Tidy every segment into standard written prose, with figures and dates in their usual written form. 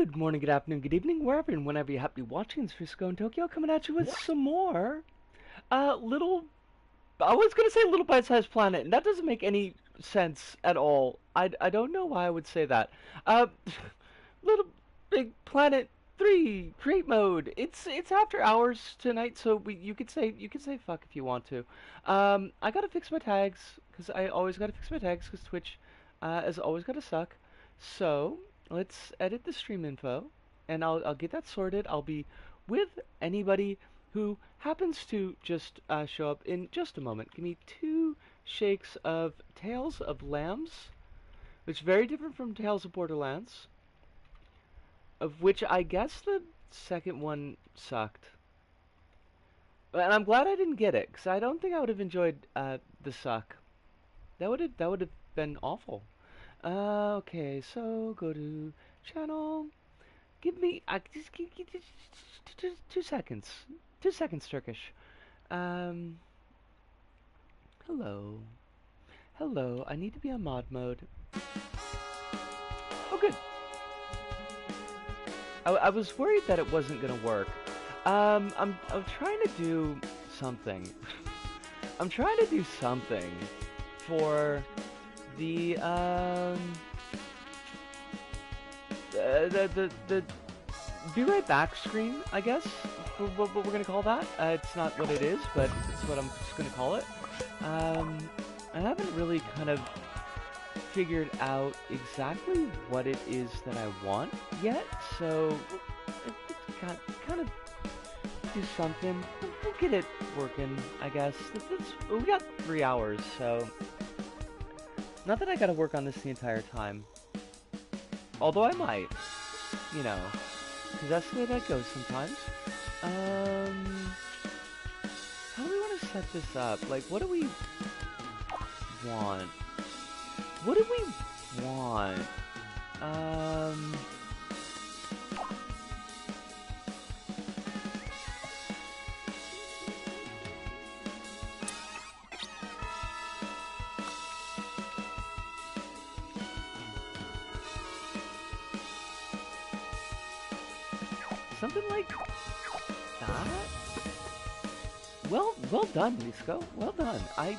Good morning, good afternoon, good evening, wherever and whenever you happen to be watching. It's Frisco in Tokyo coming at you with some more little. I was gonna say Little Bite-Sized Planet, and that doesn't make any sense at all. I don't know why I would say that. Uh, Little Big Planet 3 Create Mode. It's after hours tonight, so you could say fuck if you want to. I gotta fix my tags because I always gotta fix my tags because Twitch has always gotta suck. So let's edit the stream info, and I'll get that sorted. I'll be with anybody who happens to just show up in just a moment. Give me two shakes of Tales of Lambs, which is very different from Tales of Borderlands, of which I guess the second one sucked. And I'm glad I didn't get it, because I don't think I would have enjoyed the suck. That would have been awful. Okay, so go to channel. Give me just 2 seconds. 2 seconds, Turkish. Um, hello. Hello, I need to be on mod mode. Oh, good. I was worried that it wasn't gonna work. I'm trying to do something. I'm trying to do something for the be right back screen, I guess. What we're gonna call that. It's not what it is, but it's what I'm just gonna call it. I haven't really kind of figured out exactly what it is that I want yet, so kind of do something. We'll get it working, I guess. We got 3 hours, so not that I gotta work on this the entire time. Although I might, you know, because that's the way that goes sometimes. How do we want to set this up? Like, what do we want? What do we want? Something like that? Well done, Nisco. Well done. I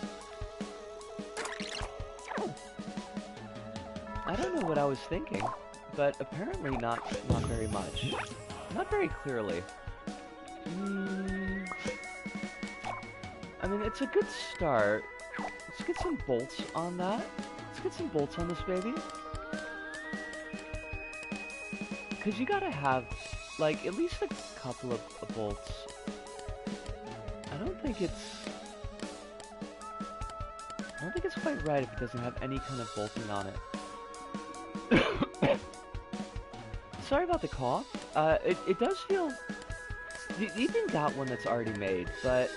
don't know what I was thinking, but apparently not very much. Not very clearly. I mean, it's a good start. Let's get some bolts on that. Let's get some bolts on this baby. Because you gotta have, like, at least a couple of bolts. I don't think it's quite right if it doesn't have any kind of bolting on it. Sorry about the cough. It does feel... You even got one that's already made, but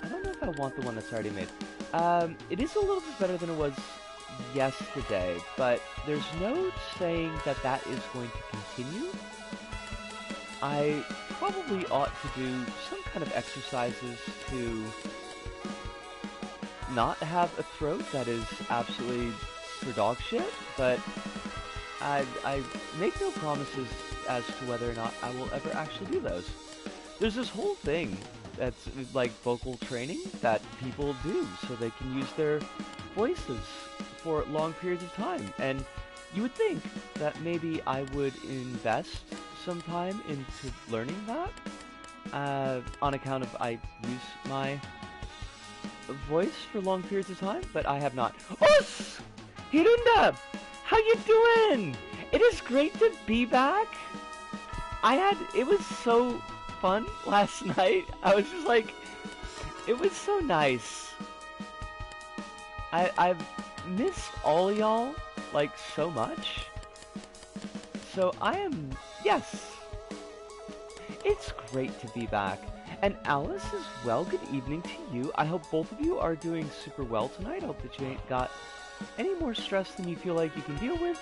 I don't know if I want the one that's already made. It is a little bit better than it was yesterday, but there's no saying that that is going to continue. I probably ought to do some kind of exercises to not have a throat that is absolutely for dog shit, but I make no promises as to whether or not I will ever actually do those. There's this whole thing that's like vocal training that people do so they can use their voices for long periods of time, and you would think that maybe I would invest some time into learning that on account of I use my voice for long periods of time, but I have not. Os! Hirunda! How you doing? It is great to be back. It was so fun last night. I was just like, it was so nice. I've missed all y'all, like, so much. So yes. It's great to be back. And Alice as well, good evening to you. I hope both of you are doing super well tonight. I hope that you ain't got any more stress than you feel like you can deal with.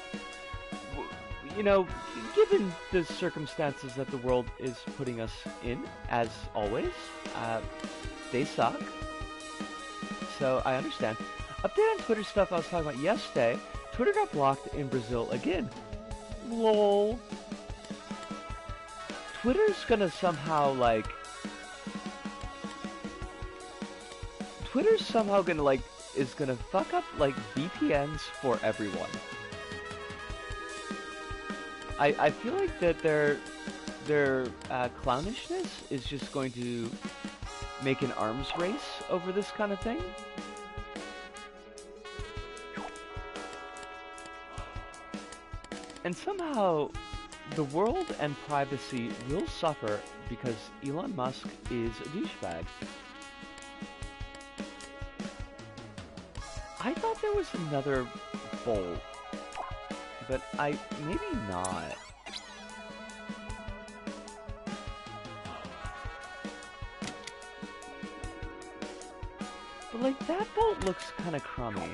You know, given the circumstances that the world is putting us in, as always, they suck. So I understand. Update on Twitter stuff I was talking about yesterday. Twitter got blocked in Brazil again. Lol. Twitter's gonna somehow, like... Twitter's somehow gonna, like, is gonna fuck up, like, VPNs for everyone. I feel like that their clownishness is just going to make an arms race over this kind of thing. And somehow, the world and privacy will suffer because Elon Musk is a douchebag. I thought there was another bolt, but maybe not. But like, that bolt looks kind of crummy.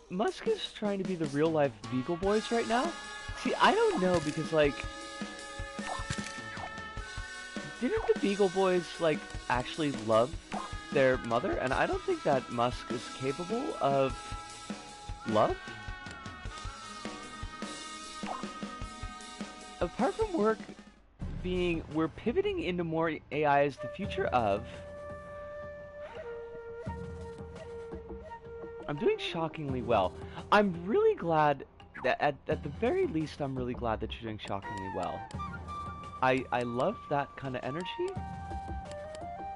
Musk is trying to be the real-life Beagle Boys right now. See, I don't know, because, like... Didn't the Beagle Boys, like, actually love their mother? And I don't think that Musk is capable of love. Apart from work being... We're pivoting into more AI as the future of... I'm doing shockingly well. I'm really glad that, at the very least, I'm really glad that you're doing shockingly well. I love that kind of energy.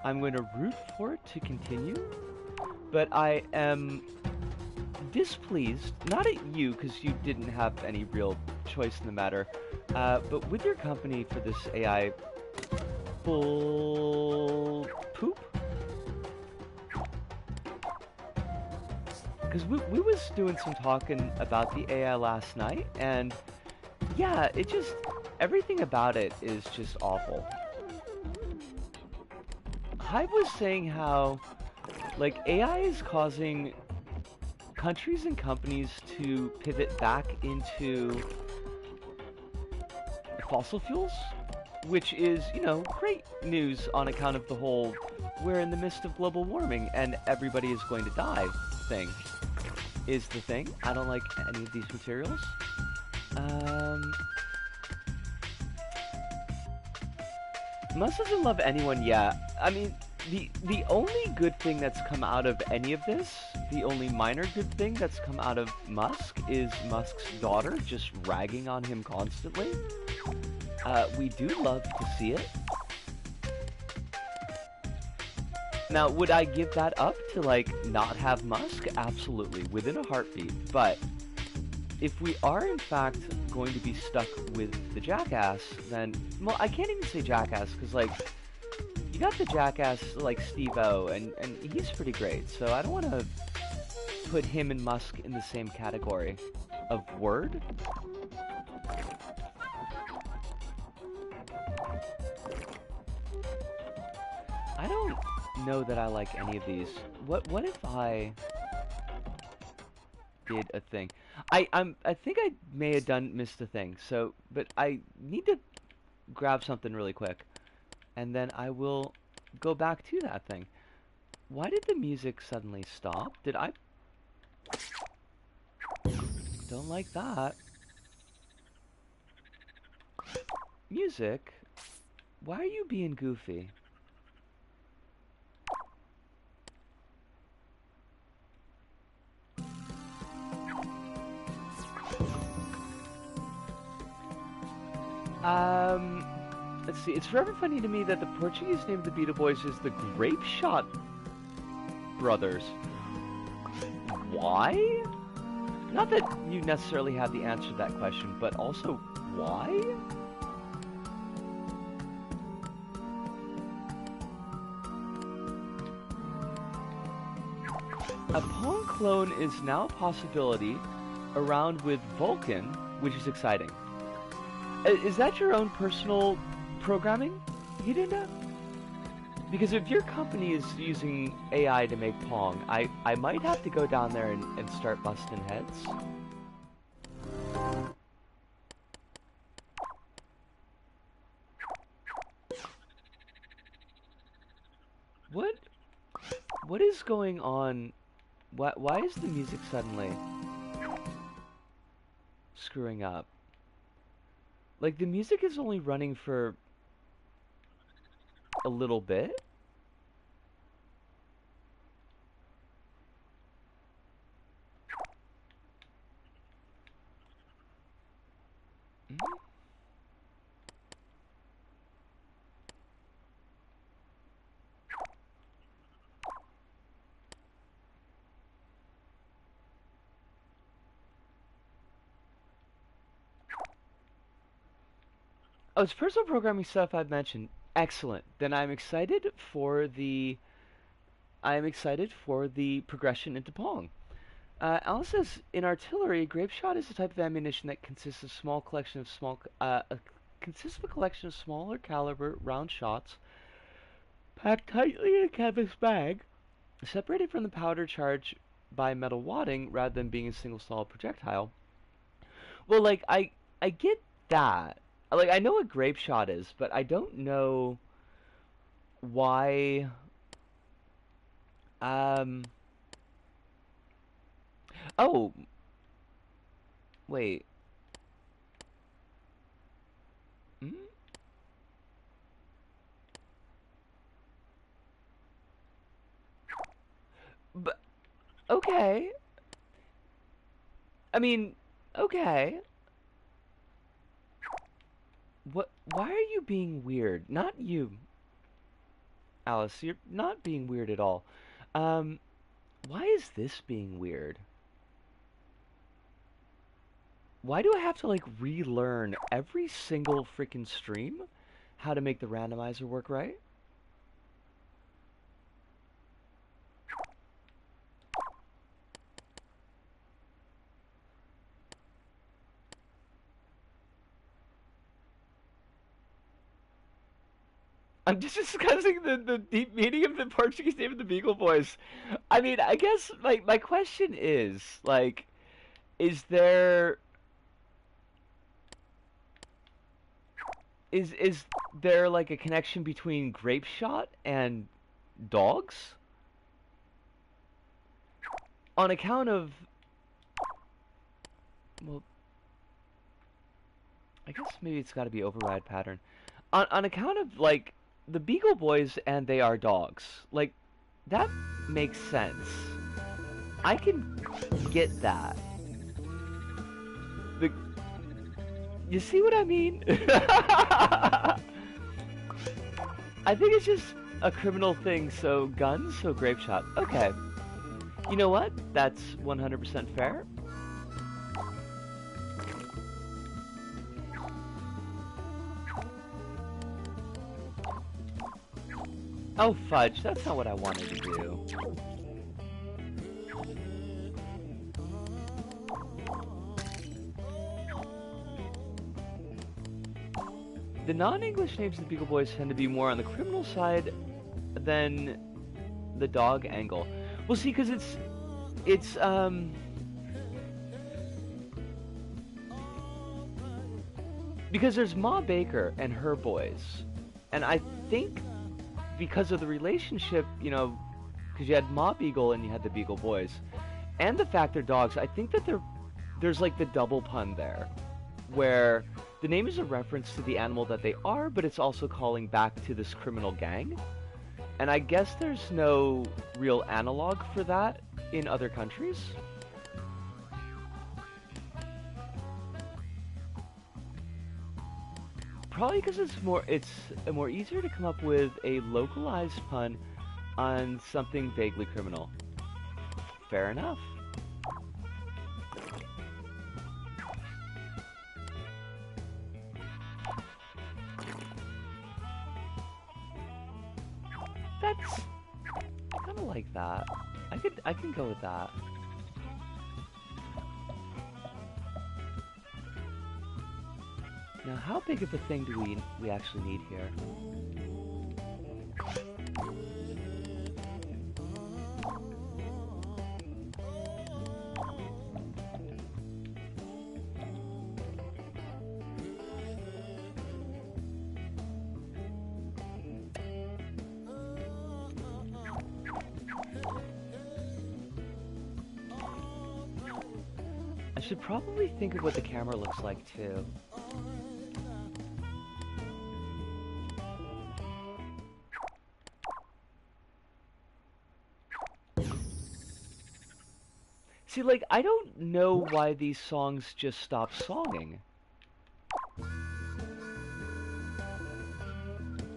I'm going to root for it to continue. But I am displeased, not at you, because you didn't have any real choice in the matter, but with your company for this AI bull poop. Because we was doing some talking about the AI last night, and yeah, it just, everything about it is just awful. Hive was saying how, like, AI is causing countries and companies to pivot back into fossil fuels, which is, you know, great news on account of the whole, we're in the midst of global warming and everybody is going to die thing. Is the thing. I don't like any of these materials. Musk doesn't love anyone yet. I mean, the only good thing that's come out of any of this, the only minor good thing that's come out of Musk is Musk's daughter just ragging on him constantly. We do love to see it. Now, would I give that up to, like, not have Musk? Absolutely, within a heartbeat. But if we are, in fact, going to be stuck with the jackass, then... Well, I can't even say jackass, because, like, you got the jackass, like, Steve-O, and he's pretty great. So I don't want to put him and Musk in the same category of word. I don't know that I like any of these. What if I did a thing? I think I may have missed a thing. So, but I need to grab something really quick, and then I will go back to that thing. Why did the music suddenly stop? Did I? Don't like that. Music? Why are you being goofy? Let's see, it's forever funny to me that the Portuguese name of the Beatle Boys is the Grape Shot Brothers. Why? Not that you necessarily have the answer to that question, but also, why? A Pong clone is now a possibility around with Vulcan, which is exciting. Is that your own personal programming? You didn't know? Because if your company is using AI to make Pong, I might have to go down there and start busting heads. What is going on? Why is the music suddenly screwing up? Like, the music is only running for a little bit. Mm. Oh, it's personal programming stuff I've mentioned. Excellent. Then I'm excited for the progression into Pong. Alice says, in artillery, grape shot is a type of ammunition that consists of consists of a collection of smaller caliber round shots packed tightly in a canvas bag, separated from the powder charge by metal wadding rather than being a single solid projectile. Well, like I get that. Like I know what grape shot is, but I don't know why. Um. Oh, wait. Hmm? But okay. I mean, okay. What? Why are you being weird? Not you, Alice. You're not being weird at all. Um. Why is this being weird? Why do I have to like relearn every single freaking stream how to make the randomizer work right? I'm just discussing the deep meaning of the Portuguese name of the Beagle Boys. I mean, I guess my question is like, is there is there like a connection between grape shot and dogs? On account of, well, I guess maybe it's got to be override pattern. On account of like the Beagle Boys and they are dogs. Like that makes sense. I can get that. The You see what I mean? I think it's just a criminal thing, so guns, so grape shot. Okay. You know what? That's 100% fair. Oh, fudge. That's not what I wanted to do. The non-English names of the Beagle Boys tend to be more on the criminal side than the dog angle. Well, see, because it's because there's Ma Baker and her boys, and I think because of the relationship, you know, because you had Ma Beagle and you had the Beagle Boys, and the fact they're dogs, I think that there's like the double pun there, where the name is a reference to the animal that they are, but it's also calling back to this criminal gang. And I guess there's no real analog for that in other countries. Probably because it's more easier to come up with a localized pun on something vaguely criminal. Fair enough. That's kind of like that. I can go with that. Now, how big of a thing do we actually need here? should probably think of what the camera looks like, too. See, like, I don't know why these songs just stop songing.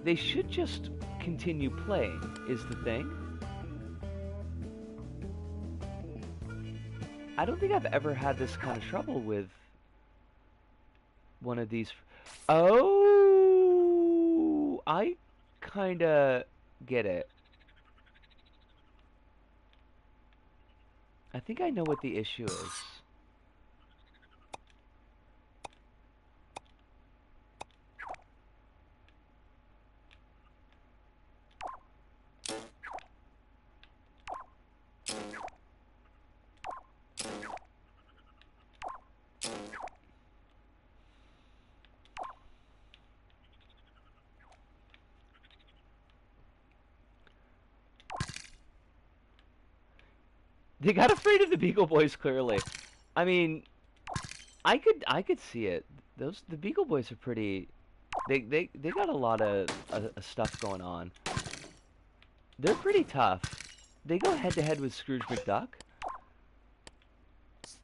They should just continue playing, is the thing. I don't think I've ever had this kind of trouble with one of these. Oh, I kinda get it. I think I know what the issue is. They got afraid of the Beagle Boys, clearly. I mean, I could see it. The Beagle Boys are pretty. They got a lot of stuff going on. They're pretty tough. They go head to head with Scrooge McDuck,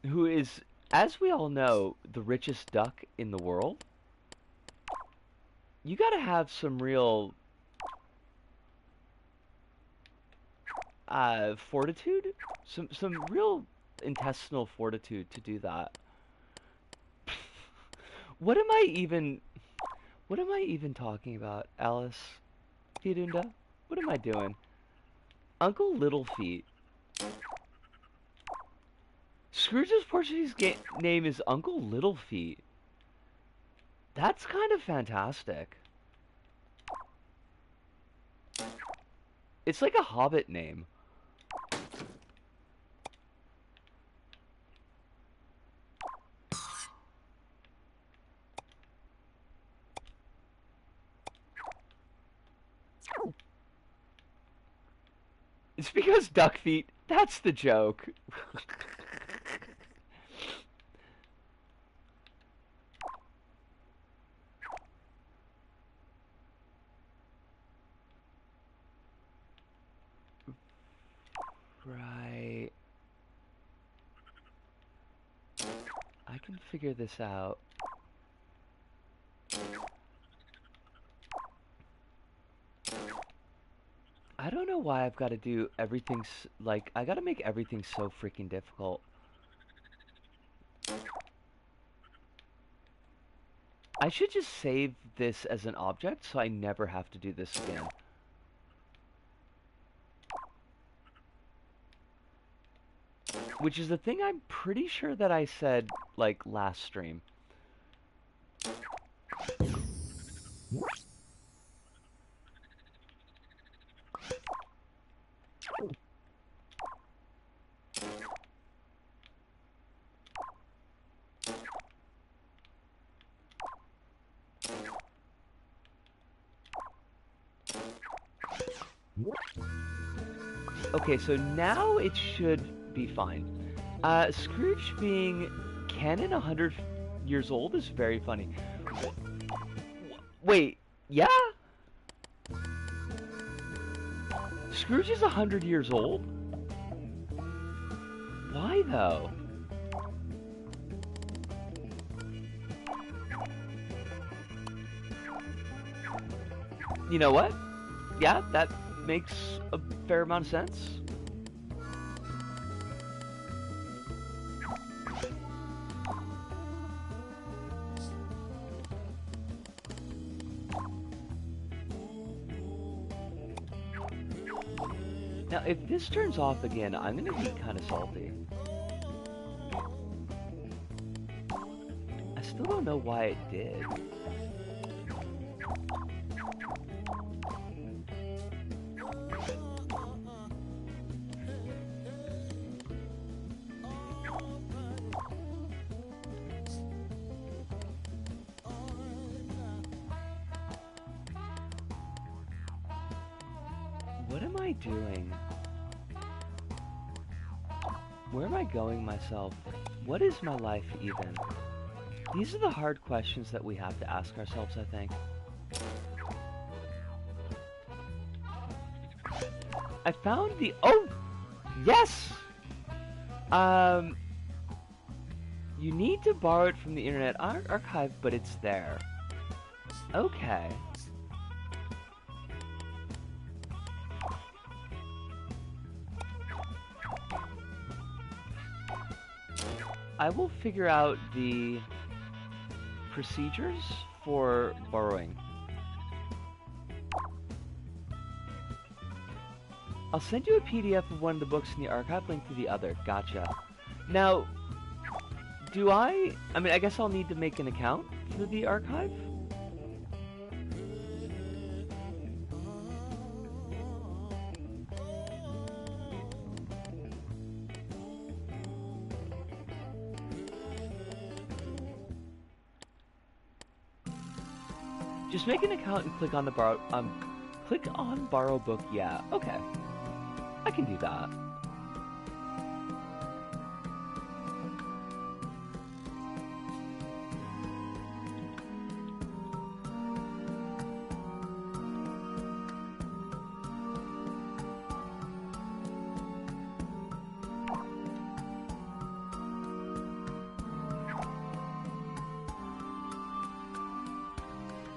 who is, as we all know, the richest duck in the world. You gotta have some real fortitude, some real intestinal fortitude to do that. What am I even talking about, Alice? Pirunda? What am I doing? Uncle Littlefeet. Scrooge's Portuguese name is Uncle Littlefeet. That's kind of fantastic. It's like a Hobbit name. It's because duck feet. That's the joke. Right. I can figure this out. I don't know why I've got to do everything, like, I gotta make everything so freaking difficult. I should just save this as an object so I never have to do this again. Which is the thing I'm pretty sure that I said, like, last stream. Okay, so now it should be fine. Scrooge being canon 100 years old is very funny. Wait, yeah? Scrooge is 100 years old? Why, though? You know what? Yeah, that makes a fair amount of sense. Now, if this turns off again, I'm gonna be kind of salty. I still don't know why it did. What am I doing? Where am I going myself? What is my life even? These are the hard questions that we have to ask ourselves, I think. I found the... Oh! Yes! You need to borrow it from the Internet Archive, but it's there. Okay. I will figure out the procedures for borrowing. I'll send you a PDF of one of the books in the archive, link to the other. Gotcha. Now, do I mean, I guess I'll need to make an account for the archive? Just make an account and click on the borrow book. Yeah, okay. I can do that.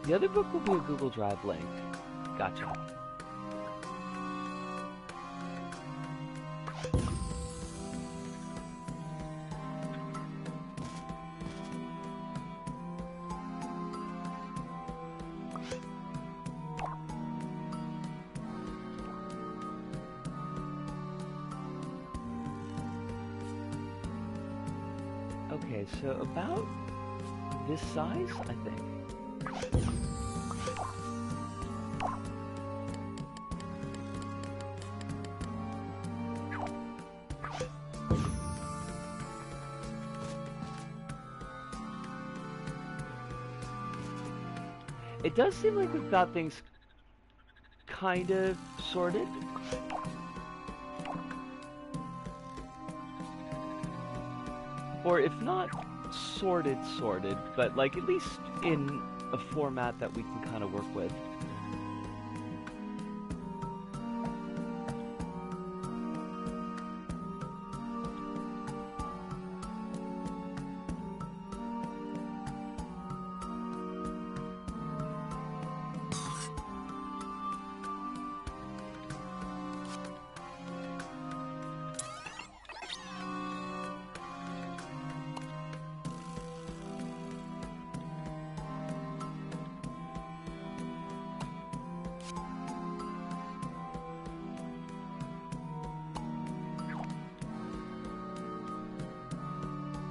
The other book will be a Google Drive link. Gotcha. Okay, so about this size, I think. It does seem like we've got things kind of sorted. Or if not sorted, but like at least in a format that we can kind of work with.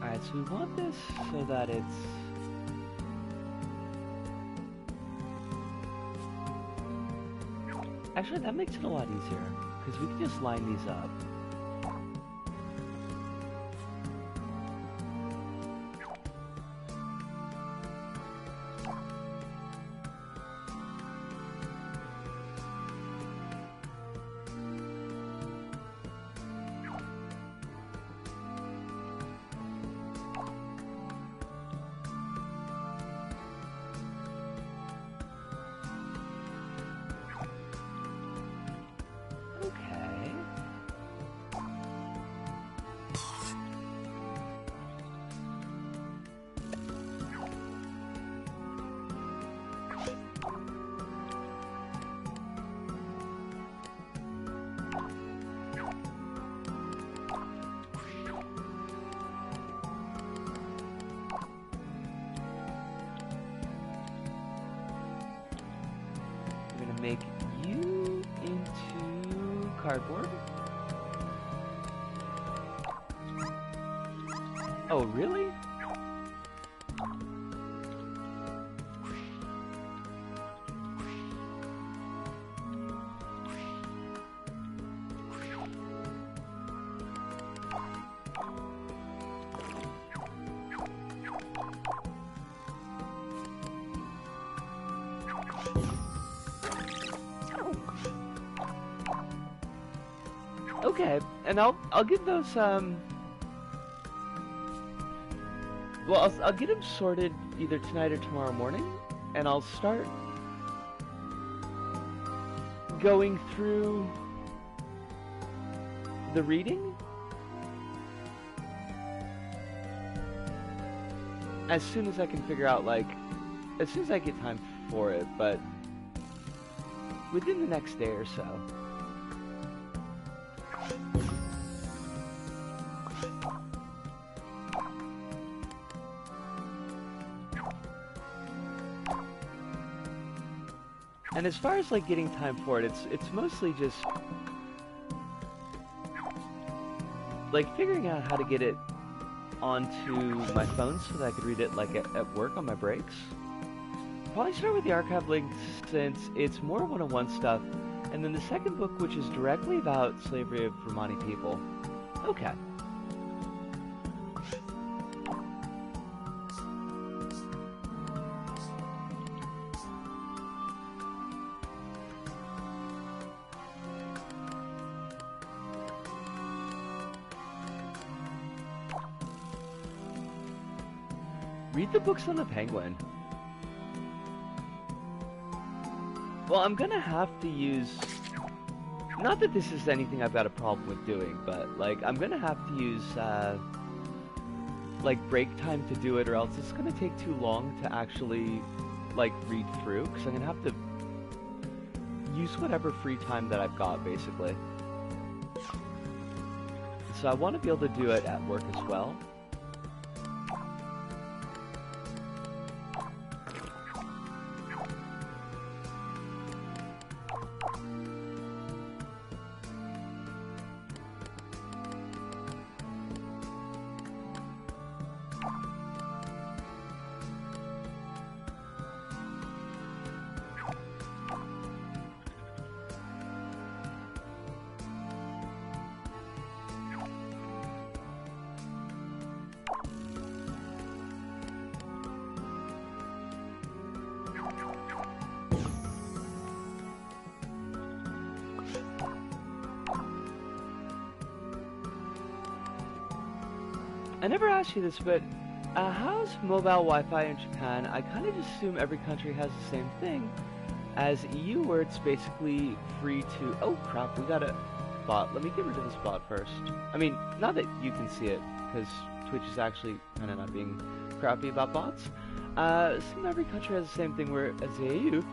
Alright, so we want this so that it's... Actually, that makes it a lot easier, because we can just line these up. Make you into cardboard. Oh, really? Okay, and I'll give those Well, I'll get them sorted either tonight or tomorrow morning, and I'll start going through the reading as soon as I can figure out, like, as soon as I get time for it, but within the next day or so. And as far as like getting time for it, it's mostly just like figuring out how to get it onto my phone so that I could read it like at work on my breaks. Probably start with the archive links since it's more one-on-one stuff, and then the second book, which is directly about slavery of Romani people. Okay. Read the books on the Penguin. Well, I'm gonna have to use... Not that this is anything I've got a problem with doing, but, like, I'm gonna have to use, like, break time to do it, or else it's gonna take too long to actually, like, read through, because I'm gonna have to use whatever free time that I've got, basically. So I want to be able to do it at work as well. I never asked you this, but how's mobile Wi-Fi in Japan? I kind of just assume every country has the same thing as EU, where it's basically free to... Oh crap, we got a bot. Let me get rid of this bot first. I mean, not that you can see it, because Twitch is actually kind of not being crappy about bots. Assume every country has the same thing, where as the EU,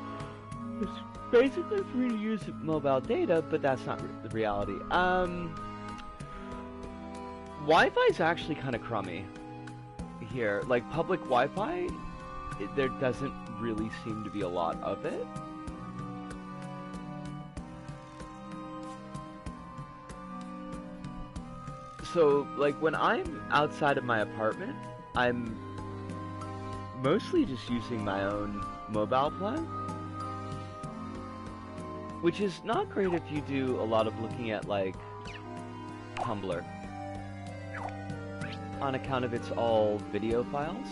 it's basically free to use mobile data, but that's not the reality. Wi-Fi is actually kind of crummy here. Like, public Wi-Fi, there doesn't really seem to be a lot of it. So, like, when I'm outside of my apartment, I'm mostly just using my own mobile plan, which is not great if you do a lot of looking at, like, Tumblr, on account of it's all video files.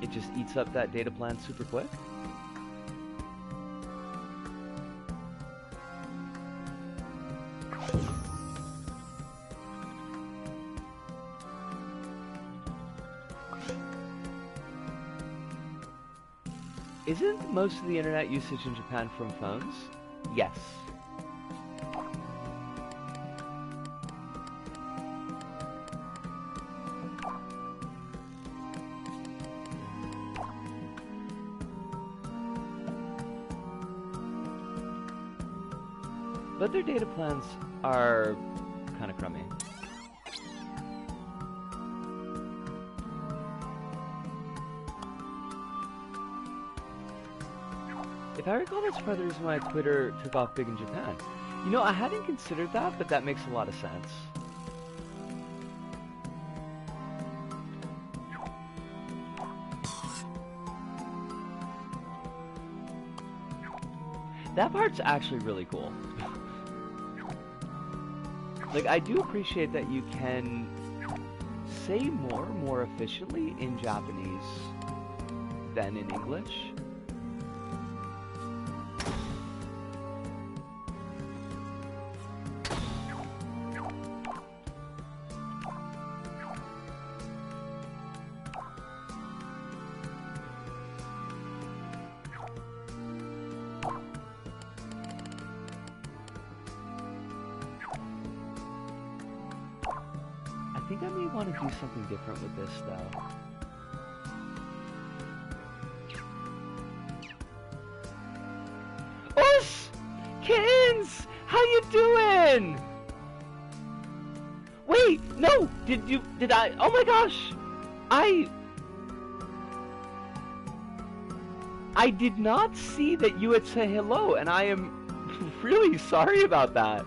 It just eats up that data plan super quick. Isn't most of the internet usage in Japan from phones? Yes. But their data plans are kind of crummy. If I recall, that's part of the reason why Twitter took off big in Japan. You know, I hadn't considered that, but that makes a lot of sense. That part's actually really cool. Like, I do appreciate that you can say more efficiently in Japanese than in English. think I may want to do something different with this, though. Us! Kittens! How you doing? Wait, no! Did I? Oh my gosh! I did not see that you had said hello, and I am really sorry about that.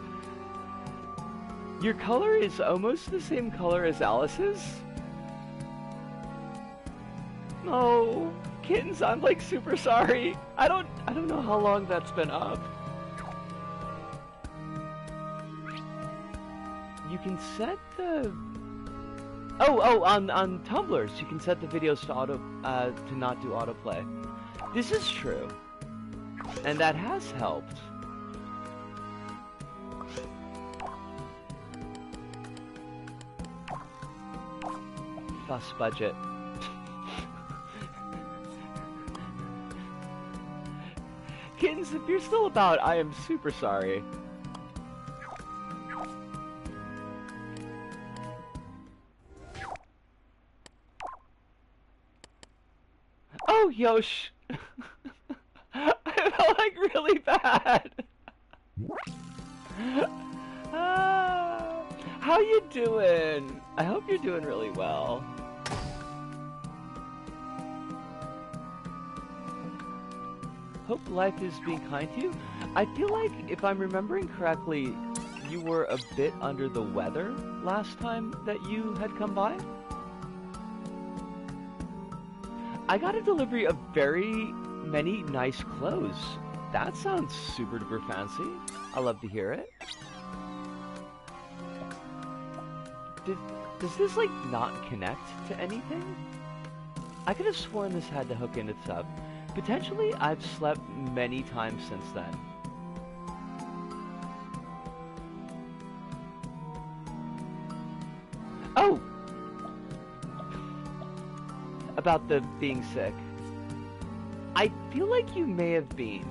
Your color is almost the same color as Alice's. Oh, kittens, I'm like super sorry. I don't know how long that's been up. You can set the on tumblers you can set the videos to not do autoplay. This is true, and that has helped. Fuss budget. Kittens, if you're still about, I am super sorry. Oh, Yosh! I felt like really bad. How you doing? I hope you're doing really well. Hope life is being kind to you. I feel like, if I'm remembering correctly, you were a bit under the weather last time that you had come by. I got a delivery of very many nice clothes. That sounds super duper fancy. I love to hear it. Does this, like, not connect to anything? I could have sworn this had to hook into sub. Potentially, I've slept many times since then. Oh! About the being sick. I feel like you may have been.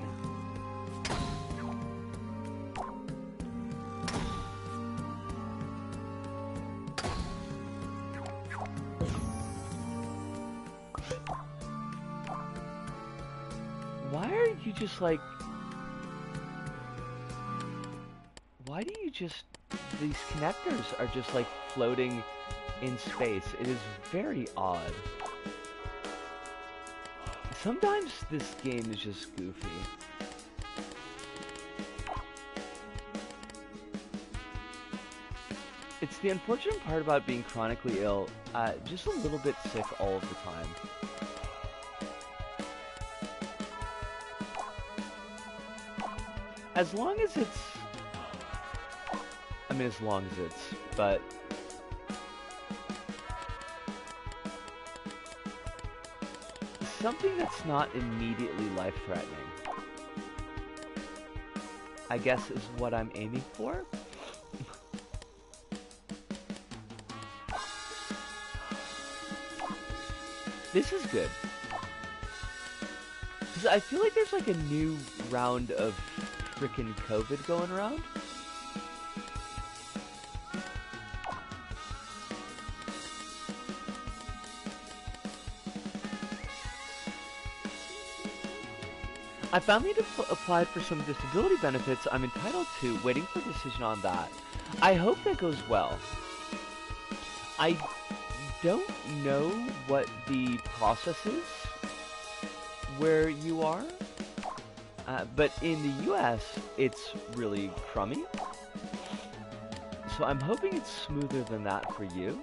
Why are you just like... Why do you just... These connectors are just like floating in space. It is very odd. Sometimes this game is just goofy. It's the unfortunate part about being chronically ill, just a little bit sick all of the time. As long as it's... I mean, as long as it's... But... something that's not immediately life-threatening, I guess, is what I'm aiming for. This is good. Because I feel like there's like a new round of frickin' COVID going around. I finally applied for some disability benefits I'm entitled to, waiting for a decision on that. I hope that goes well. I don't know what the process is where you are, but in the US, it's really crummy. So I'm hoping it's smoother than that for you.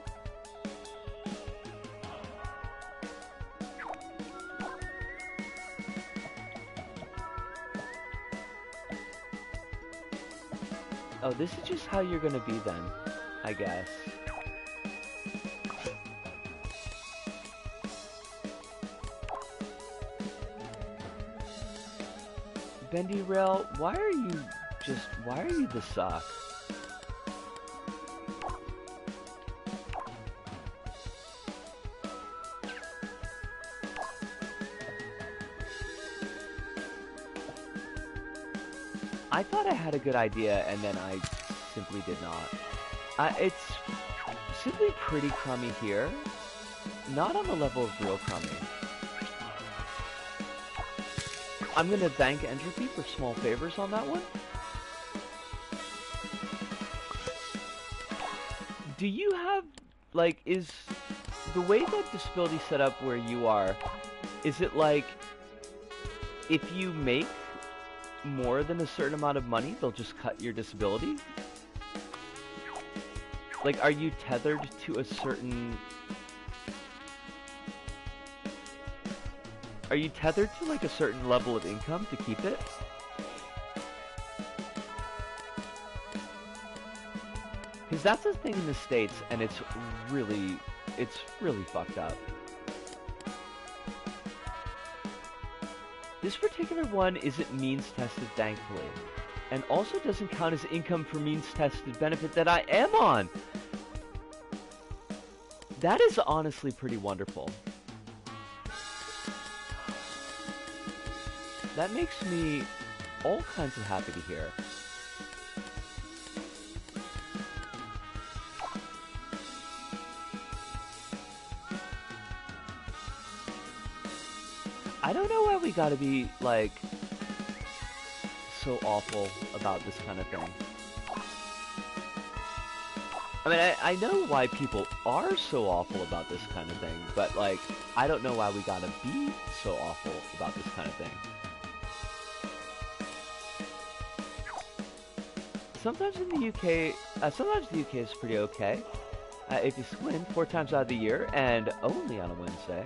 Oh, this is just how you're gonna be then, I guess. Bendy Rail, why are you the suck? I thought I had a good idea, and then I simply did not. simply pretty crummy here. Not on the level of real crummy. I'm gonna thank Entropy for small favors on that one. Do you have, like, is the way that disability set up where you are, is it like, if you make more than a certain amount of money, they'll just cut your disability? Like, are you tethered to a certain... Are you tethered to, like, a certain level of income to keep it? Because that's the thing in the States, and it's really fucked up. This particular one isn't means-tested, thankfully, and also doesn't count as income for means-tested benefit that I am on! That is honestly pretty wonderful. That makes me all kinds of happy to hear. I don't know why we gotta be, like, so awful about this kind of thing. I mean, I know why people are so awful about this kind of thing, but, like, I don't know why we gotta be so awful about this kind of thing. Sometimes in the UK, sometimes the UK is pretty okay. If you squint 4 times out of the year, and only on a Wednesday.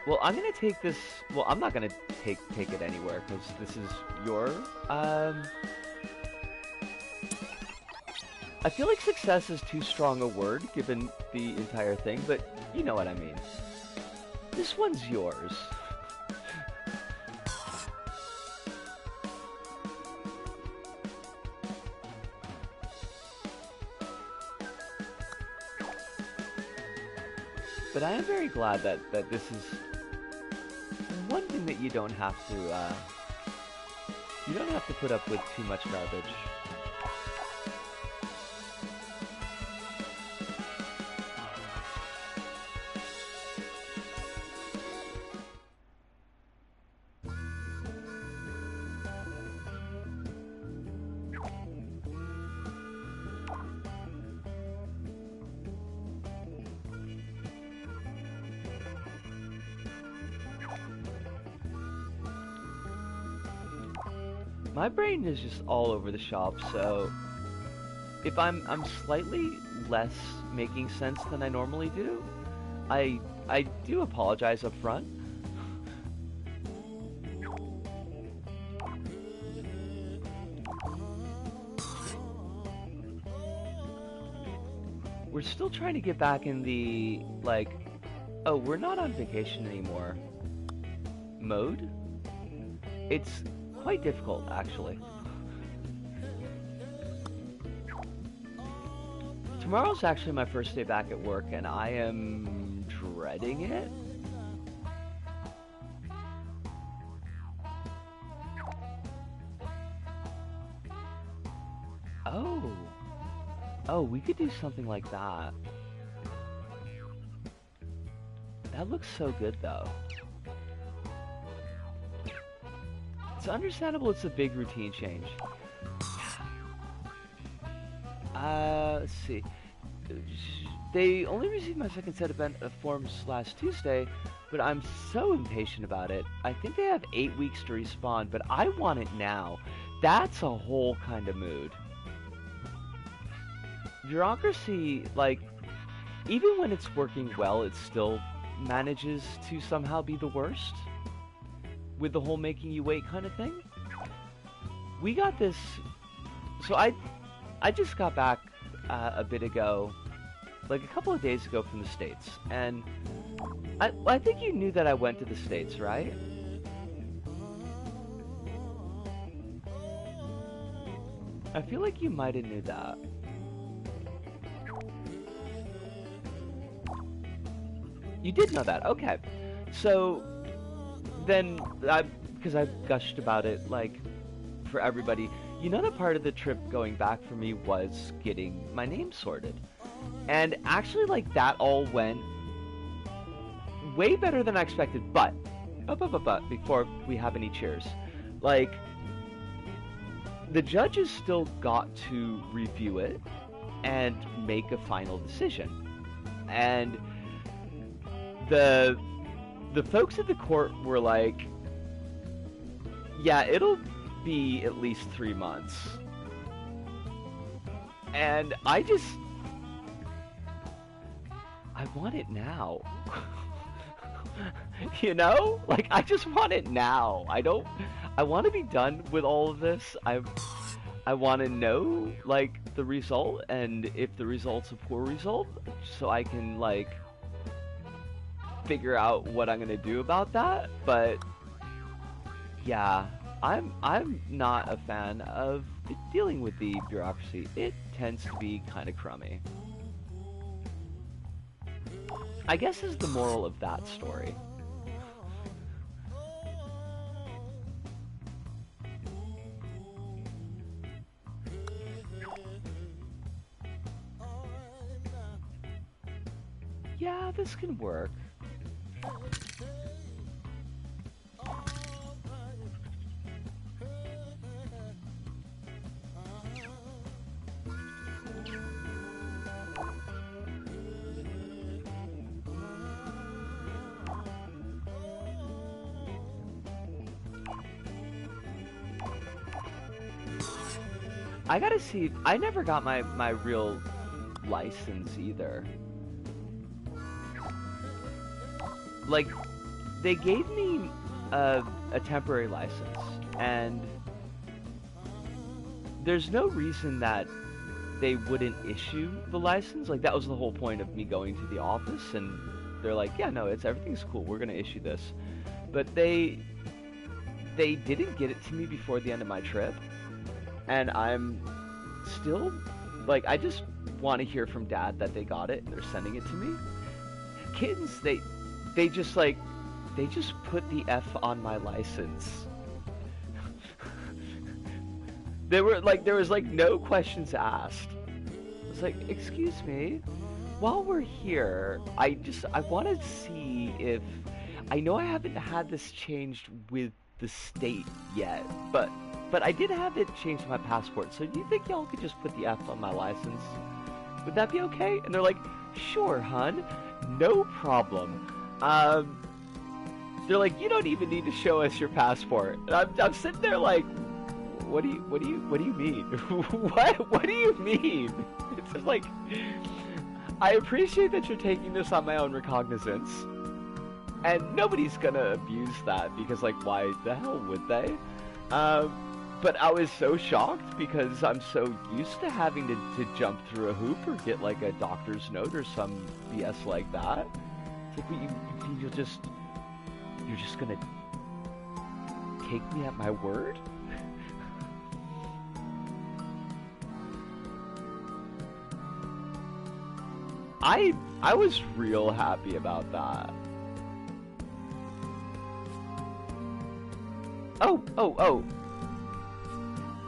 Well, I'm gonna take this. Well, I'm not gonna take it anywhere because this is your. I feel like success is too strong a word given the entire thing, but you know what I mean. This one's yours. But I am very glad that this is one thing that you don't have to put up with too much garbage. My brain is just all over the shop, so if I'm slightly less making sense than I normally do, I do apologize up front. We're still trying to get back in the, like, oh, we're not on vacation anymore mode. It's quite difficult, actually. Tomorrow's actually my first day back at work, and I am dreading it. Oh, we could do something like that. That looks so good, though. It's understandable it's a big routine change. Let's see. They only received my second set of forms last Tuesday, but I'm so impatient about it. I think they have 8 weeks to respond, but I want it now. That's a whole kind of mood. Bureaucracy, like, even when it's working well, it still manages to somehow be the worst. With the whole making you wait kind of thing. We got this. So I just got back a bit ago, like a couple of days ago from the States, and I think you knew that I went to the States, right? I feel like you might have knew that. You did know that, okay. So then, because I've gushed about it, like, for everybody. You know that part of the trip going back for me was getting my name sorted. And actually, like, that all went way better than I expected, but, before we have any cheers, like, the judges still got to review it and make a final decision. And the folks at the court were like, yeah, it'll be at least 3 months. And I want it now. You know? Like, I just want it now. I want to be done with all of this. I want to know, like, the result, and if the result's a poor result, so I can, like, figure out what I'm gonna do about that. But yeah, I'm not a fan of dealing with the bureaucracy. It tends to be kind of crummy. I guess is the moral of that story. Yeah, this can work. I gotta see, I never got my real license either. Like, they gave me a temporary license, and there's no reason that they wouldn't issue the license. Like, that was the whole point of me going to the office, and they're like, yeah, no, everything's cool, we're gonna issue this. But they didn't get it to me before the end of my trip, and I'm still, like, I just want to hear from Dad that they got it and they're sending it to me. Kittens, they just put the F on my license. There was like no questions asked. I was like, excuse me, while we're here, I want to see if, I know I haven't had this changed with the state yet, but I did have it changed to my passport, so do you think y'all could just put the F on my license? Would that be okay? And they're like, sure, hun, no problem. They're like, you don't even need to show us your passport. And I'm sitting there like, what do you mean? What do you mean? It's just like, I appreciate that you're taking this on my own recognizance, and nobody's gonna abuse that, because, like, why the hell would they? But I was so shocked because I'm so used to having to jump through a hoop or get, like, a doctor's note or some BS like that. It's like, you're just gonna take me at my word? I was real happy about that. Oh.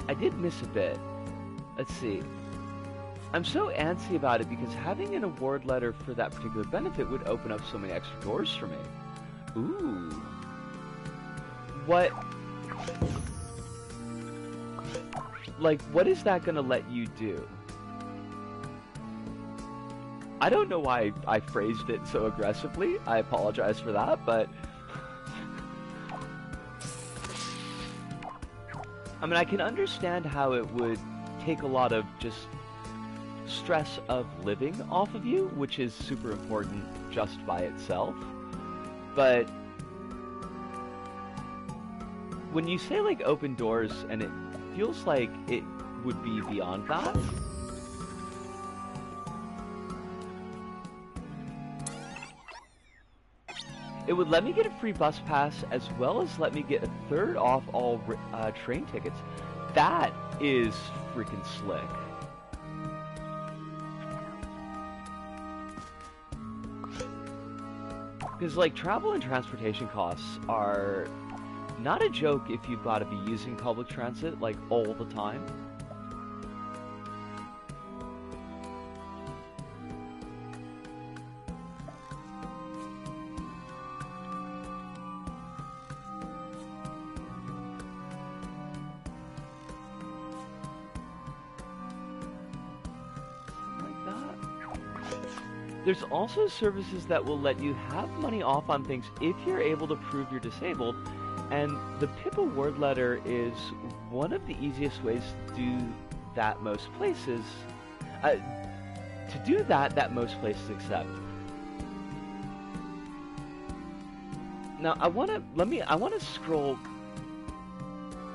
I did miss a bit. Let's see. I'm so antsy about it because having an award letter for that particular benefit would open up so many extra doors for me. Ooh. What? Like, what is that gonna let you do? I don't know why I phrased it so aggressively. I apologize for that, but I mean, I can understand how it would take a lot of just stress of living off of you, which is super important just by itself. But when you say, like, open doors, and it feels like it would be beyond that. It would let me get a free bus pass, as well as let me get a third off all train tickets. That is freaking slick. Because, like, travel and transportation costs are not a joke if you've got to be using public transit, like, all the time. There's also services that will let you have money off on things if you're able to prove you're disabled, and the PIP award letter is one of the easiest ways to do that most places. That most places accept. Now I wanna scroll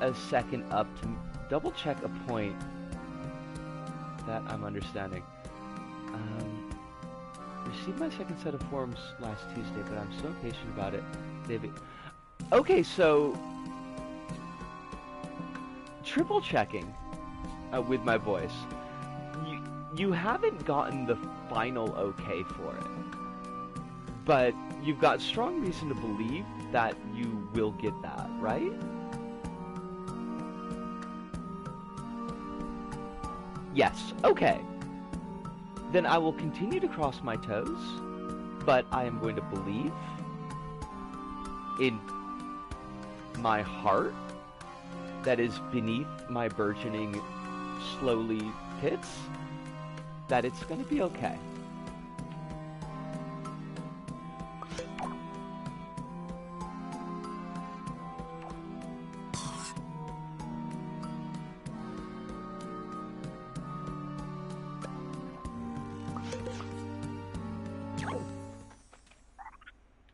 a second up to double check a point that I'm understanding. Received my second set of forms last Tuesday, but I'm so impatient about it. Okay, so triple checking with my voice. You haven't gotten the final okay for it, but you've got strong reason to believe that you will get that, right? Yes, okay. Then I will continue to cross my toes, but I am going to believe in my heart that is beneath my burgeoning, slowly pits, that it's going to be okay.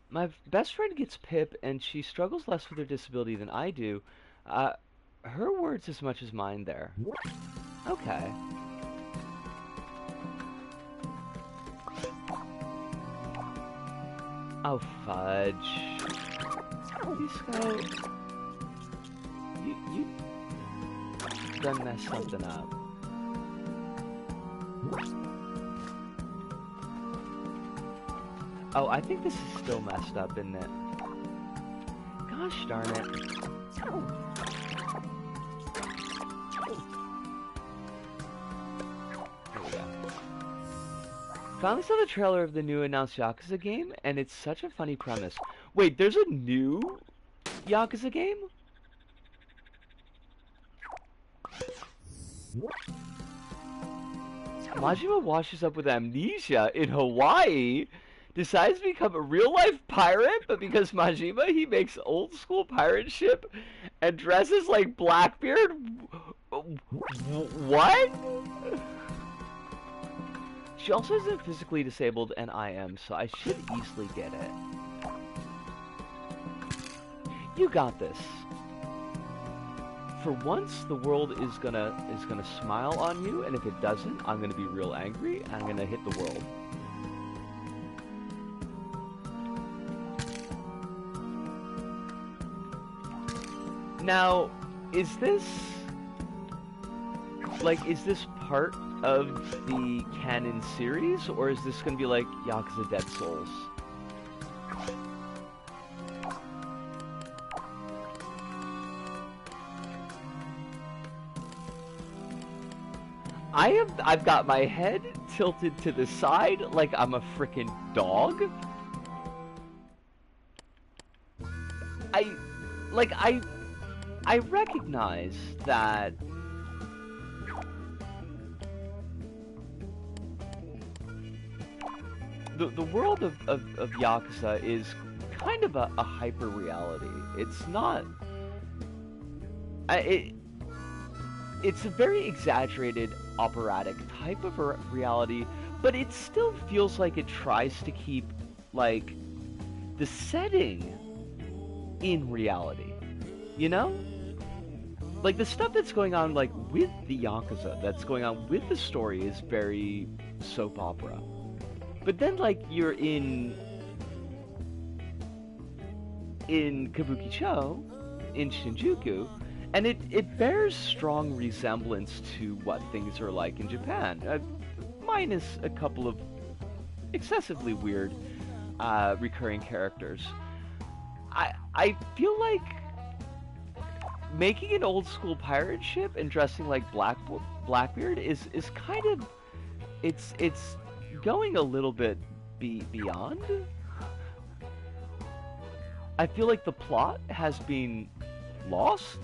My best friend gets PIP, and she struggles less with her disability than I do. Her words as much as mine there. Okay. Oh, fudge. Disco, you done messed something up. Oh, I think this is still messed up, isn't it? Gosh darn it. There we go. Finally saw the trailer of the new announced Yakuza game, and it's such a funny premise. Wait, there's a new Yakuza game? Majima washes up with amnesia in Hawaii, decides to become a real-life pirate, but because Majima, he makes old-school pirate ship and dresses like Blackbeard? What? She also isn't physically disabled, and I am, so I should easily get it. You got this. For once, the world is gonna smile on you, and if it doesn't, I'm gonna be real angry, and I'm gonna hit the world. Now, is this part of the canon series, or is this gonna be like Yakuza Dead Souls? I've got my head tilted to the side like I'm a frickin' dog. I recognize that the world of Yakuza is kind of a hyper reality. It's not. It's a very exaggerated, operatic type of reality, but it still feels like it tries to keep, like, the setting in reality. You know? Like, the stuff that's going on, like, with the Yakuza, that's going on with the story is very soap opera. But then, like, you're in Kabukicho, in Shinjuku, and it bears strong resemblance to what things are like in Japan, minus a couple of excessively weird recurring characters. I feel like making an old school pirate ship and dressing like Blackbeard is kind of it's going a little bit beyond. I feel like the plot has been lost.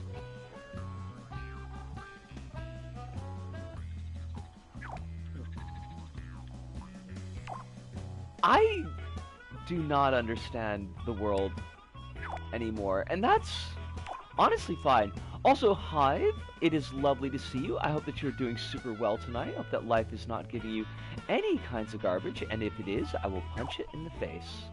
I do not understand the world anymore, and that's honestly fine. Also, Hive, it is lovely to see you. I hope that you're doing super well tonight. I hope that life is not giving you any kinds of garbage, and if it is, I will punch it in the face.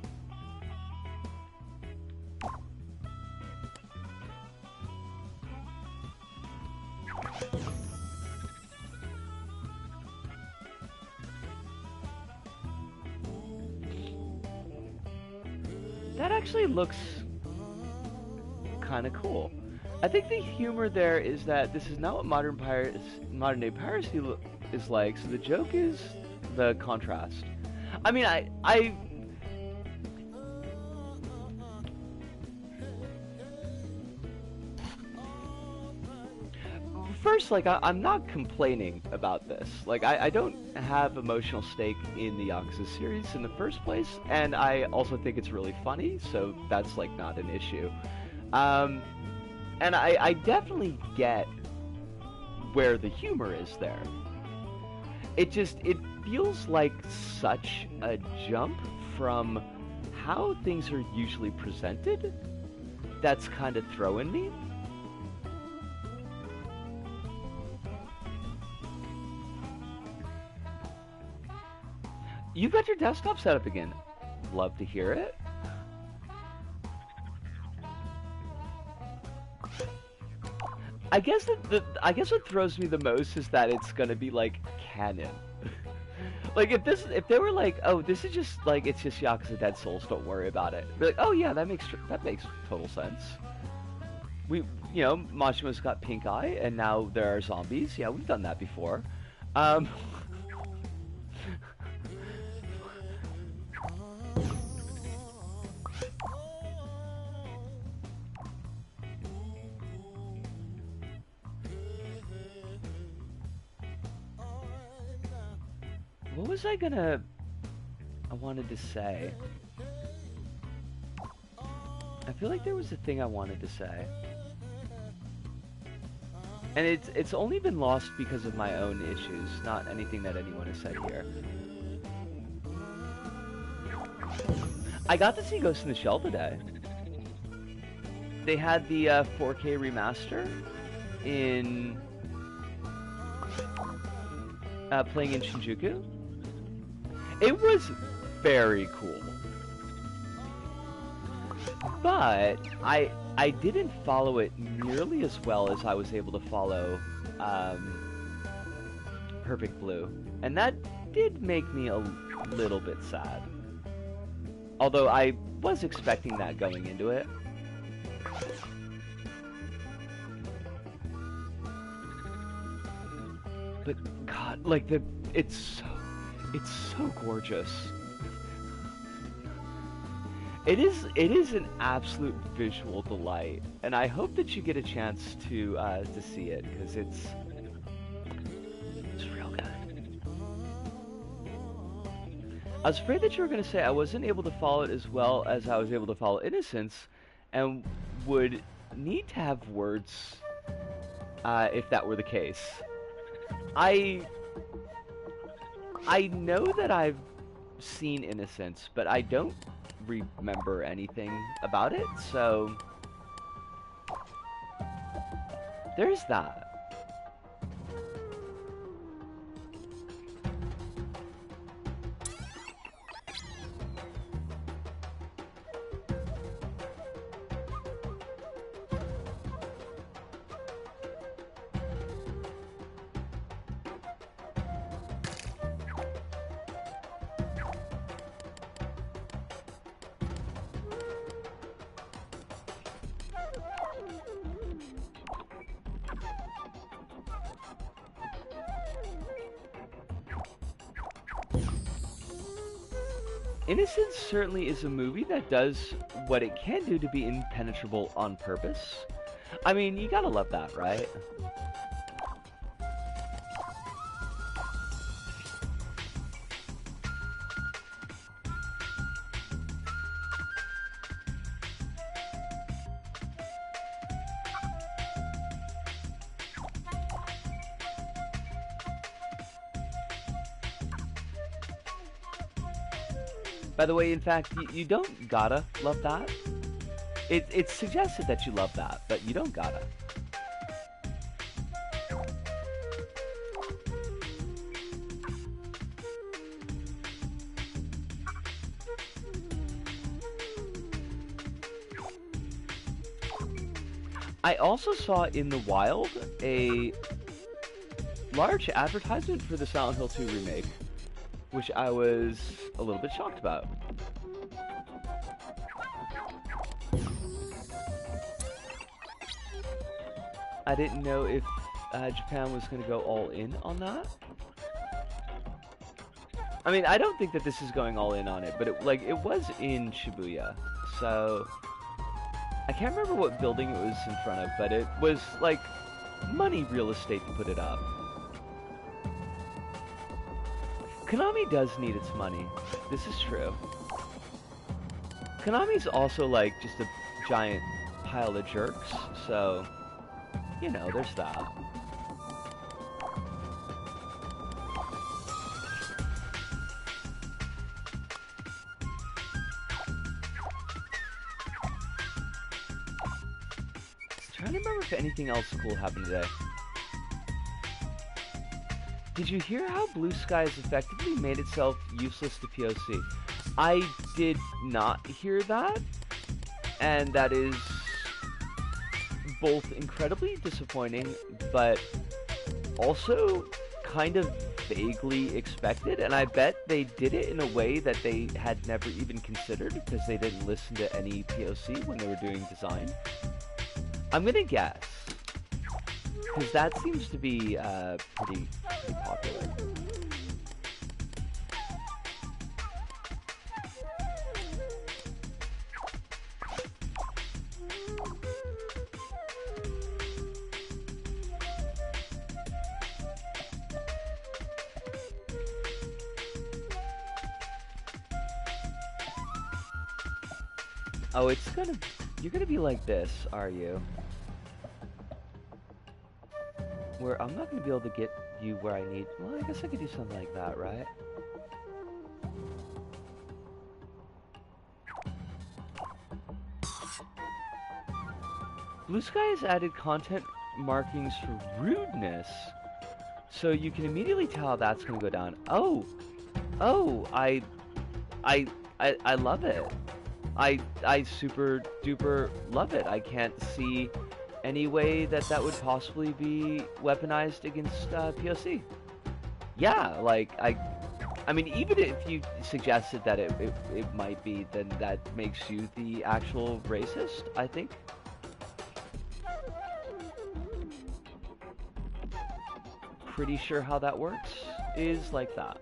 That actually looks kind of cool. I think the humor there is that this is not what modern day piracy is like. So the joke is the contrast. I mean, I first, like, I'm not complaining about this. Like, I don't have emotional stake in the Yakuza series in the first place, and I also think it's really funny, so that's, like, not an issue. And I definitely get where the humor is there. It feels like such a jump from how things are usually presented that's kind of throwing me. You've got your desktop set up again. Love to hear it. I guess what throws me the most is that it's gonna be like canon. Like if they were like, oh, this is just like it's just Yakuza Dead Souls, don't worry about it. Be like, oh yeah, that makes total sense. Mashima's got pink eye, and now there are zombies. Yeah, we've done that before. What was I wanted to say? I feel like there was a thing I wanted to say. And it's only been lost because of my own issues, not anything that anyone has said here. I got to see Ghost in the Shell today. They had the 4K remaster in playing in Shinjuku. It was very cool. But I didn't follow it nearly as well as I was able to follow Perfect Blue. And that did make me a little bit sad. Although I was expecting that going into it. But God, like it's so gorgeous. It is an absolute visual delight, and I hope that you get a chance to see it because it's real good. I was afraid that you were going to say I wasn't able to follow it as well as I was able to follow Innocence, and would need to have words if that were the case. I know that I've seen Innocence, but I don't remember anything about it, so there's that. Innocence certainly is a movie that does what it can do to be impenetrable on purpose. I mean, you gotta love that, right? By the way, in fact, you don't gotta love that. It's suggested that you love that, but you don't gotta. I also saw in the wild a large advertisement for the Silent Hill 2 remake, which I was a little bit shocked about. I didn't know if Japan was going to go all in on that. I mean, I don't think that this is going all in on it, but it was in Shibuya, so I can't remember what building it was in front of, but it was like money real estate to put it up. Konami does need its money. This is true. Konami's also like just a giant pile of jerks, so you know, there's that. Trying to remember if anything else cool happened today. Did you hear how Blue Skies effectively made itself useless to POC? I did not hear that, and that is both incredibly disappointing, but also kind of vaguely expected, and I bet they did it in a way that they had never even considered because they didn't listen to any POC when they were doing design. I'm gonna guess, because that seems to be pretty popular. Oh, you're gonna be like this, are you? Where I'm not gonna be able to get you where I need. Well, I guess I could do something like that, right? Blue Sky has added content markings for rudeness, so you can immediately tell how that's gonna go down. Oh, I love it. I super duper love it. I can't see any way that would possibly be weaponized against POC. Yeah, like I mean, even if you suggested that it might be, then that makes you the actual racist, I think. Pretty sure how that works is like that.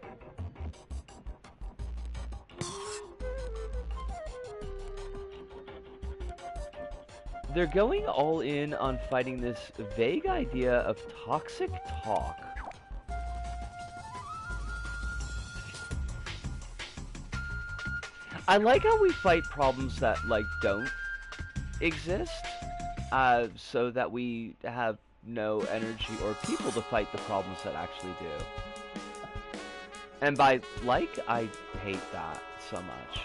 They're going all in on fighting this vague idea of toxic talk. I like how we fight problems that, like, don't exist, so that we have no energy or people to fight the problems that actually do. And by like, I hate that so much.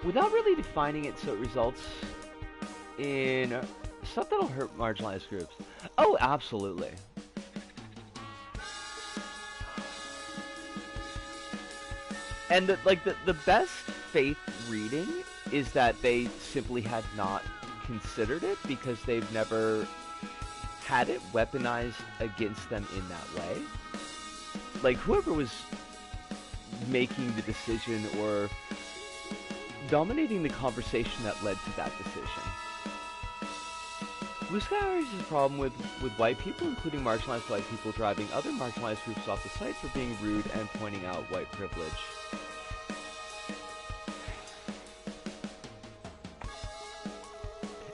Without really defining it so it results in stuff that'll hurt marginalized groups. Oh, absolutely. And the best faith reading is that they simply had not considered it because they've never had it weaponized against them in that way. Like, whoever was making the decision or dominating the conversation that led to that decision. Blue Sky always has a problem with white people, including marginalized white people, driving other marginalized groups off the site for being rude and pointing out white privilege.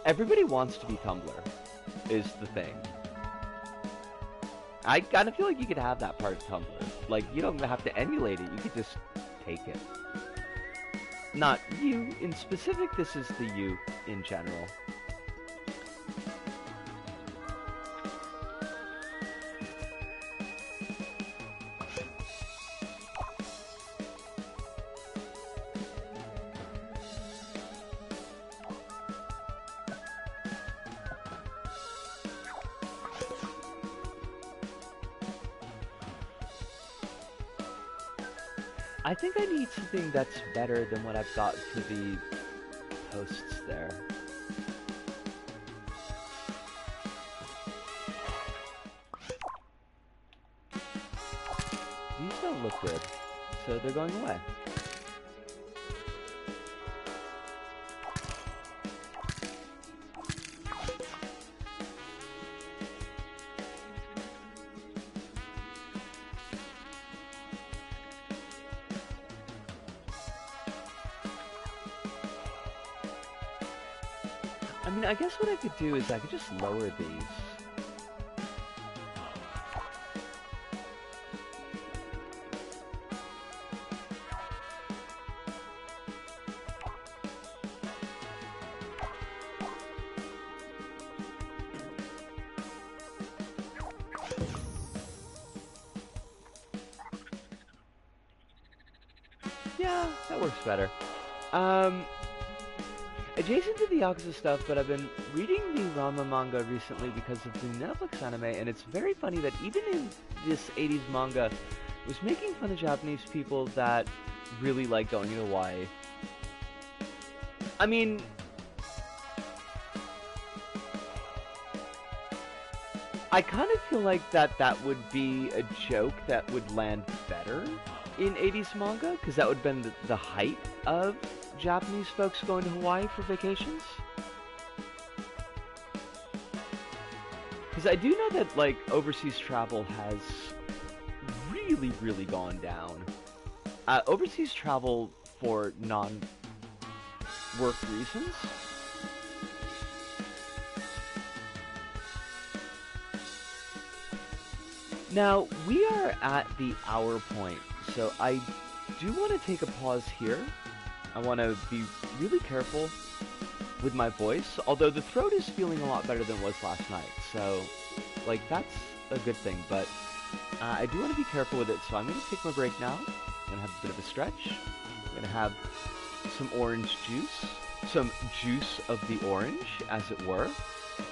Everybody wants to be Tumblr, is the thing. I kind of feel like you could have that part of Tumblr. Like, you don't have to emulate it, you could just take it. Not you in specific, this is the you in general. I think I need something that's better than what I've got for the posts there. These don't look good, so they're going away. I mean, I guess what I could do is I could just lower these. Yeah, that works better. Adjacent to the Yakuza stuff, but I've been reading the Rama manga recently because of the Netflix anime, and it's very funny that even in this 80s manga, it was making fun of Japanese people that really like going to Hawaii. I mean, I kind of feel like that would be a joke that would land better in 80s manga, because that would have been the height of Japanese folks going to Hawaii for vacations. Because I do know that, like, overseas travel has really, really gone down. Overseas travel for non-work reasons. Now, we are at the hour point, so I do want to take a pause here. I want to be really careful with my voice, although the throat is feeling a lot better than it was last night, so, like, that's a good thing, but I do want to be careful with it, so I'm going to take my break now. I'm going to have a bit of a stretch. I'm going to have some orange juice, some juice of the orange, as it were,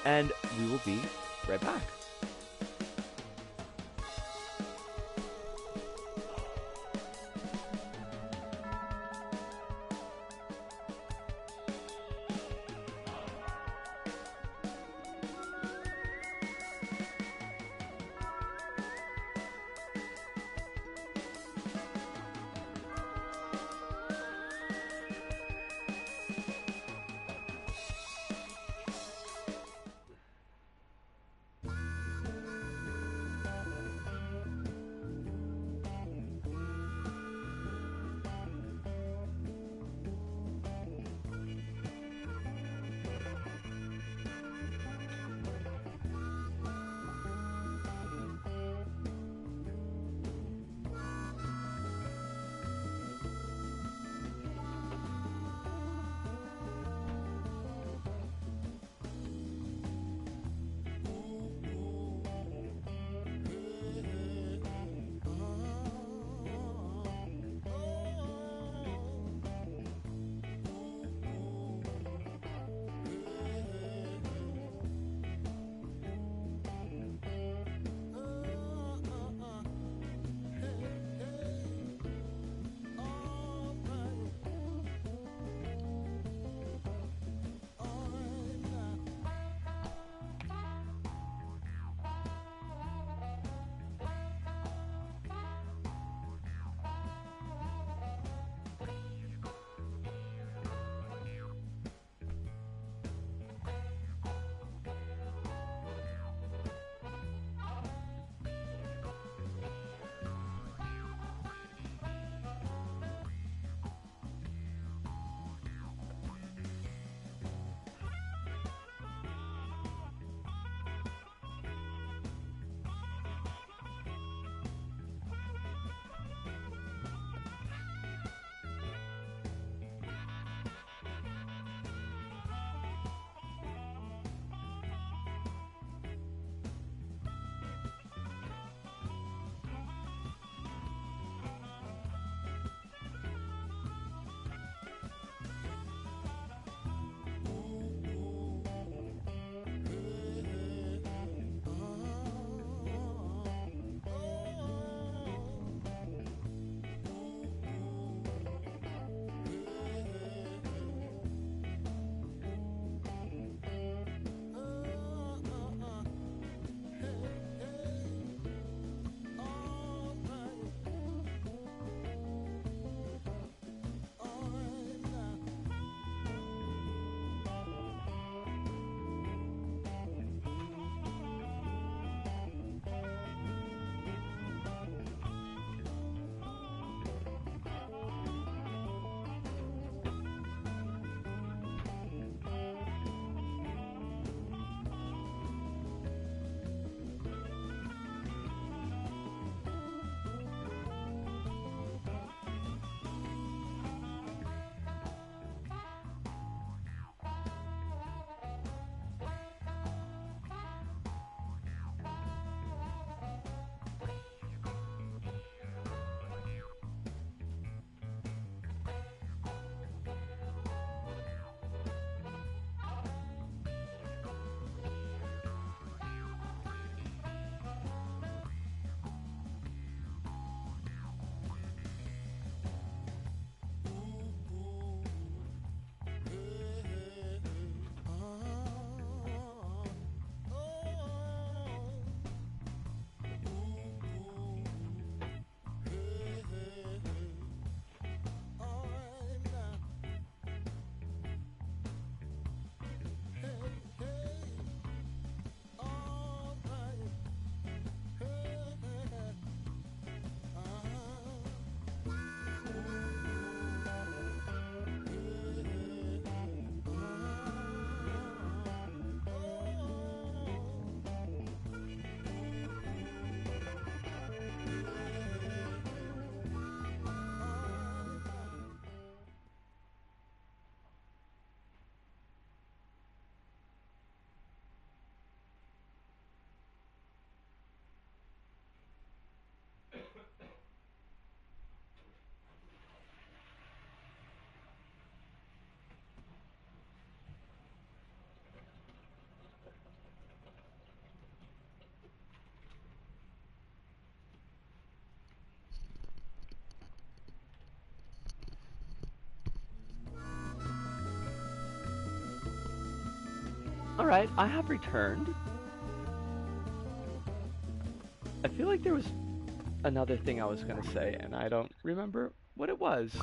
and we will be right back. Alright, I have returned. I feel like there was another thing I was gonna say, and I don't remember what it was.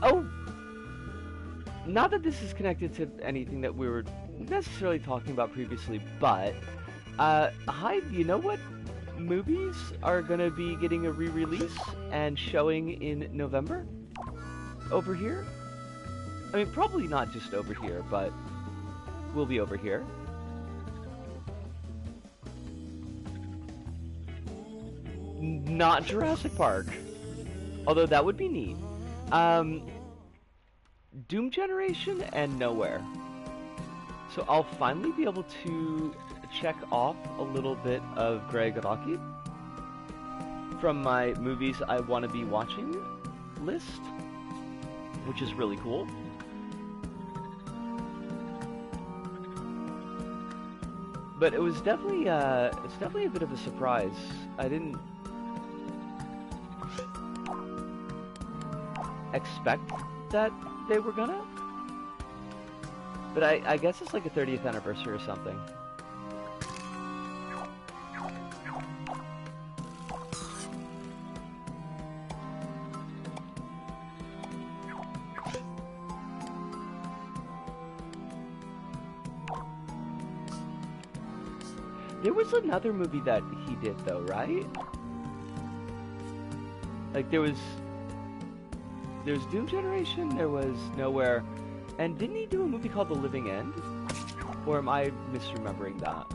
Oh! Not that this is connected to anything that we were necessarily talking about previously, but, hi, you know what movies are gonna be getting a re-release and showing in November? Over here? I mean, probably not just over here, but will be over here. Not Jurassic Park. Although that would be neat. Doom Generation and Nowhere. So I'll finally be able to check off a little bit of Greg Rocky from my movies I want to be watching list, which is really cool. But it was definitely it's definitely a bit of a surprise. I didn't expect that they were gonna, but I guess it's like a 30th anniversary or something. There was another movie that he did though, right? Like there's Doom Generation, there was Nowhere, and didn't he do a movie called The Living End? Or am I misremembering that?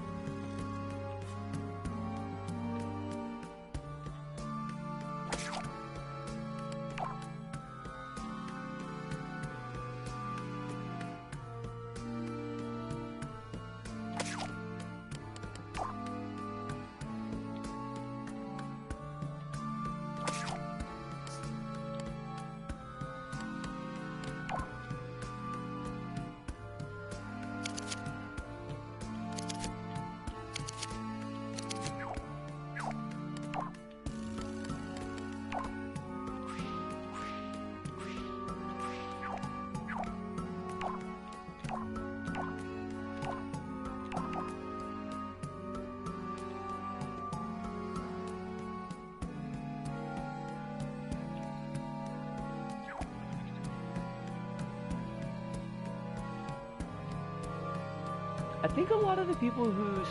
I think a lot of the people who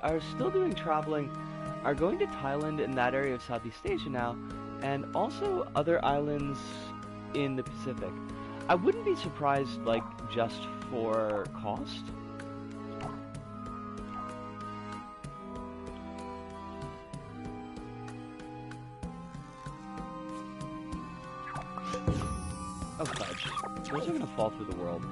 are still doing traveling are going to Thailand and that area of Southeast Asia now, and also other islands in the Pacific. I wouldn't be surprised, like, just for cost. Oh, fudge. Those are gonna fall through the world.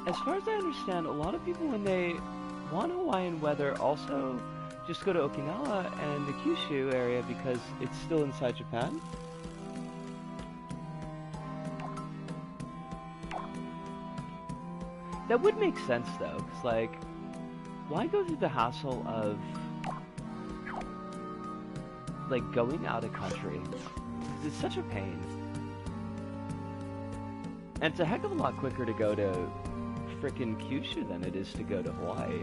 As far as I understand, a lot of people when they want Hawaiian weather also just go to Okinawa and the Kyushu area because it's still inside Japan. That would make sense though, because like, why go through the hassle of like going out of country? It's such a pain. And it's a heck of a lot quicker to go to frickin' Kyushu than it is to go to Hawaii.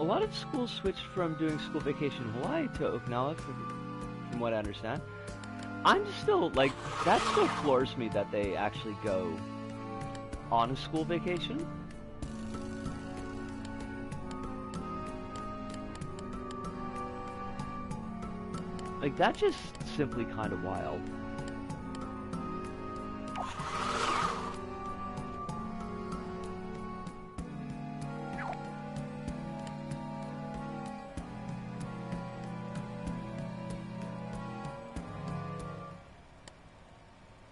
A lot of schools switched from doing school vacation in Hawaii to Okinawa, from what I understand. I'm still, like, that still floors me that they actually go on a school vacation. Like, that's just simply kind of wild.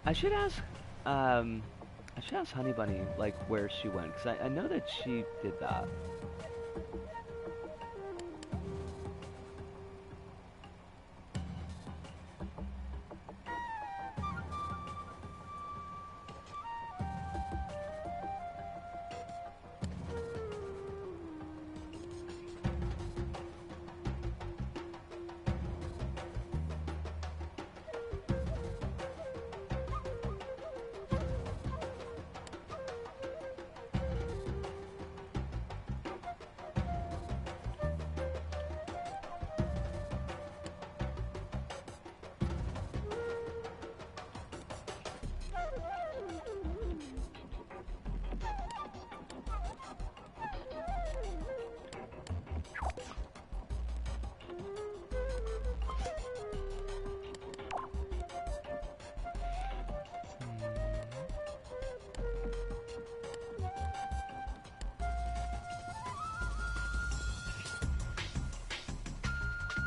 I should ask Honey Bunny, like, where she went, because I know that she did that.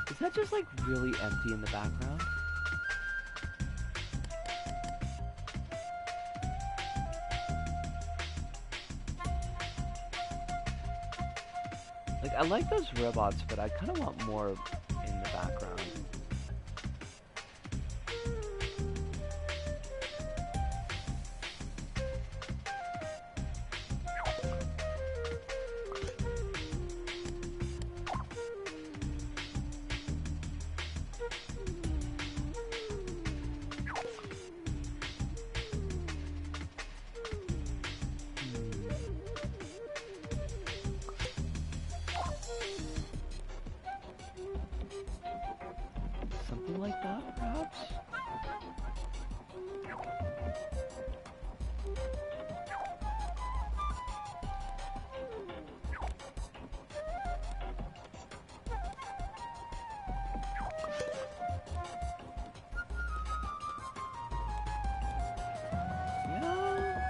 Is that just, like, really empty in the background? Like, I like those robots, but I kind of want more in the background. Something like that, perhaps? Yeah.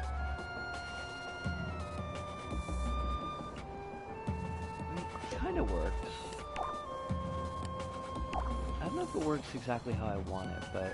It kind of works. I don't know if it works exactly how I want it, but...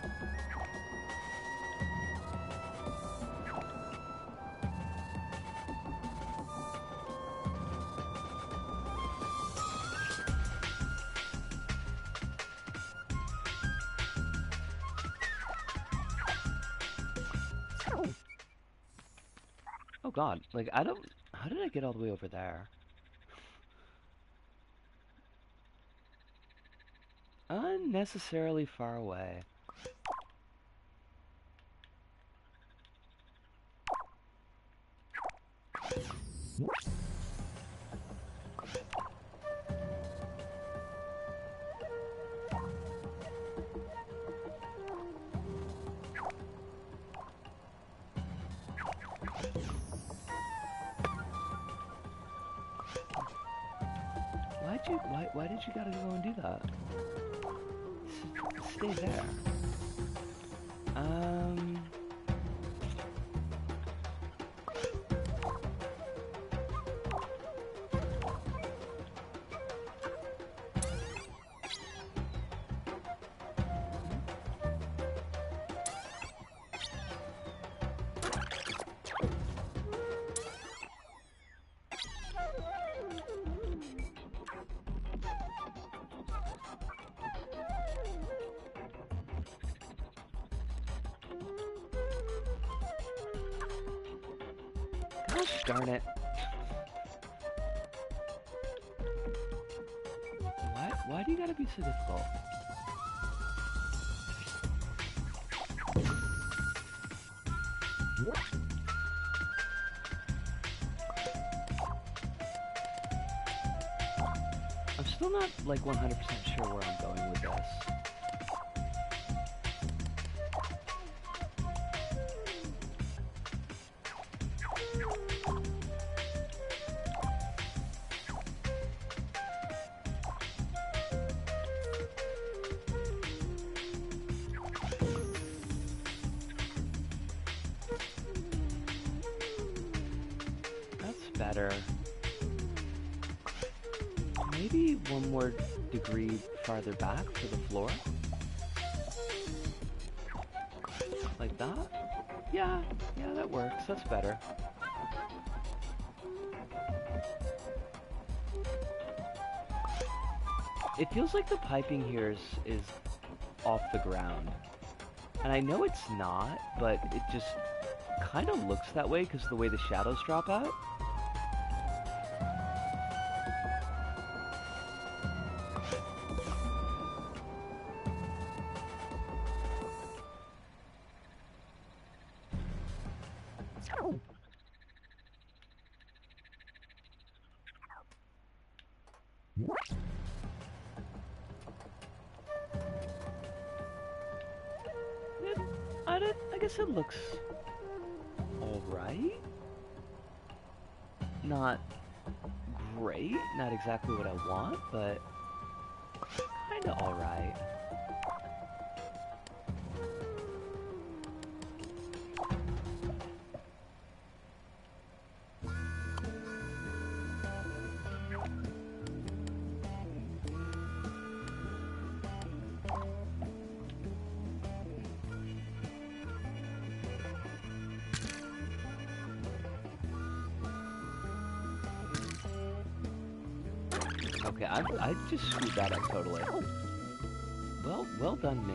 Oh god, like, I don't... How did I get all the way over there? Unnecessarily far away. Why did you gotta go and do that? Stay there. Darn it. Why do you gotta be so difficult? I'm still not like 100% sure where I'm going with this. Better. Maybe one more degree farther back for the floor? Like that? Yeah, that works. That's better. It feels like the piping here is off the ground. And I know it's not, but it just kind of looks that way because of the way the shadows drop out. I guess it looks alright. Not great, not exactly what I want, but kinda alright. Okay, I just screwed that up totally. Well done me.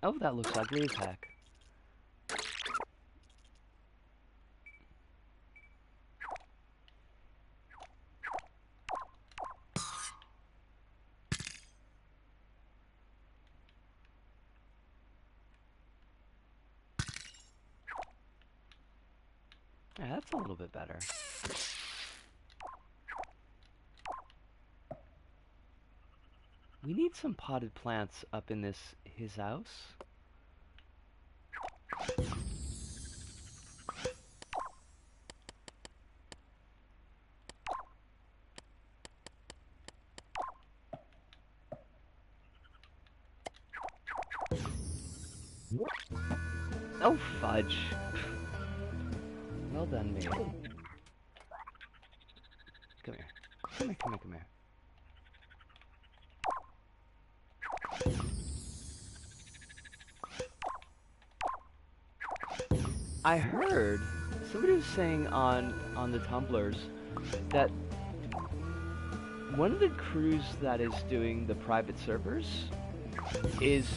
Oh, that looks ugly as heck. Yeah, that's a little bit better. We need some potted plants up in his house. Oh, fudge. Well done, me. Come here. Come here, come here, come here. I heard somebody was saying on the Tumblrs that one of the crews that is doing the private servers is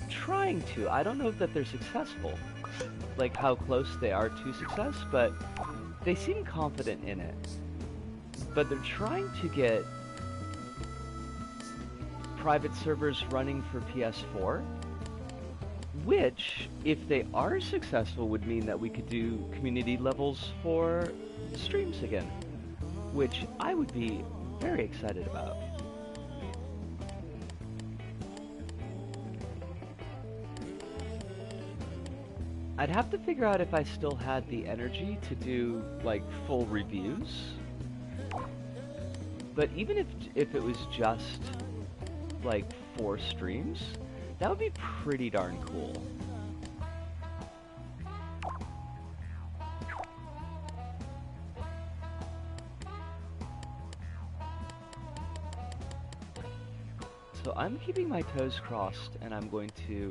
trying to. I don't know that they're successful, like how close they are to success, but they seem confident in it. But they're trying to get private servers running for PS4, which, if they are successful, would mean that we could do community levels for streams again, which I would be very excited about. I'd have to figure out if I still had the energy to do, like, full reviews, But even if it was just like 4 streams, that would be pretty darn cool. So I'm keeping my toes crossed, and I'm going to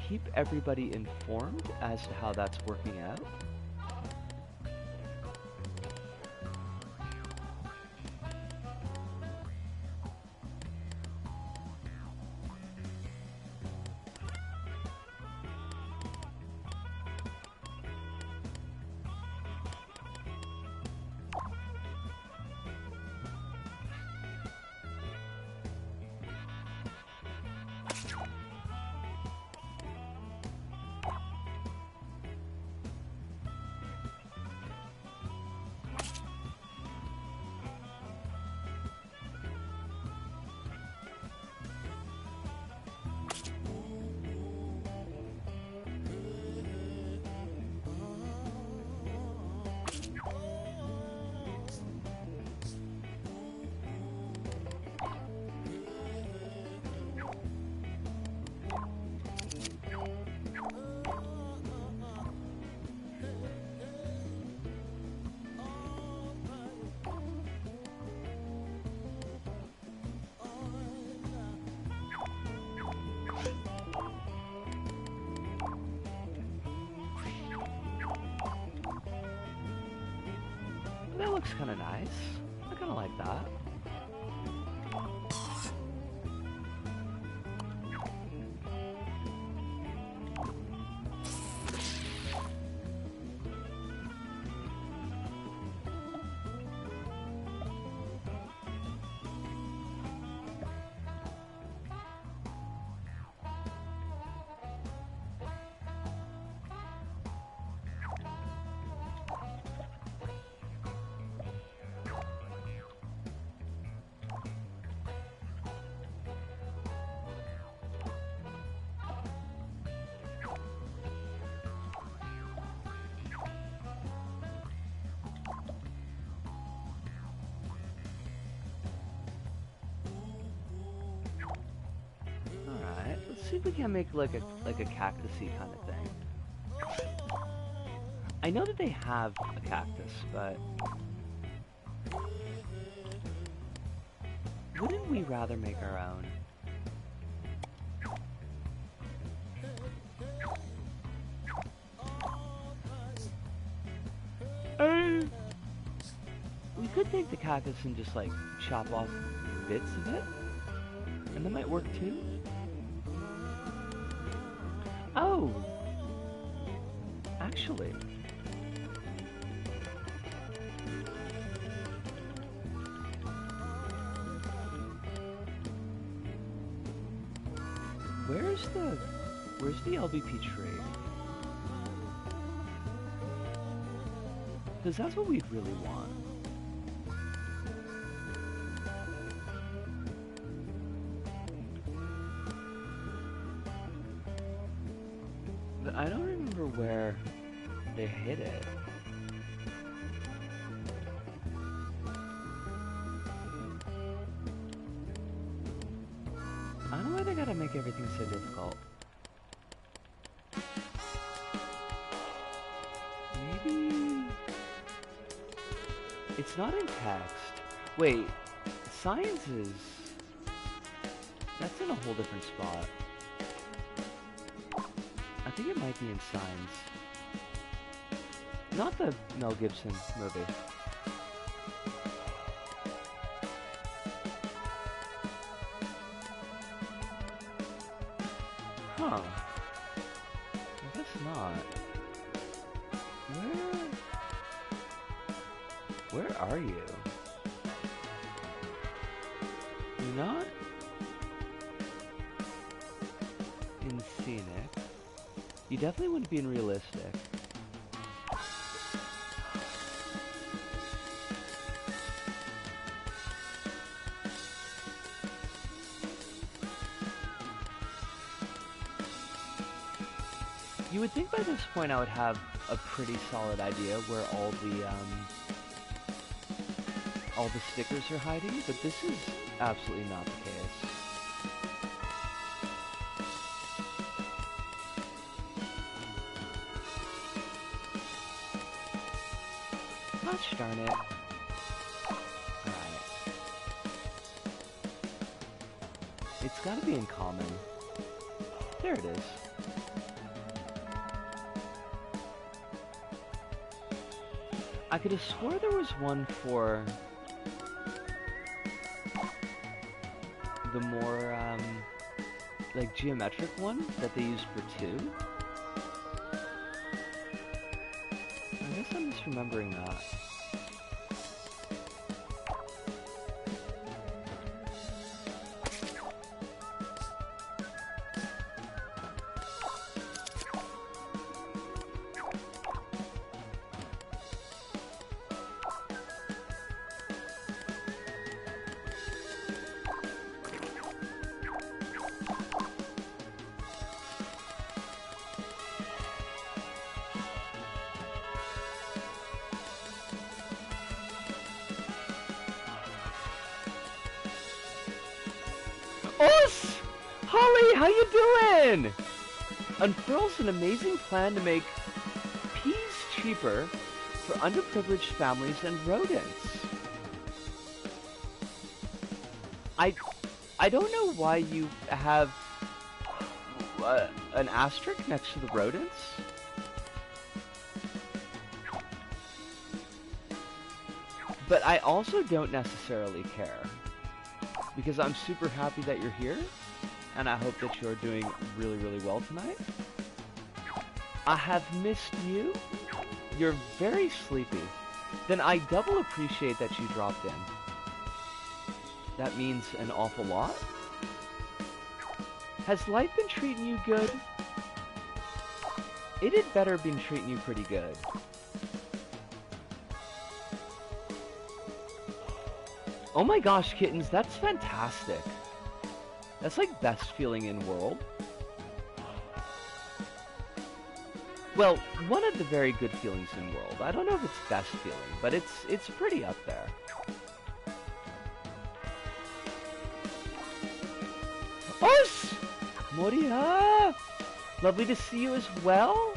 keep everybody informed as to how that's working out. That looks kind of nice. I kind of like that. Let's see if we can make like a cactusy kind of thing. I know that they have a cactus, but wouldn't we rather make our own? We could take the cactus and just like chop off bits of it, and that might work too. Oh! Actually... Where's the LBP tree? Because that's what we'd really want. But I don't remember where they hid it. I don't know why they gotta make everything so difficult. Maybe... It's not in text. Wait, science is... That's in a whole different spot. I think it might be in Signs. Not the Mel Gibson movie. Huh. I guess not. Where are you? You're not in scenic. You definitely wouldn't be in realistic. You would think by this point I would have a pretty solid idea where all the all the stickers are hiding, but this is absolutely not the case. Gosh darn it. Alright. It's gotta be in common. There it is. I could have swore there was one for the more, like, geometric one that they used for 2. I guess I'm misremembering that. Us! Holly, how you doing? Unfurls an amazing plan to make peas cheaper for underprivileged families and rodents. I don't know why you have an asterisk next to the rodents. But I also don't necessarily care. Because I'm super happy that you're here, and I hope that you're doing really, really well tonight. I have missed you. You're very sleepy. Then I double appreciate that you dropped in. That means an awful lot. Has life been treating you good? It had better been treating you pretty good. Oh my gosh, kittens, that's fantastic. That's like best feeling in world. Well, one of the very good feelings in world. I don't know if it's best feeling, but it's pretty up there. Us! Moria! Lovely to see you as well.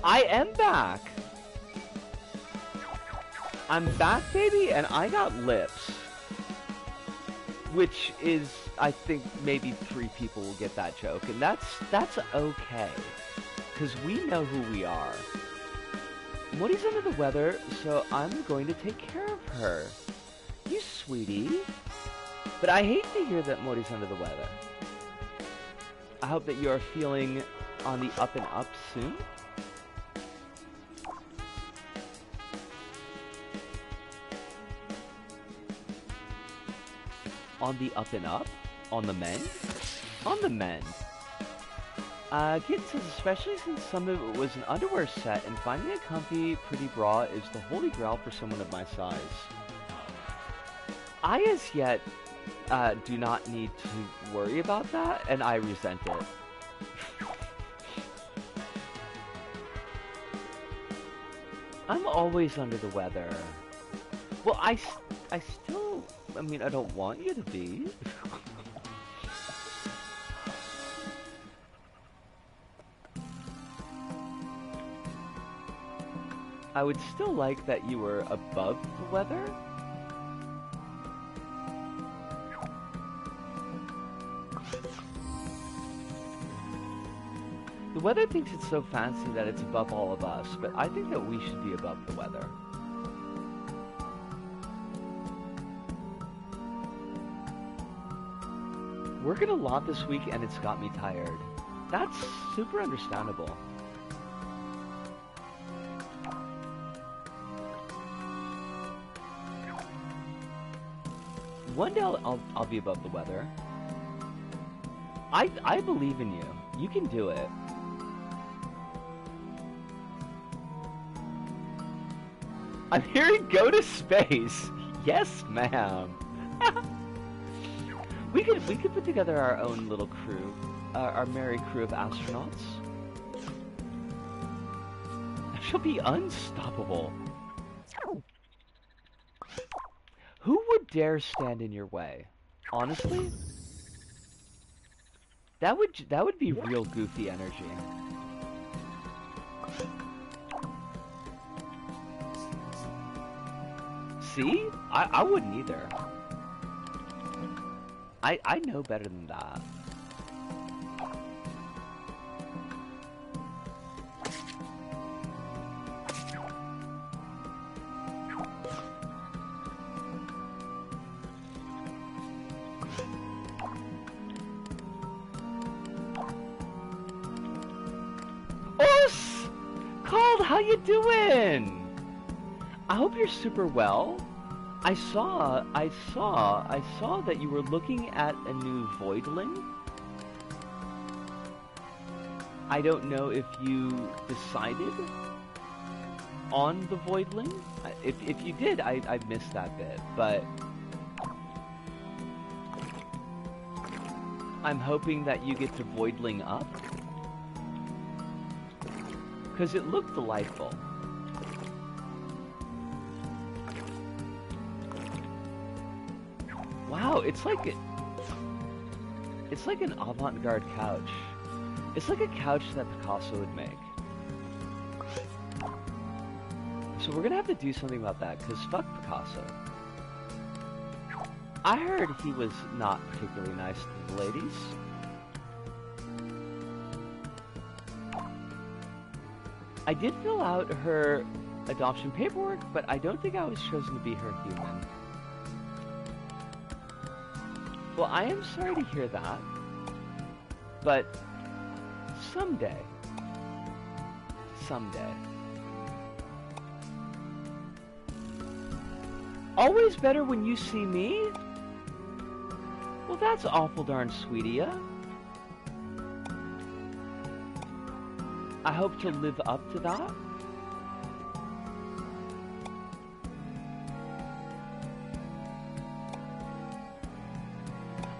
I am back. I'm back, baby, and I got lips. Which is, I think, maybe 3 people will get that joke, and that's okay. Because we know who we are. Mori's under the weather, so I'm going to take care of her. You sweetie. But I hate to hear that Mori's under the weather. I hope that you're feeling on the up and up soon. On the up and up? On the mend? On the mend. Kitten says, especially since some of it was an underwear set, and finding a comfy, pretty bra is the holy grail for someone of my size. I, as yet, do not need to worry about that, and I resent it. I'm always under the weather. Well, I still... I mean, I don't want you to be. I would still like that you were above the weather. The weather thinks it's so fancy that it's above all of us, but I think that we should be above the weather. Working a lot this week and it's got me tired. That's super understandable. One day I'll be above the weather. I believe in you. You can do it. I'm hearing go to space. Yes, ma'am. We could put together our own little crew, our merry crew of astronauts. She'll be unstoppable. Who would dare stand in your way? Honestly, that would be real goofy energy. See? I wouldn't either. I know better than that. Os! Called, how you doing? I hope you're super well. I saw that you were looking at a new Voidling. I don't know if you decided on the Voidling. If you did, I missed that bit, but I'm hoping that you get to Voidling up, because it looked delightful. Wow, it's like an avant-garde couch. It's like a couch that Picasso would make. So we're gonna have to do something about that, because fuck Picasso. I heard he was not particularly nice to the ladies. I did fill out her adoption paperwork, but I don't think I was chosen to be her human. Well, I am sorry to hear that, but someday. Always better when you see me? Well, that's awful darn sweet of ya. I hope to live up to that.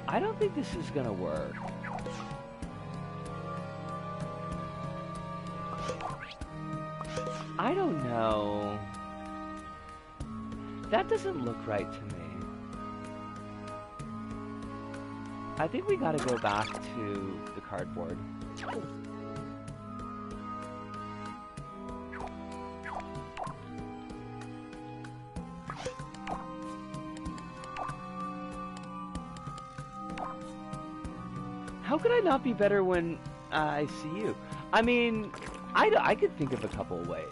I don't think this is gonna work. I don't know. That doesn't look right to me. I think we gotta go back to the cardboard. How could I not be better when I see you? I mean, I could think of a couple of ways.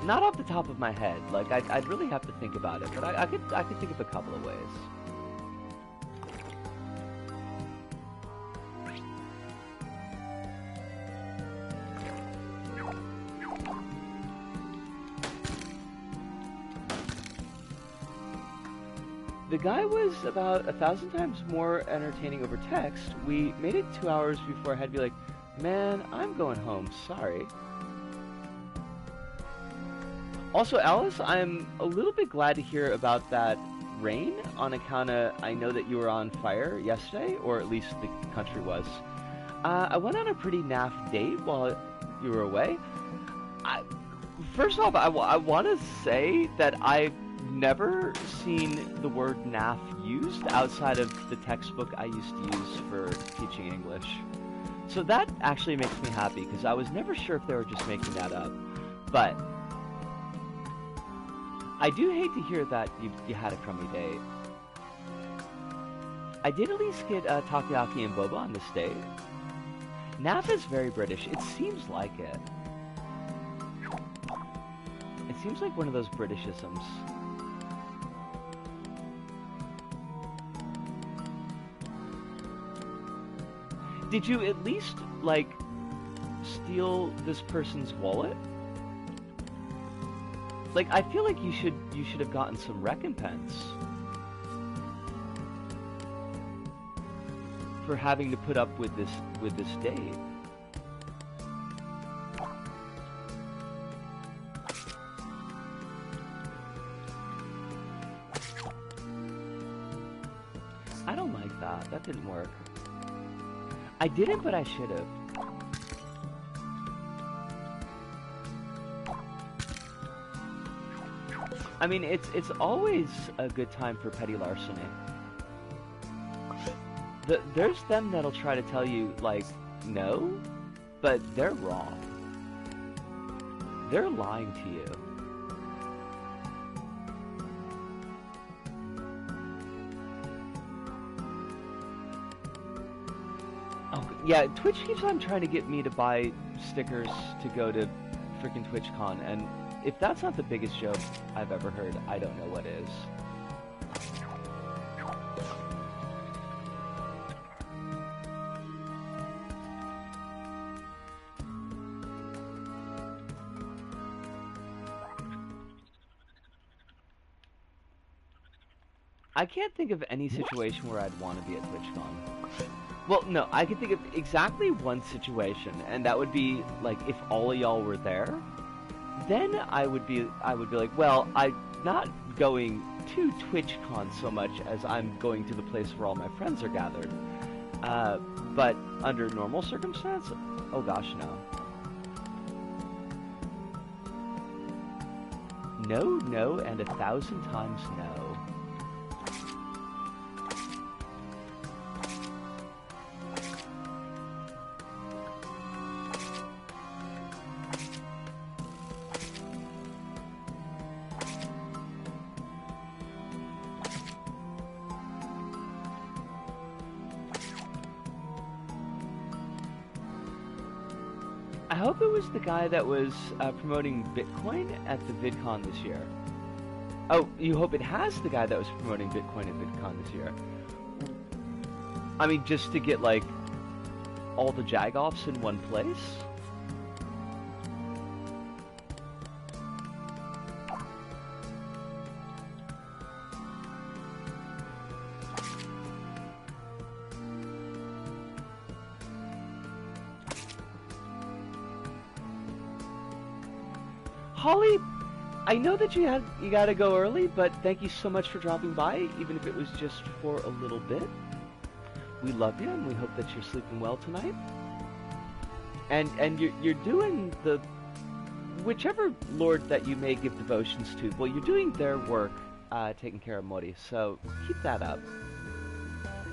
Not off the top of my head. Like, I'd really have to think about it, but I could think of a couple of ways. The guy was about 1,000 times more entertaining over text. We made it 2 hours before I had to be like, man, I'm going home, sorry. Also, Alice, I'm a little bit glad to hear about that rain on account of, I know that you were on fire yesterday, or at least the country was. I went on a pretty naff date while you were away. First off, I want to say that I've never seen the word naff used outside of the textbook I used to use for teaching English. So that actually makes me happy, because I was never sure if they were just making that up. But I do hate to hear that you had a crummy date. I did at least get takoyaki and boba on this date. Naff is very British. It seems like it. It seems like one of those Britishisms. Did you at least, like, steal this person's wallet? Like, I feel like you should have gotten some recompense for having to put up with this date. I don't like that. That didn't work. I didn't, but I should have. I mean, it's always a good time for petty larceny. There's them that'll try to tell you, like, no, but they're wrong. They're lying to you. Oh, yeah, Twitch keeps on trying to get me to buy stickers to go to freaking TwitchCon, and if that's not the biggest joke I've ever heard, I don't know what is. I can't think of any situation where I'd want to be at TwitchCon. Well, no, I can think of exactly one situation, and that would be, like, if all of y'all were there, then I would be like, well, I'm not going to TwitchCon so much as I'm going to the place where all my friends are gathered. But under normal circumstances, oh gosh, no. No, no, and 1,000 times no. I hope it was the guy that was promoting Bitcoin at the VidCon this year. Oh, you hope it has the guy that was promoting Bitcoin at VidCon this year. I mean, just to get, like, all the jagoffs in one place? Holly, I know that you gotta go early, but thank you so much for dropping by, even if it was just for a little bit. We love you, and we hope that you're sleeping well tonight. And you're doing the whichever lord that you may give devotions to. Well, you're doing their work, taking care of Mori. So keep that up.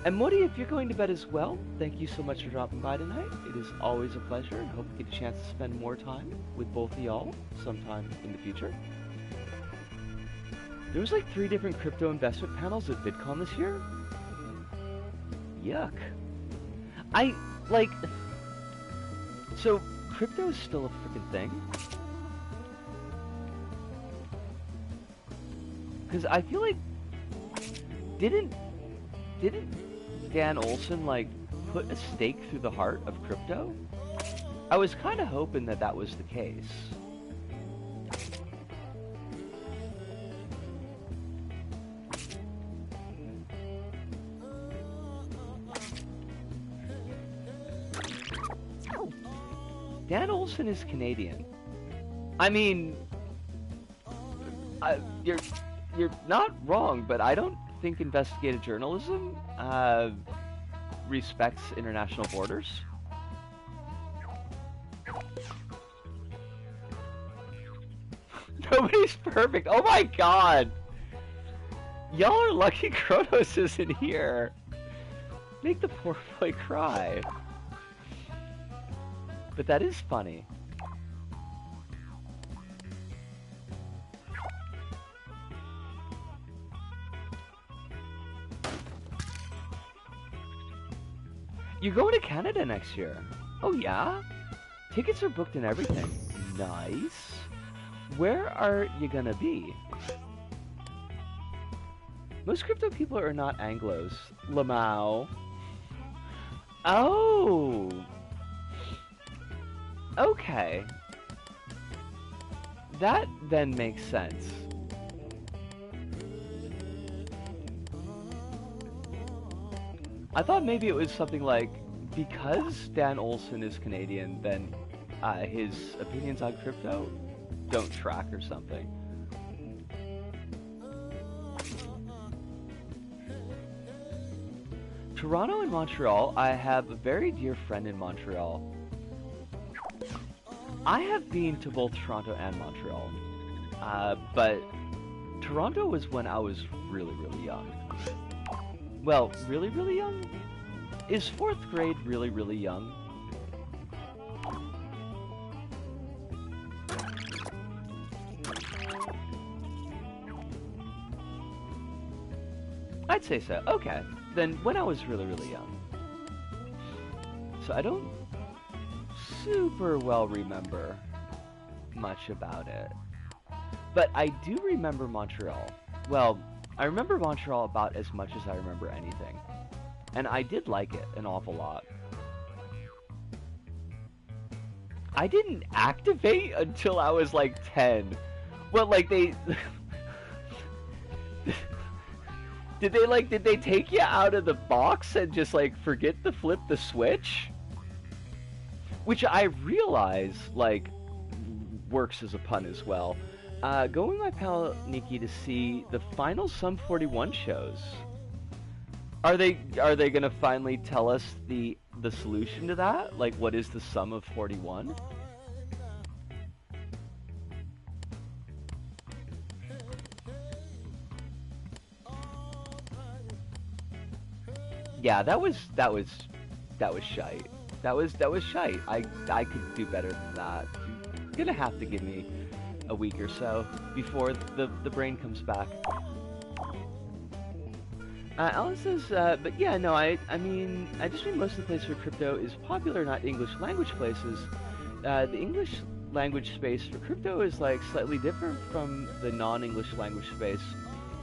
And Mori, if you're going to bed as well, thank you so much for dropping by tonight. It is always a pleasure, and hope we get a chance to spend more time with both of y'all sometime in the future. There was like 3 different crypto investment panels at VidCon this year. Yuck. So crypto is still a freaking thing? Because I feel like, didn't Dan Olson, like, put a stake through the heart of crypto? I was kind of hoping that that was the case. Dan Olson is Canadian. I mean, you're not wrong, but I don't think investigative journalism respects international borders. Nobody's perfect. Oh my god! Y'all are lucky Kronos isn't here. Make the poor boy cry. But that is funny. You're going to Canada next year. Oh yeah? Tickets are booked and everything. Nice. Where are you gonna be? Most crypto people are not Anglos. Lamau. Oh! Okay. That then makes sense. I thought maybe it was something like, because Dan Olson is Canadian, then his opinions on crypto don't track or something. Toronto and Montreal, I have a very dear friend in Montreal. I have been to both Toronto and Montreal, but Toronto was when I was really, really young. Well, really, really young? Is 4th grade really, really young? I'd say so. Okay. Then when I was really, really young. So I don't super well remember much about it. But I do remember Montreal. Well, I remember Montreal about as much as I remember anything. And I did like it an awful lot. I didn't activate until I was like 10. Well, like they... Did they take you out of the box and just like forget to flip the switch? Which I realize, like, works as a pun as well. Going with my pal Nikki to see the final Sum 41 shows. Are they gonna finally tell us the solution to that? Like, what is the sum of 41? Yeah, that was shite. That was shite. I could do better than that. You're gonna have to give me a week or so before the brain comes back. Alan says, but yeah, no, I mean, I just mean most of the places where crypto is popular, not English language places. The English language space for crypto is like slightly different from the non-English language space.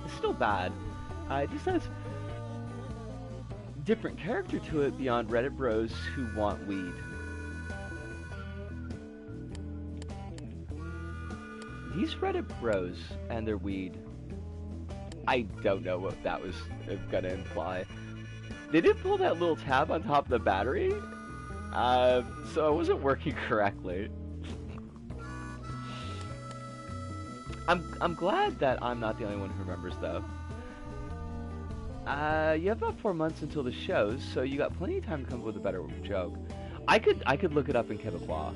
It's still bad. It just has different character to it beyond Reddit bros who want weed. These Reddit bros and their weed, I don't know what that was gonna imply. They did pull that little tab on top of the battery, so it wasn't working correctly. I'm glad that I'm not the only one who remembers though. You have about 4 months until the shows, so you got plenty of time to come up with a better joke. I could look it up in Quebecois.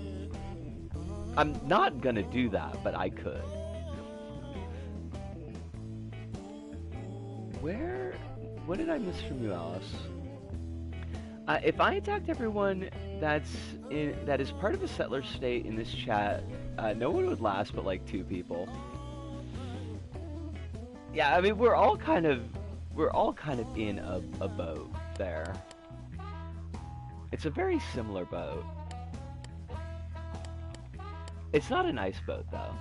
I'm not gonna do that, but I could. What did I miss from you, Alice? If I attacked everyone that is part of a settler state in this chat, no one would last but like 2 people. Yeah, I mean we're all kind of in a boat there. It's a very similar boat. It's not a nice boat though.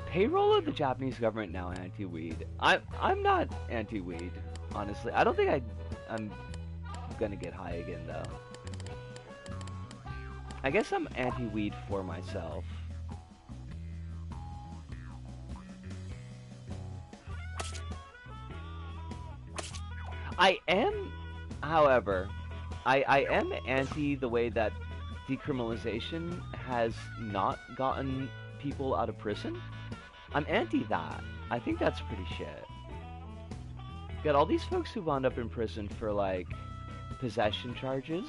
Payroll of the Japanese government now anti-weed. I'm not anti-weed, honestly. I don't think I'm gonna get high again though. I guess I'm anti-weed for myself. I am, however, I am anti the way that decriminalization has not gotten people out of prison. I'm anti that. I think that's pretty shit. Got all these folks who wound up in prison for like possession charges,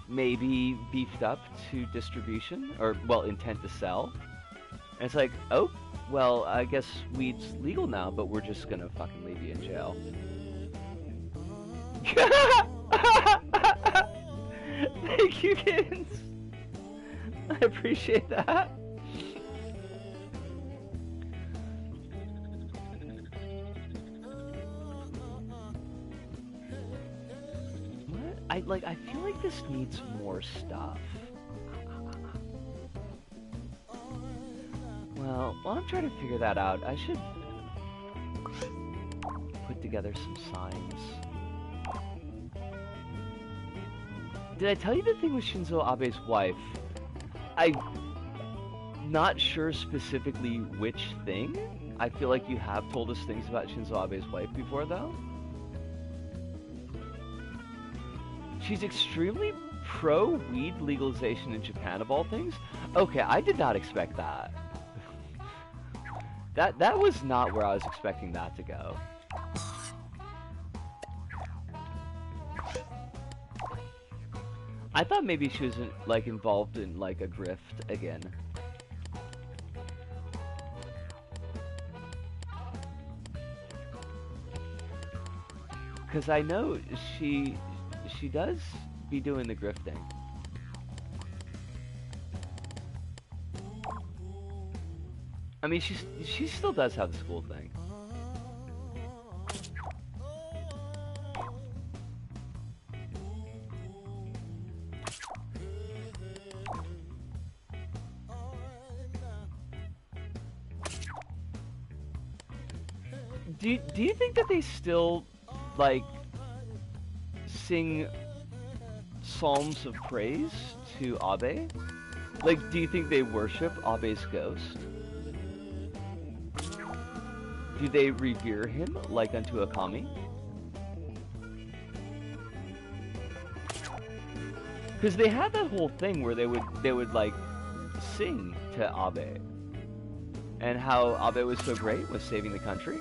maybe beefed up to distribution, or well, intent to sell. And it's like, oh, well, I guess weed's legal now, but we're just gonna fucking leave you in jail. Thank you, kids. I appreciate that. What? I feel like this needs more stuff. Well, while I'm trying to figure that out, I should put together some signs. Did I tell you the thing with Shinzo Abe's wife? I'm not sure specifically which thing. I feel like you have told us things about Shinzo Abe's wife before, though. She's extremely pro-weed legalization in Japan, of all things. Okay, I did not expect that. That was not where I was expecting that to go. I thought maybe she was like involved in like a grift again. Because I know she does be doing the grifting. I mean, she still does have the school thing. Do you think that they still like sing psalms of praise to Abe? Like, do you think they worship Abe's ghost? Do they revere him like unto a kami? Because they had that whole thing where they would like sing to Abe and how Abe was so great with saving the country.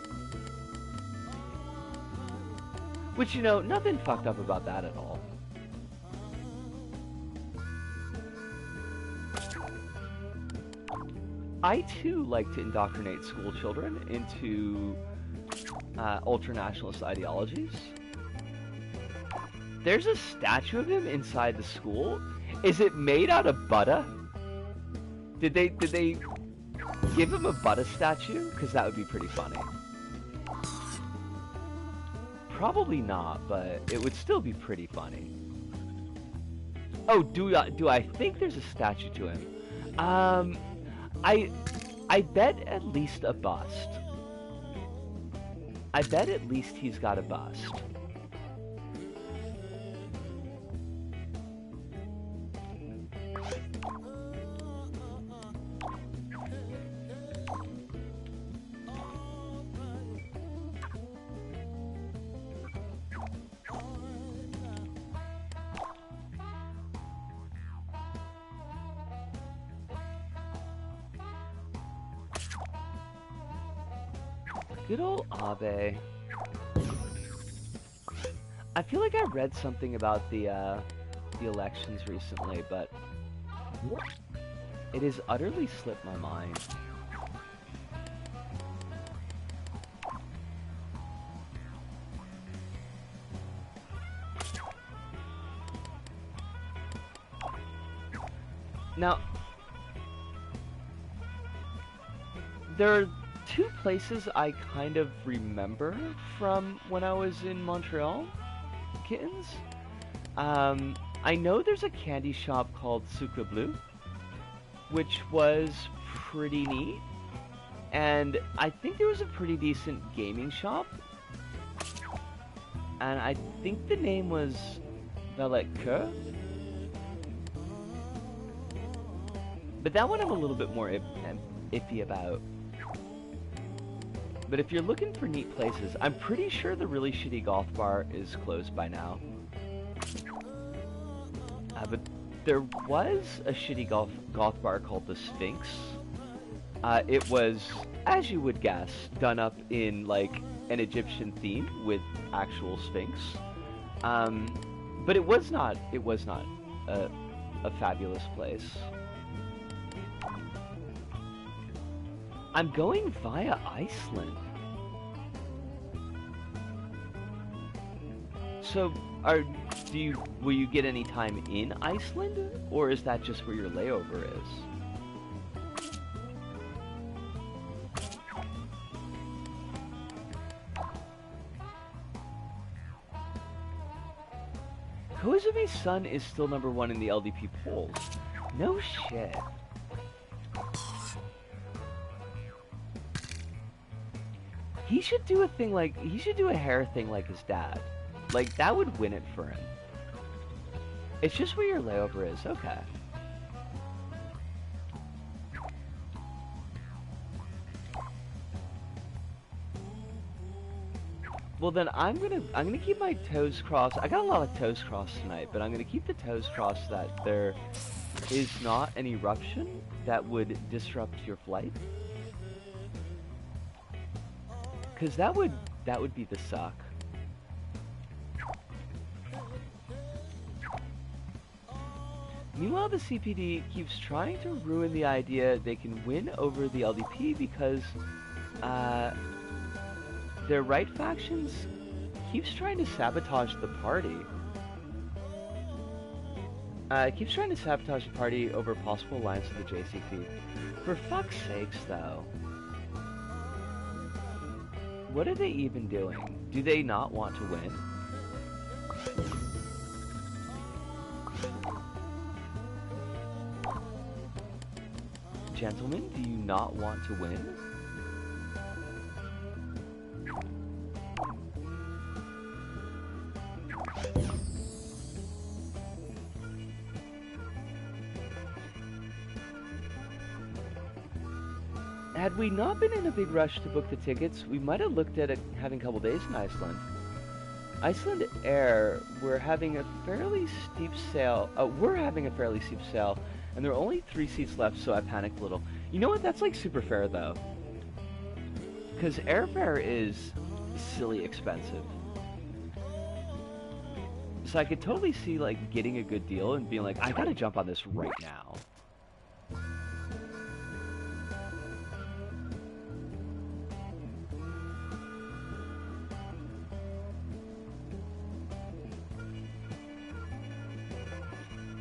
Which, you know, nothing fucked up about that at all. I too like to indoctrinate school children into ultra-nationalist ideologies. There's a statue of him inside the school. Is it made out of butter? Did they give him a butter statue? Because that would be pretty funny. Probably not, but it would still be pretty funny. Oh, do I think there's a statue to him? I bet at least a bust. I bet at least he's got a bust. Good old Abe. I feel like I read something about the elections recently, but it has utterly slipped my mind. Now, there are two places I kind of remember from when I was in Montreal, kittens. I know there's a candy shop called Sucre Bleu, which was pretty neat, and I think there was a pretty decent gaming shop, and I think the name was Valet Coeur. But that one I'm a little bit more iffy about. But if you're looking for neat places, I'm pretty sure the really shitty goth bar is closed by now. But there was a shitty goth bar called the Sphinx. It was, as you would guess, done up in like an Egyptian theme with actual Sphinx. But it was not a fabulous place. I'm going via Iceland. So, will you get any time in Iceland, or is that just where your layover is? Koizumi's son is still #1 in the LDP polls. No shit. He should do he should do a hair thing like his dad. Like, that would win it for him. It's just where your layover is, okay. Well then, I'm gonna keep my toes crossed. I got a lot of toes crossed tonight, but I'm gonna keep the toes crossed that there is not an eruption that would disrupt your flight. Cause that would be the suck. Meanwhile, the CPD keeps trying to ruin the idea they can win over the LDP because their right factions keeps trying to sabotage the party. It keeps trying to sabotage the party over possible alliance with the JCP. For fuck's sakes, though. What are they even doing? Do they not want to win? Gentlemen, do you not want to win? Had we not been in a big rush to book the tickets, we might have looked at having a couple days in Iceland. Iceland Air, we're having a fairly steep sale. And there are only 3 seats left, so I panicked a little. You know what? That's like super fair, though. Because airfare is silly expensive. So I could totally see, like, getting a good deal and being like, I gotta jump on this right now.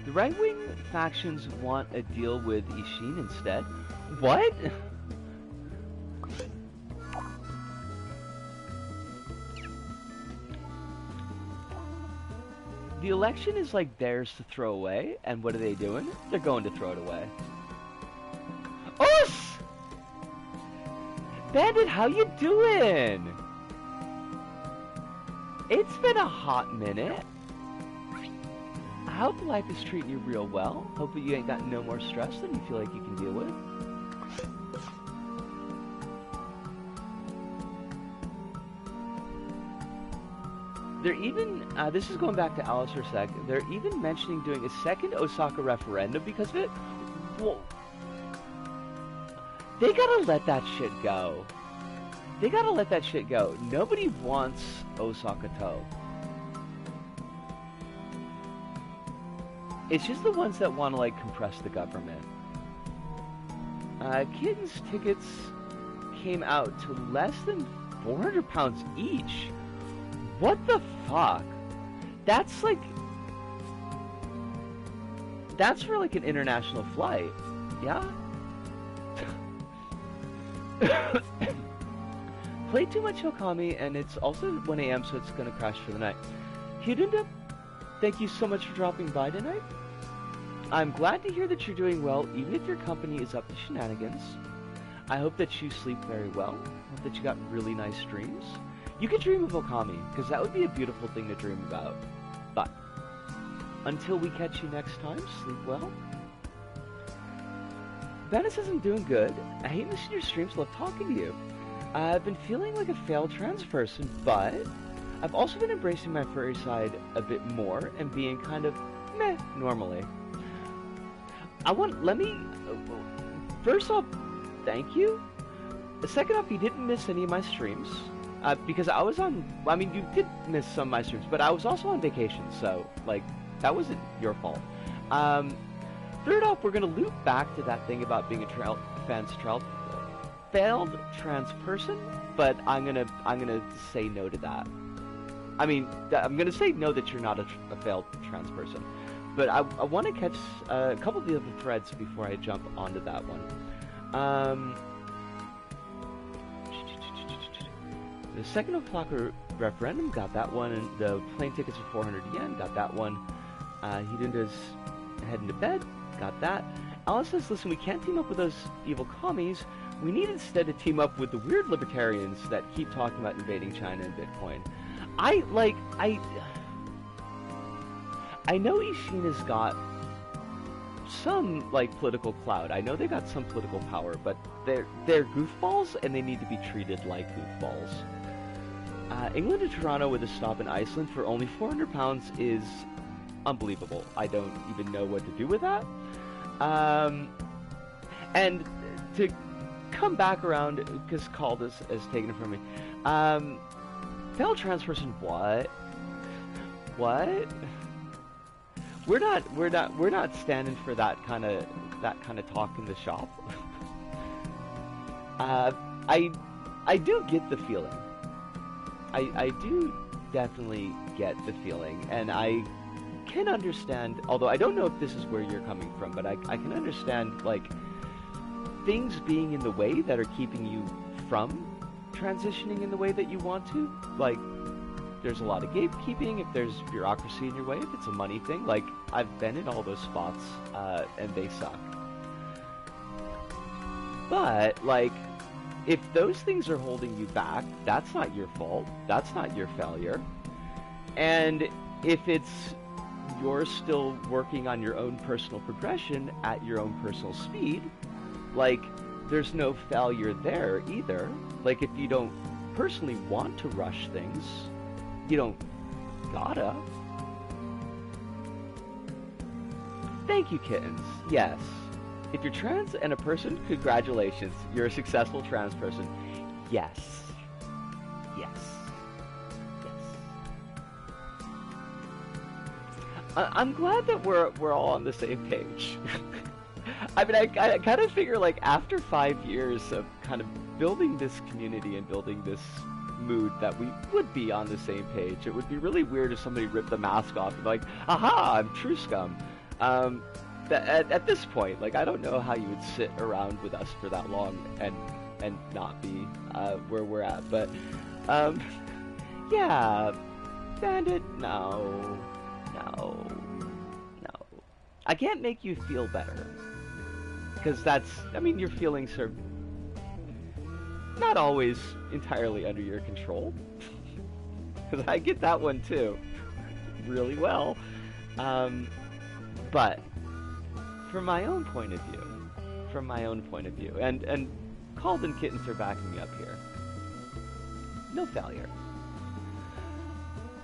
The right-wing factions want a deal with Ishin instead. What? The election is like theirs to throw away, and what are they doing? They're going to throw it away. Us! Bandit, how you doing? It's been a hot minute. I hope life is treating you real well. Hope that you ain't got no more stress than you feel like you can deal with. They're even, this is going back to Alice for a sec, they're even mentioning doing a second Osaka referendum because of it. Whoa. They gotta let that shit go. They gotta let that shit go. Nobody wants Osaka to. It's just the ones that want to, like, compress the government. Kittens tickets came out to less than £400 each. What the fuck? That's like... That's for, like, an international flight. Yeah? Played too much Okami, and it's also 1 a.m., so it's gonna crash for the night. Hidunda, thank you so much for dropping by tonight. I'm glad to hear that you're doing well, even if your company is up to shenanigans. I hope that you sleep very well. Hope that you got really nice dreams. You could dream of Okami, because that would be a beautiful thing to dream about. But, until we catch you next time, sleep well. Venice says I'm doing good. I hate missing your streams, love talking to you. I've been feeling like a failed trans person, but I've also been embracing my furry side a bit more and being kind of meh normally. First off, thank you. Second off, you didn't miss any of my streams, because I was on, you did miss some of my streams, but I was also on vacation, so, like, that wasn't your fault. Third off, we're gonna loop back to that thing about being a failed trans person, but I'm gonna say no to that. I'm gonna say no that you're not a failed trans person. But I want to catch a couple of the other threads before I jump onto that one. The second o'clock referendum, got that one, and the plane tickets for 400 yen, got that one. Hidunda's heading to bed, got that. Alice says, listen, we can't team up with those evil commies. We need instead to team up with the weird libertarians that keep talking about invading China and Bitcoin. I know Ishina's got some, like, political clout. I know they got some political power, but they're goofballs, and they need to be treated like goofballs. England to Toronto with a stop in Iceland for only £400 is unbelievable. I don't even know what to do with that. And to come back around, because Caldas has taken it from me. Failed trans person, what? What? We're not standing for that kind of talk in the shop. I do get the feeling. I do definitely get the feeling, and I can understand, although I don't know if this is where you're coming from, but I can understand, like, things being in the way that are keeping you from transitioning in the way that you want to. Like, there's a lot of gatekeeping, if there's bureaucracy in your way, if it's a money thing. Like, I've been in all those spots, and they suck. But, like, if those things are holding you back, that's not your fault. That's not your failure. And if it's you're still working on your own personal progression at your own personal speed, like, there's no failure there either. Like, if you don't personally want to rush things, you don't gotta. Thank you, kittens. Yes. If you're trans and a person, congratulations. You're a successful trans person. Yes. Yes. Yes. I'm glad that we're all on the same page. I mean, I kind of figure, like, after 5 years of kind of building this community and building this mood, that we would be on the same page. It would be really weird if somebody ripped the mask off and be like, aha, I'm True Scum. At this point, like, I don't know how you would sit around with us for that long and not be where we're at. But yeah, Bandit, no. I can't make you feel better, because that's, I mean, your feelings are not always entirely under your control, because I get that one too, really well. But from my own point of view, and Calden Kittens are backing me up here, no failure.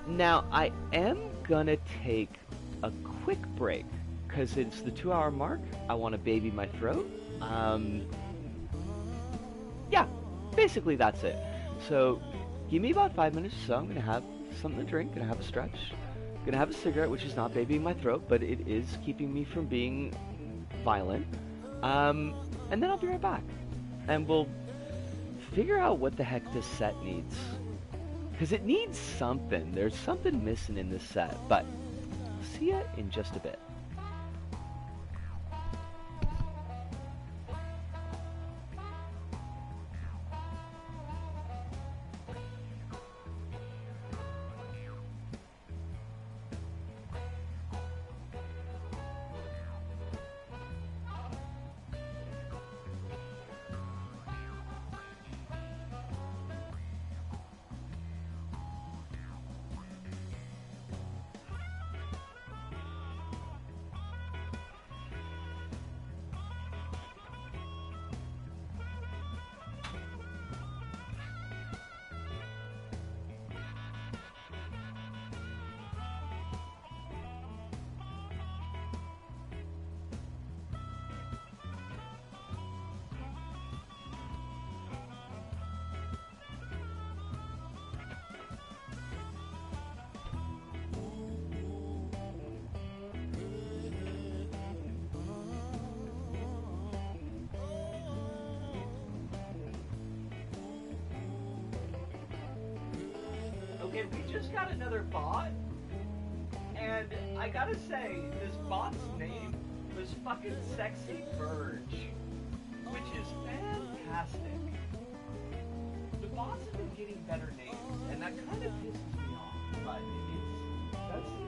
Now, I am gonna take a quick break, because it's the 2-hour mark. I want to baby my throat. Yeah, basically that's it. So, give me about 5 minutes or so. I'm gonna have something to drink, gonna have a stretch, gonna have a cigarette, which is not babying my throat, but it is keeping me from being violent. And then I'll be right back, and we'll figure out what the heck this set needs, because it needs something. There's something missing in this set, but I'll see ya in just a bit. Okay, we just got another bot, and I gotta say, this bot's name was fucking Sexy Verge, which is fantastic. The bots have been getting better names, and that kind of pisses me off, but that's the truth.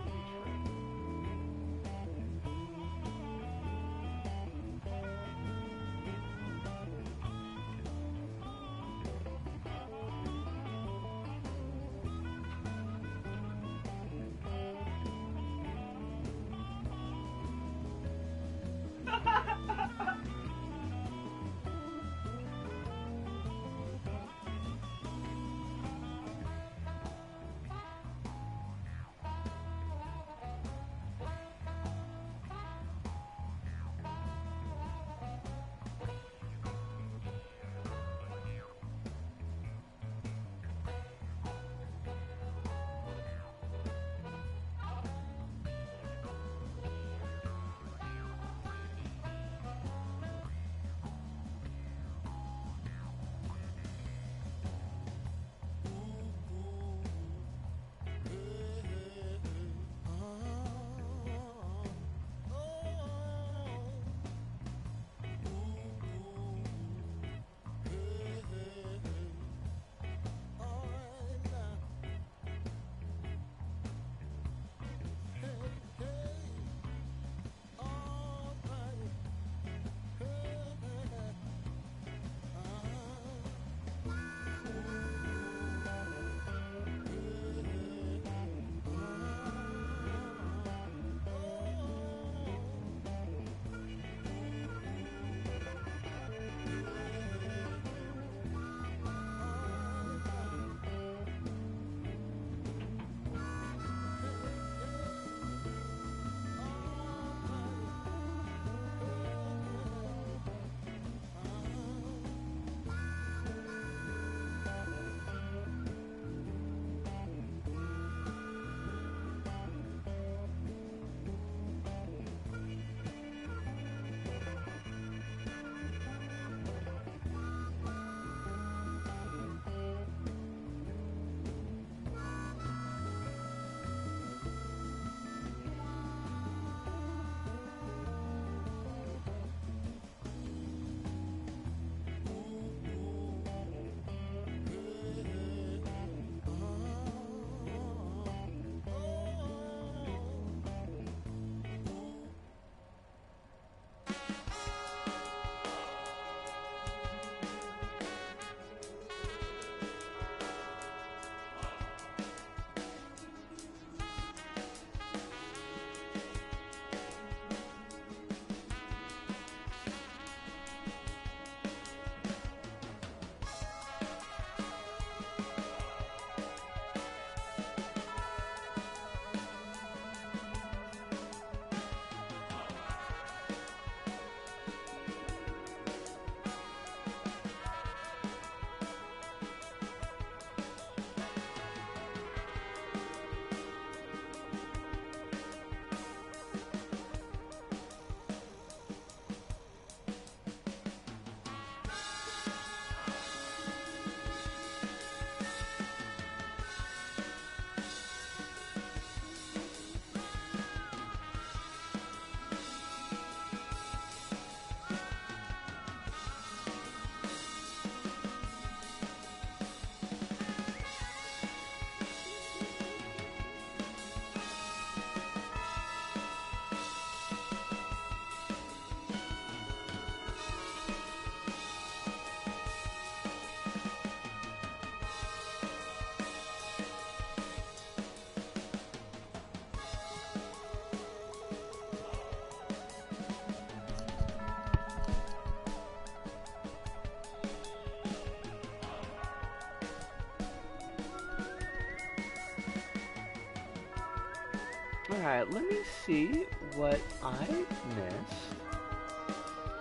Alright, let me see what I missed.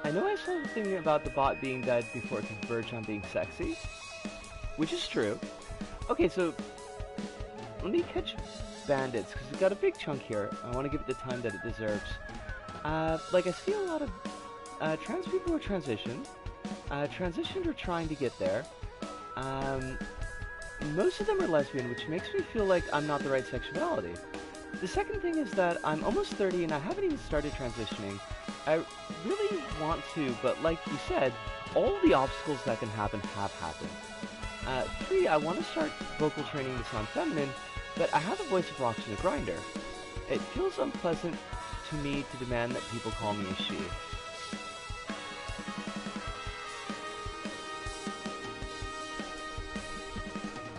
I know I saw something about the bot being dead before it could verge on being sexy, which is true. Okay, so let me catch bandits, because we got a big chunk here. I want to give it the time that it deserves. Like, I see a lot of trans people who are transitioned or trying to get there. Most of them are lesbian, which makes me feel like I'm not the right sexuality. The second thing is that I'm almost 30 and I haven't even started transitioning. I really want to, but like you said, all the obstacles that can happen have happened. 3, I want to start vocal training to sound feminine, but I have a voice of rocks and a grinder. It feels unpleasant to me to demand that people call me a she.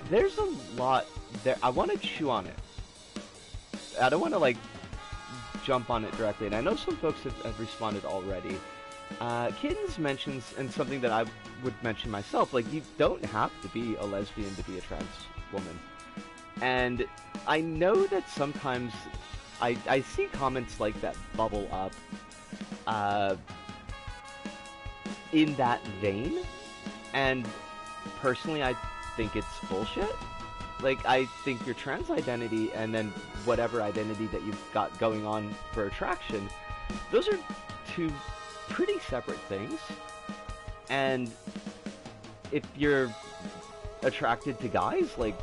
There's a lot there. I want to chew on it. I don't want to, like, jump on it directly, and I know some folks have responded already. Kittens mentions, and something that I would mention myself, like, you don't have to be a lesbian to be a trans woman. And I know that sometimes I see comments like that bubble up in that vein, and personally I think it's bullshit. Like, I think your trans identity and then whatever identity that you've got going on for attraction, those are two pretty separate things. And if you're attracted to guys, like,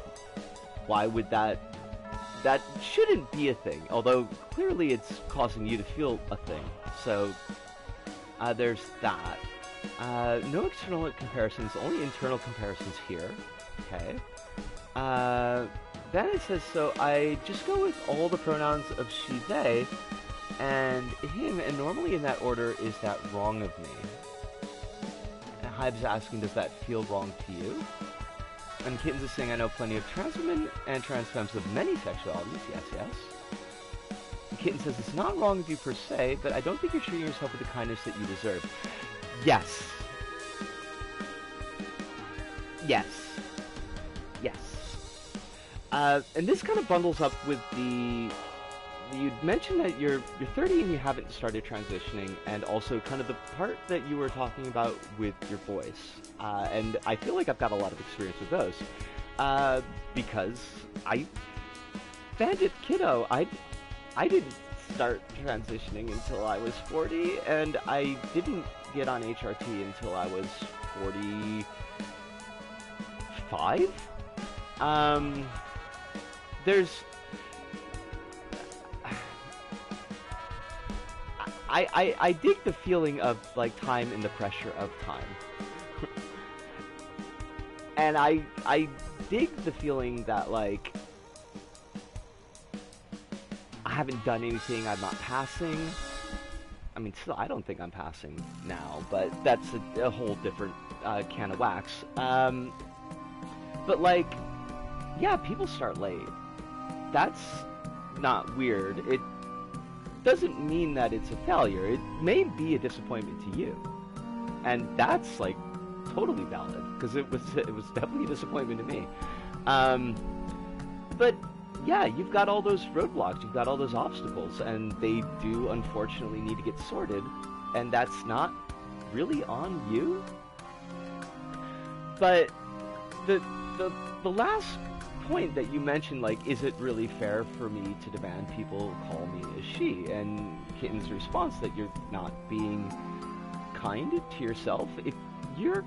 why would that shouldn't be a thing, although clearly it's causing you to feel a thing. So there's that. No external comparisons, only internal comparisons here. Okay. Then it says, so I just go with all the pronouns of she, they, and him, and normally in that order. Is that wrong of me? And Hybe's asking, does that feel wrong to you? And Kittens is saying, I know plenty of trans women and trans femmes of many sexualities. Yes, yes. And Kitten says, it's not wrong of you per se, but I don't think you're treating yourself with the kindness that you deserve. Yes. Yes. Yes. And this kind of bundles up with you'd mentioned that you're 30 and you haven't started transitioning, and also kind of the part that you were talking about with your voice. And I feel like I've got a lot of experience with those. Because Bandit Kiddo, I didn't start transitioning until I was 40, and I didn't get on HRT until I was 45. I dig the feeling of, like, time and the pressure of time. And I dig the feeling that, like, I haven't done anything, I'm not passing. I mean, still, I don't think I'm passing now, but that's a whole different can of wax. But, like, yeah, people start late. That's not weird. It doesn't mean that it's a failure. It may be a disappointment to you, and that's, like, totally valid, because it was definitely a disappointment to me. But yeah, you've got all those roadblocks, you've got all those obstacles, and they do unfortunately need to get sorted, and that's not really on you. But the last point that you mentioned, like, is it really fair for me to demand people call me a she? And Kitten's response that you're not being kind to yourself. If you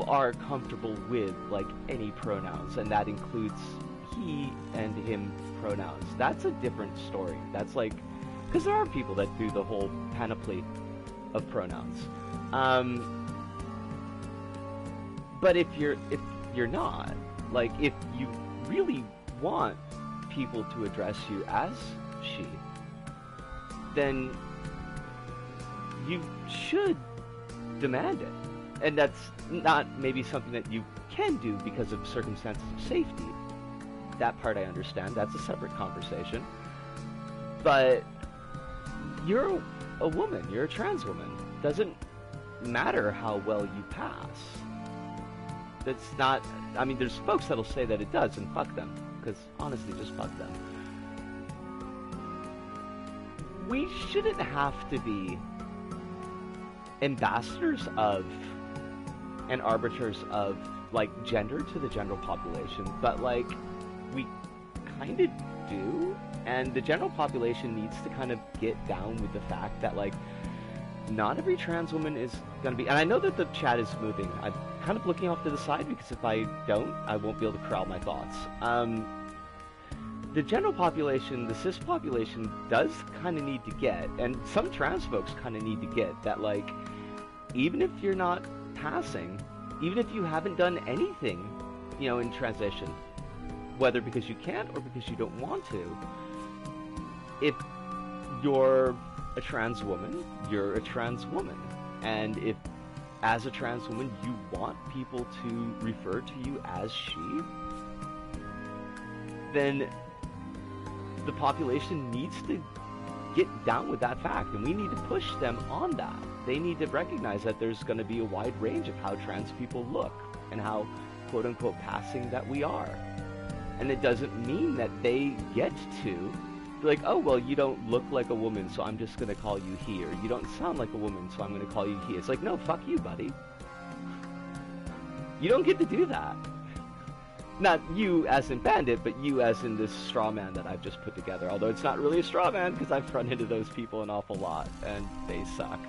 are comfortable with, like, any pronouns, and that includes he and him pronouns, that's a different story. That's like, because there are people that do the whole panoply of pronouns. But if you're not, like, if you really want people to address you as she, then you should demand it. And that's not maybe something that you can do because of circumstances of safety. That part I understand. That's a separate conversation. But you're a woman. You're a trans woman. Doesn't matter how well you pass. That's not... I mean, there's folks that'll say that it does, and fuck them. Because, honestly, just fuck them. we shouldn't have to be ambassadors of and arbiters of, like, gender to the general population, but, like, we kind of do, and the general population needs to kind of get down with the fact that, like, not every trans woman is going to be, and I know that the chat is moving. I'm kind of looking off to the side because if I don't, I won't be able to corral my thoughts. The general population, the cis population, does kind of need to get, and some trans folks kind of need to get, that, like, even if you're not passing, even if you haven't done anything, you know, in transition, whether because you can't or because you don't want to, if you're a trans woman, you're a trans woman. And if, as a trans woman, you want people to refer to you as she, then the population needs to get down with that fact, and we need to push them on that. They need to recognize that there's going to be a wide range of how trans people look and how quote-unquote passing that we are. And it doesn't mean that they get to be like, oh, well, you don't look like a woman, so I'm just going to call you he, or you don't sound like a woman, so I'm going to call you he. It's like, no, fuck you, buddy. You don't get to do that. Not you as in Bandit, but you as in this straw man that I've just put together. Although it's not really a straw man, because I've run into those people an awful lot, and they suck.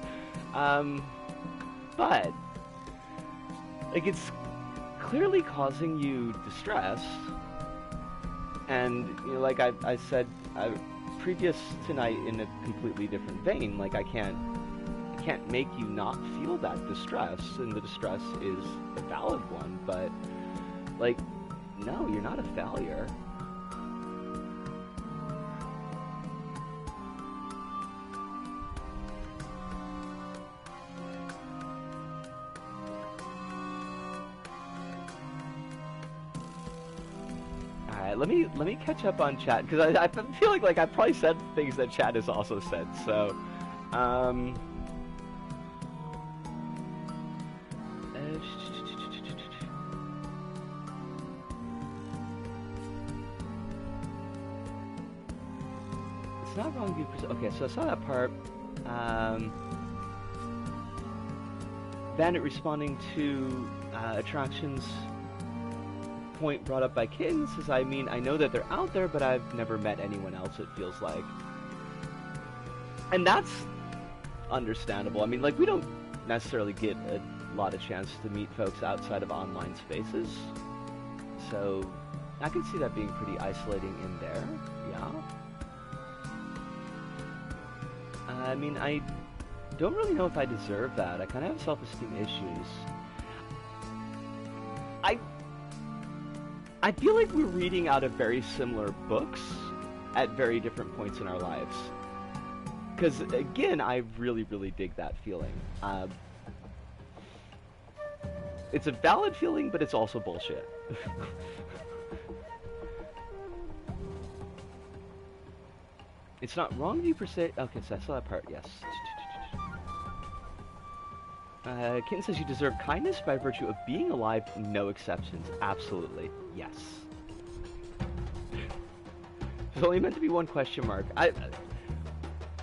But, like, it's clearly causing you distress. And, you know, like I said previous tonight in a completely different vein, like, I can't make you not feel that distress, and the distress is a valid one, but, like, no, you're not a failure. Alright, let me catch up on chat, because I feel like I probably said things that chat has also said, so, it's not wrong to be okay, so I saw that part. Bandit responding to attractions point brought up by Kitten says, I mean, I know that they're out there, but I've never met anyone else, it feels like. And that's understandable. I mean, like, we don't necessarily get a lot of chance to meet folks outside of online spaces, so I can see that being pretty isolating in there, yeah. I mean, I don't really know if I deserve that. I kind of have self-esteem issues. I feel like we're reading out of very similar books at very different points in our lives. Because, again, I really, really dig that feeling. It's a valid feeling, but it's also bullshit. It's not wrong of you per se. Okay, so I saw that part, yes. Kitten says you deserve kindness by virtue of being alive, no exceptions. Absolutely, yes. There's only meant to be one question mark.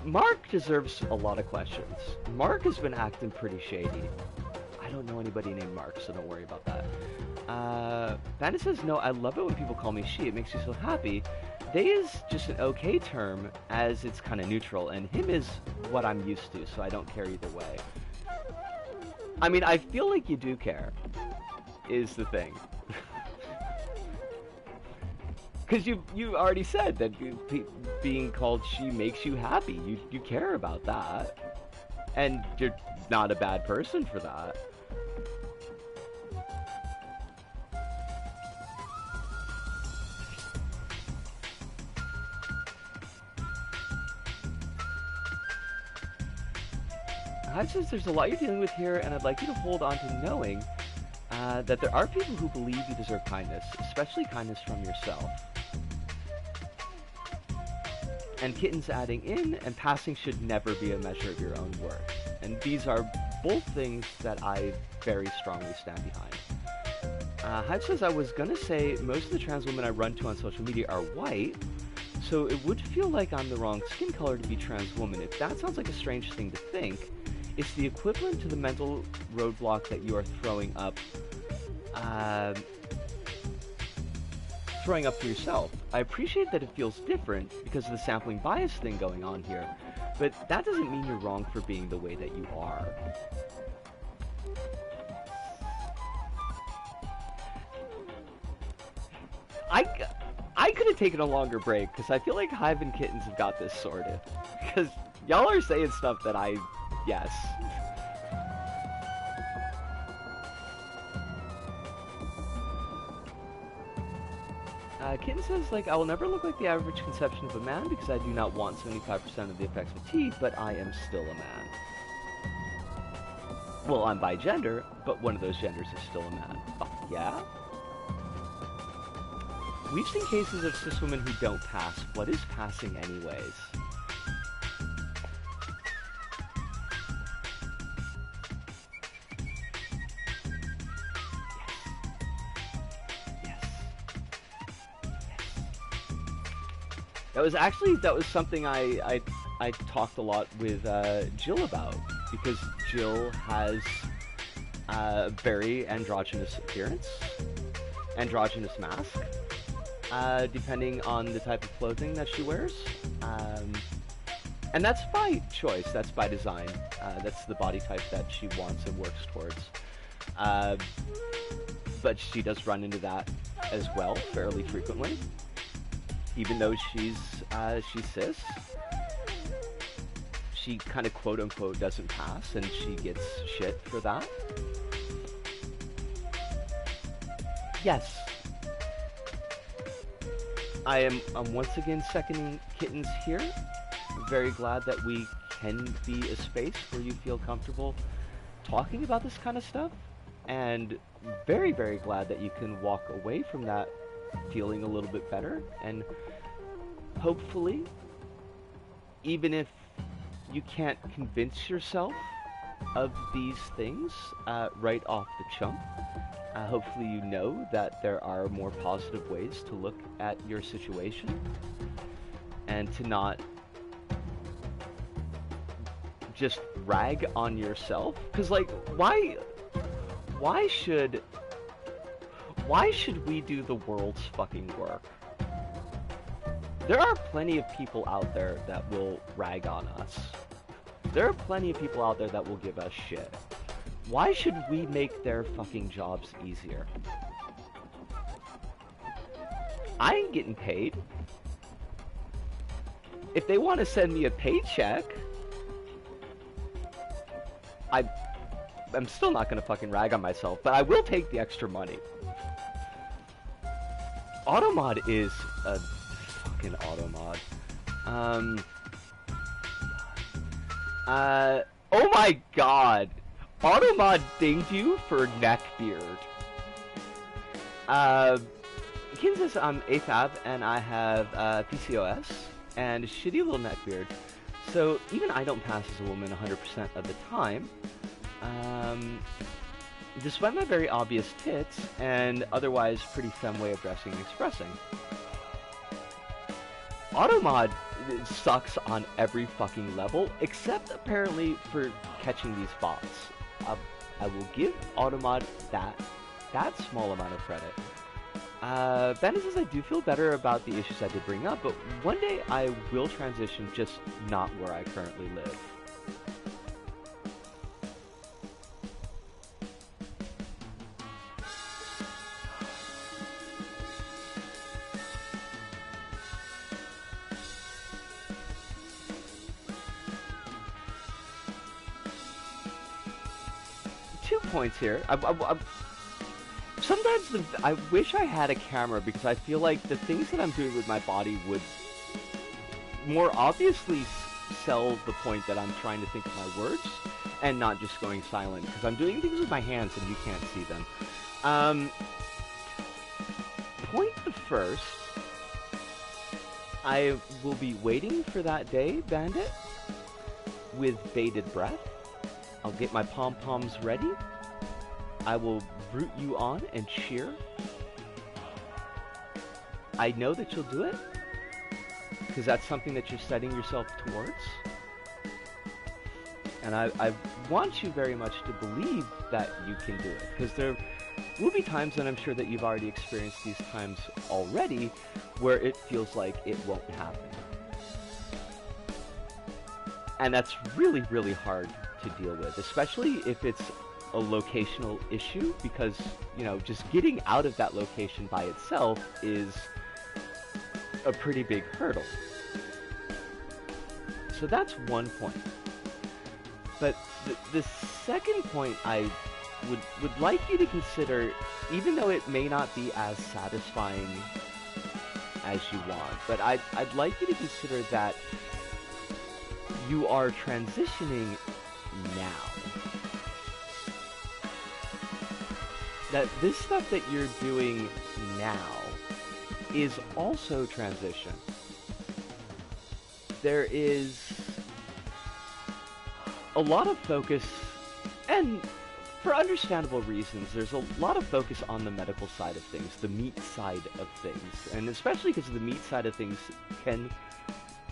Mark deserves a lot of questions. Mark has been acting pretty shady. I don't know anybody named Mark, so don't worry about that. Bandit says, no, I love it when people call me she. It makes me so happy. They is just an okay term, as it's kind of neutral, and him is what I'm used to, so I don't care either way. I mean, I feel like you do care, is the thing. Because you already said that being called she makes you happy. You care about that. And you're not a bad person for that. Hyde says there's a lot you're dealing with here, and I'd like you to hold on to knowing that there are people who believe you deserve kindness, especially kindness from yourself. And Kitten's adding in, and passing should never be a measure of your own worth. And these are both things that I very strongly stand behind. Hyde says, I was gonna say most of the trans women I run to on social media are white, So it would feel like I'm the wrong skin color to be trans woman. If that sounds like a strange thing to think, it's the equivalent to the mental roadblock that you are throwing up for yourself. I appreciate that it feels different because of the sampling bias thing going on here, but that doesn't mean you're wrong for being the way that you are. I could have taken a longer break because I feel like Hive and Kittens have got this sorted. Because y'all are saying stuff that yes. Kitten says, like, I will never look like the average conception of a man because I do not want 75% of the effects of T, but I am still a man. Well, I'm bi-gender, but one of those genders is still a man. Fuck yeah? We've seen cases of cis women who don't pass. What is passing anyways? That was something I talked a lot with Jill about, because Jill has a very androgynous appearance, androgynous mask, depending on the type of clothing that she wears, and that's by choice, that's by design, that's the body type that she wants and works towards, but she does run into that as well fairly frequently. Even though she's cis, she kind of quote-unquote doesn't pass, and she gets shit for that. Yes. I'm once again seconding Kittens here. I'm very glad that we can be a space where you feel comfortable talking about this kind of stuff, and very, very glad that you can walk away from that feeling a little bit better, and hopefully, even if you can't convince yourself of these things right off the chump, hopefully you know that there are more positive ways to look at your situation and to not just rag on yourself, because like why should we do the world's fucking work? There are plenty of people out there that will rag on us. There are plenty of people out there that will give us shit. Why should we make their fucking jobs easier? I ain't getting paid. If they want to send me a paycheck, I'm still not gonna fucking rag on myself, but I will take the extra money. Automod is a fucking Automod. Oh my god! Automod dinged you for neckbeard. Kin says I'm AFAB and I have PCOS and a shitty little neckbeard. So even I don't pass as a woman 100% of the time. Despite my very obvious tits and otherwise pretty femme way of dressing and expressing. Automod sucks on every fucking level, except apparently for catching these bots. I will give Automod that small amount of credit. Bandit says I do feel better about the issues I did bring up, but one day I will transition, just not where I currently live. 2 points here. Sometimes I wish I had a camera because I feel like the things that I'm doing with my body would more obviously sell the point that I'm trying to think of my words and not just going silent, because I'm doing things with my hands and you can't see them. Point the first, I will be waiting for that day, Bandit, with bated breath. I'll get my pom-poms ready. I will root you on and cheer. I know that you'll do it. because that's something that you're setting yourself towards. And I want you very much to believe that you can do it, because there will be times, and I'm sure that you've already experienced these times already, where it feels like it won't happen. And that's really, really hard to deal with, especially if it's a locational issue, because, you know, just getting out of that location by itself is a pretty big hurdle. So that's one point. But the second point I would like you to consider, even though it may not be as satisfying as you want, but I'd like you to consider that you are transitioning now. That this stuff that you're doing now is also transition. There is a lot of focus, and for understandable reasons, there's a lot of focus on the medical side of things, the meat side of things, and especially because the meat side of things can,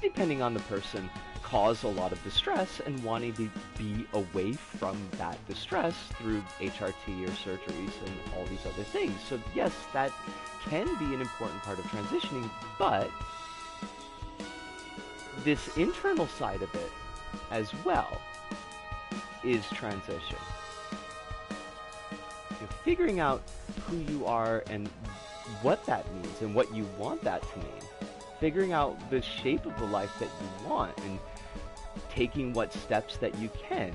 depending on the person, cause a lot of distress and wanting to be away from that distress through HRT or surgeries and all these other things. So yes, that can be an important part of transitioning, but this internal side of it as well is transition. You're figuring out who you are and what that means and what you want that to mean. Figuring out the shape of the life that you want and taking what steps that you can,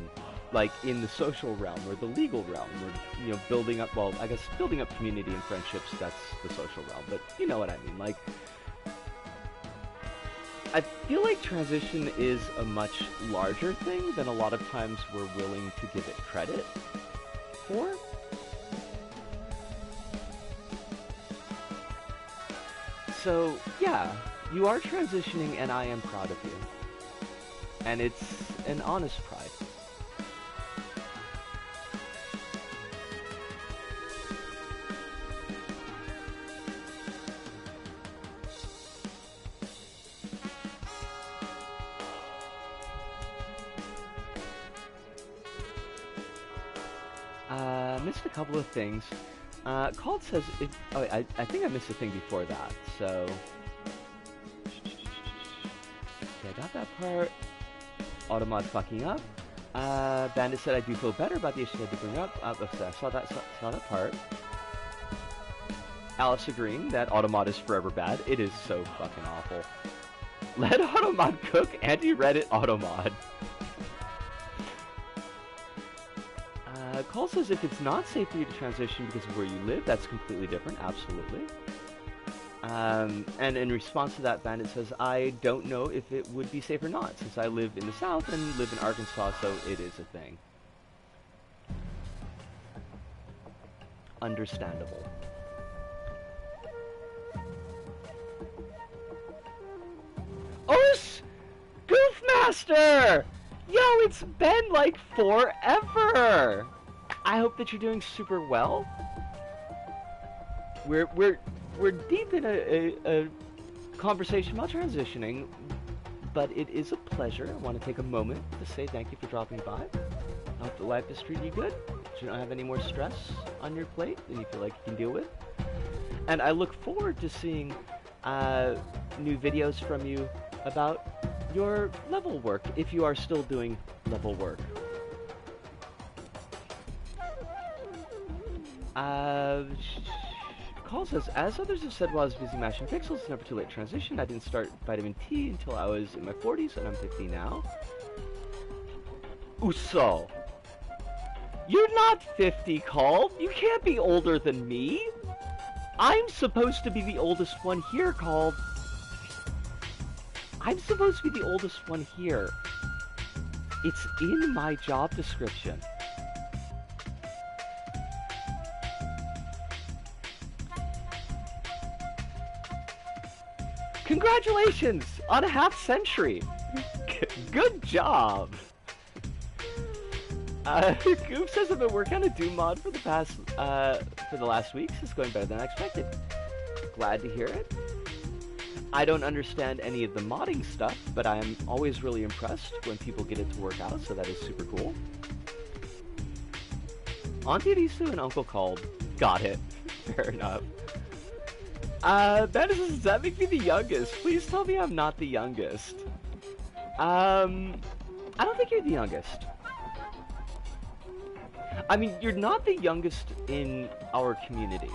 like in the social realm or the legal realm, or, you know, building up, well, I guess building up community and friendships, that's the social realm, but you know what I mean. Like, I feel like transition is a much larger thing than a lot of times we're willing to give it credit for. So, yeah, you are transitioning, and I am proud of you. And it's an honest pride. Missed a couple of things. Called says, I think I missed a thing before that, so... Okay, I got that part. Automod fucking up. Bandit said I do feel better about the issue I had to bring up. I saw that part. Alice agreeing that Automod is forever bad. It is so fucking awful. Let Automod cook, anti-Reddit Automod. Call says if it's not safe for you to transition because of where you live, that's completely different. Absolutely. And in response to that, Bandit says, I don't know if it would be safe or not, since I live in the South and live in Arkansas, so it is a thing. Understandable. Os! Goofmaster! Yo, it's been like forever! I hope that you're doing super well. We're deep in a conversation about transitioning, but it is a pleasure. I want to take a moment to say thank you for dropping by. I hope the life is treating you good, that you don't have any more stress on your plate than you feel like you can deal with. And I look forward to seeing new videos from you about your level work, if you are still doing level work. Call says, as others have said while I was busy mashing pixels, it's never too late to transition. I didn't start vitamin T until I was in my 40s, and I'm 50 now. Uso. You're not 50, Call. You can't be older than me. I'm supposed to be the oldest one here, Call. I'm supposed to be the oldest one here. It's in my job description. Congratulations on a half century. Good job. Goof says I've been working on a Doom mod for the last weeks. It's going better than I expected. Glad to hear it. I don't understand any of the modding stuff, but I'm always really impressed when people get it to work out, so that is super cool. Auntie Risu and Uncle called. Got it. Fair enough. Madison, does that make me the youngest? Please tell me I'm not the youngest. I don't think you're the youngest. I mean, you're not the youngest in our community.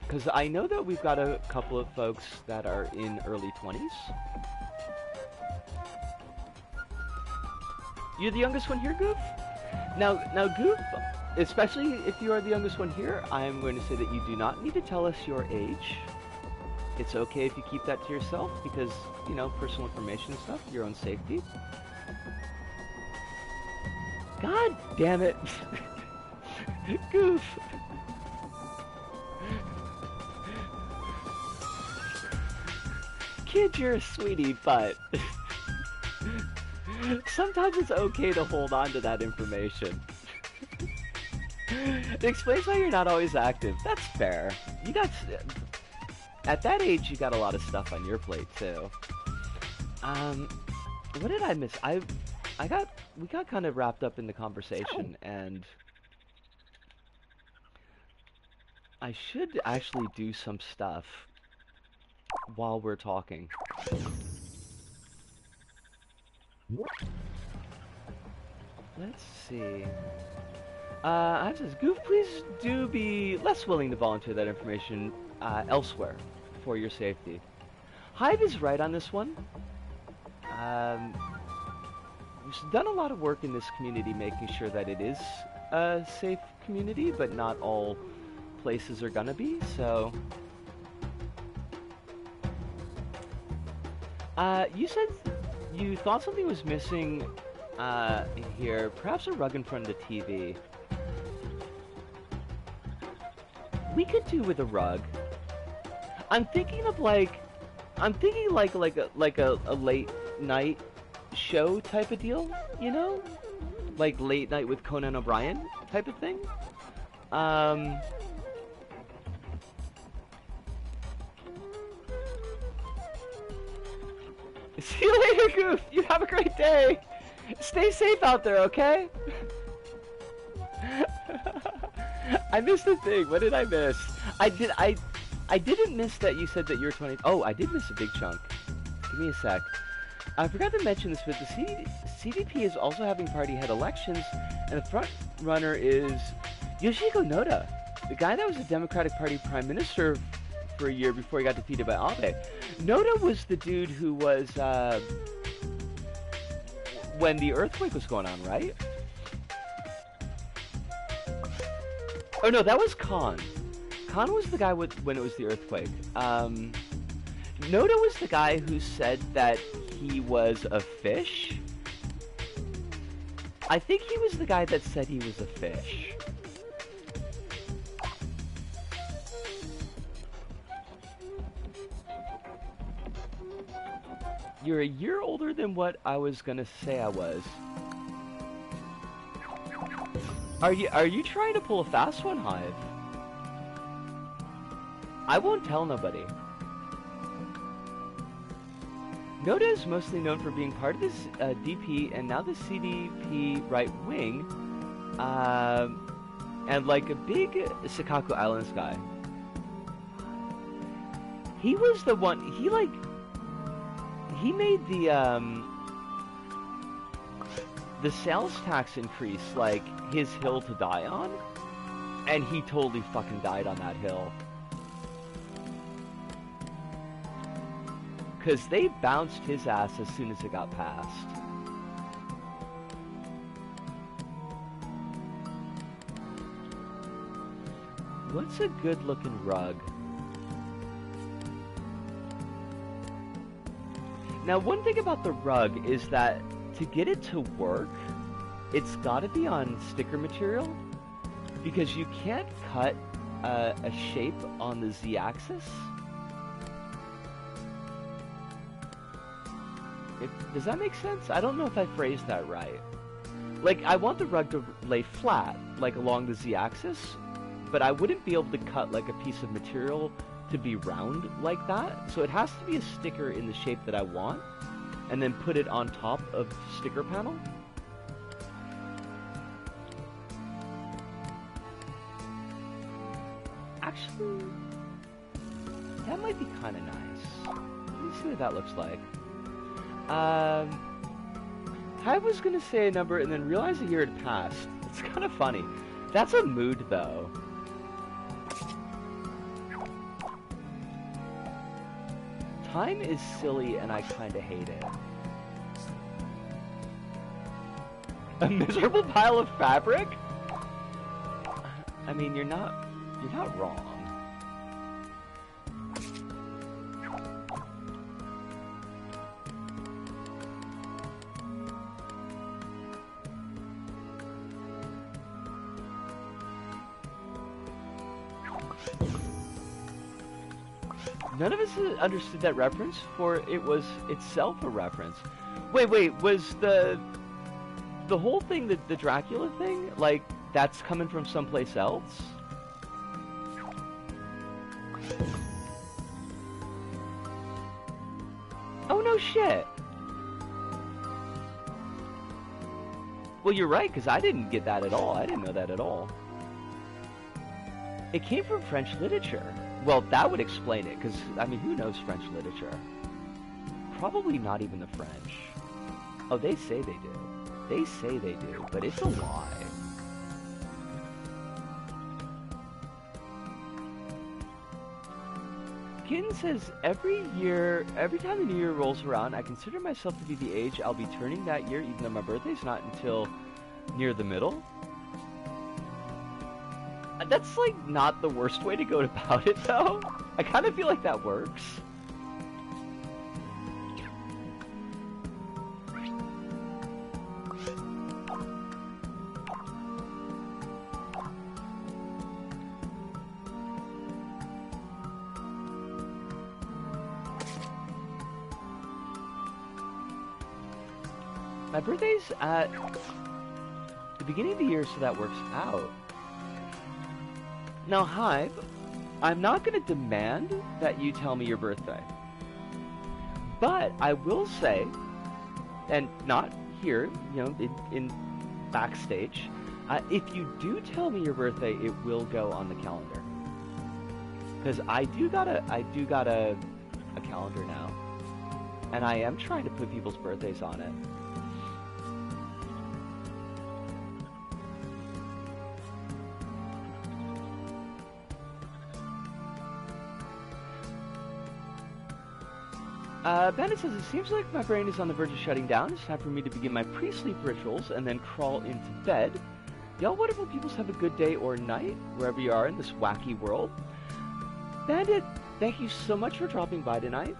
Because I know that we've got a couple of folks that are in early 20s. You're the youngest one here, Goof? Now, Goof, especially if you are the youngest one here, I am going to say that you do not need to tell us your age. It's okay if you keep that to yourself because, you know, personal information and stuff, your own safety. God damn it. Goof. Kid, you're a sweetie, but sometimes it's okay to hold on to that information. It explains why you're not always active. That's fair. You got... At that age, you got a lot of stuff on your plate, too. What did I miss? We got kind of wrapped up in the conversation, and I should actually do some stuff while we're talking. Let's see. I says, Goof, please do be less willing to volunteer that information elsewhere for your safety. Hive is right on this one. We've done a lot of work in this community making sure that it is a safe community, but not all places are gonna be, so... you said you thought something was missing here, perhaps a rug in front of the TV. We could do with a rug. I'm thinking like a late night show type of deal, you know? Like Late Night with Conan O'Brien type of thing. See you later, Goof! You have a great day! Stay safe out there, okay? I missed a thing. What did I miss? I didn't miss that you said that you're 20... Oh, I did miss a big chunk. Give me a sec. I forgot to mention this, but the CDP is also having party head elections, and the front runner is Yoshihiko Noda, the guy that was the Democratic Party Prime Minister for a year before he got defeated by Abe. Noda was the dude who was, when the earthquake was going on, right? Oh no, that was Khan. Khan was the guy when it was the earthquake. Noda was the guy who said that he was a fish. I think he was the guy that said he was a fish. You're a year older than what I was gonna say I was. Are you trying to pull a fast one, Hive? I won't tell nobody. Noda is mostly known for being part of this DP and now the CDP right wing, and like a big Sakaku Islands guy. He was the one. He made the sales tax increase like his hill to die on, and he totally fucking died on that hill. Because they bounced his ass as soon as it got passed. What's a good looking rug? Now, one thing about the rug is that to get it to work, it's got to be on sticker material, because you can't cut a shape on the Z-axis. Does that make sense? I don't know if I phrased that right. Like, I want the rug to lay flat, like along the Z-axis, but I wouldn't be able to cut like a piece of material to be round like that. So it has to be a sticker in the shape that I want, and then put it on top of the sticker panel. Actually, that might be kind of nice. Let me see what that looks like. I was gonna say a number and then realized a year had passed. It's kind of funny. That's a mood, though. Time is silly, and I kind of hate it. A miserable pile of fabric? I mean, you're not wrong. None of us understood that reference, for it was itself a reference. Wait, was the whole thing, the Dracula thing, like, that's coming from someplace else? Oh, no shit. Well, you're right, because I didn't get that at all. I didn't know that at all. It came from French literature. Well, that would explain it, because, I mean, who knows French literature? Probably not even the French. Oh, they say they do. They say they do, but it's a lie. Kitten says, every time the new year rolls around, I consider myself to be the age I'll be turning that year, even though my birthday's not until near the middle. That's, like, not the worst way to go about it, though. I kind of feel like that works. My birthday's at the beginning of the year, so that works out. Now, Hive, I'm not going to demand that you tell me your birthday. But I will say, and not here, you know, in backstage, if you do tell me your birthday, it will go on the calendar. Because I do got a calendar now. And I am trying to put people's birthdays on it. Bandit says, it seems like my brain is on the verge of shutting down. It's time for me to begin my pre-sleep rituals and then crawl into bed. Y'all wonderful peoples have a good day or night, wherever you are in this wacky world. Bandit, thank you so much for dropping by tonight.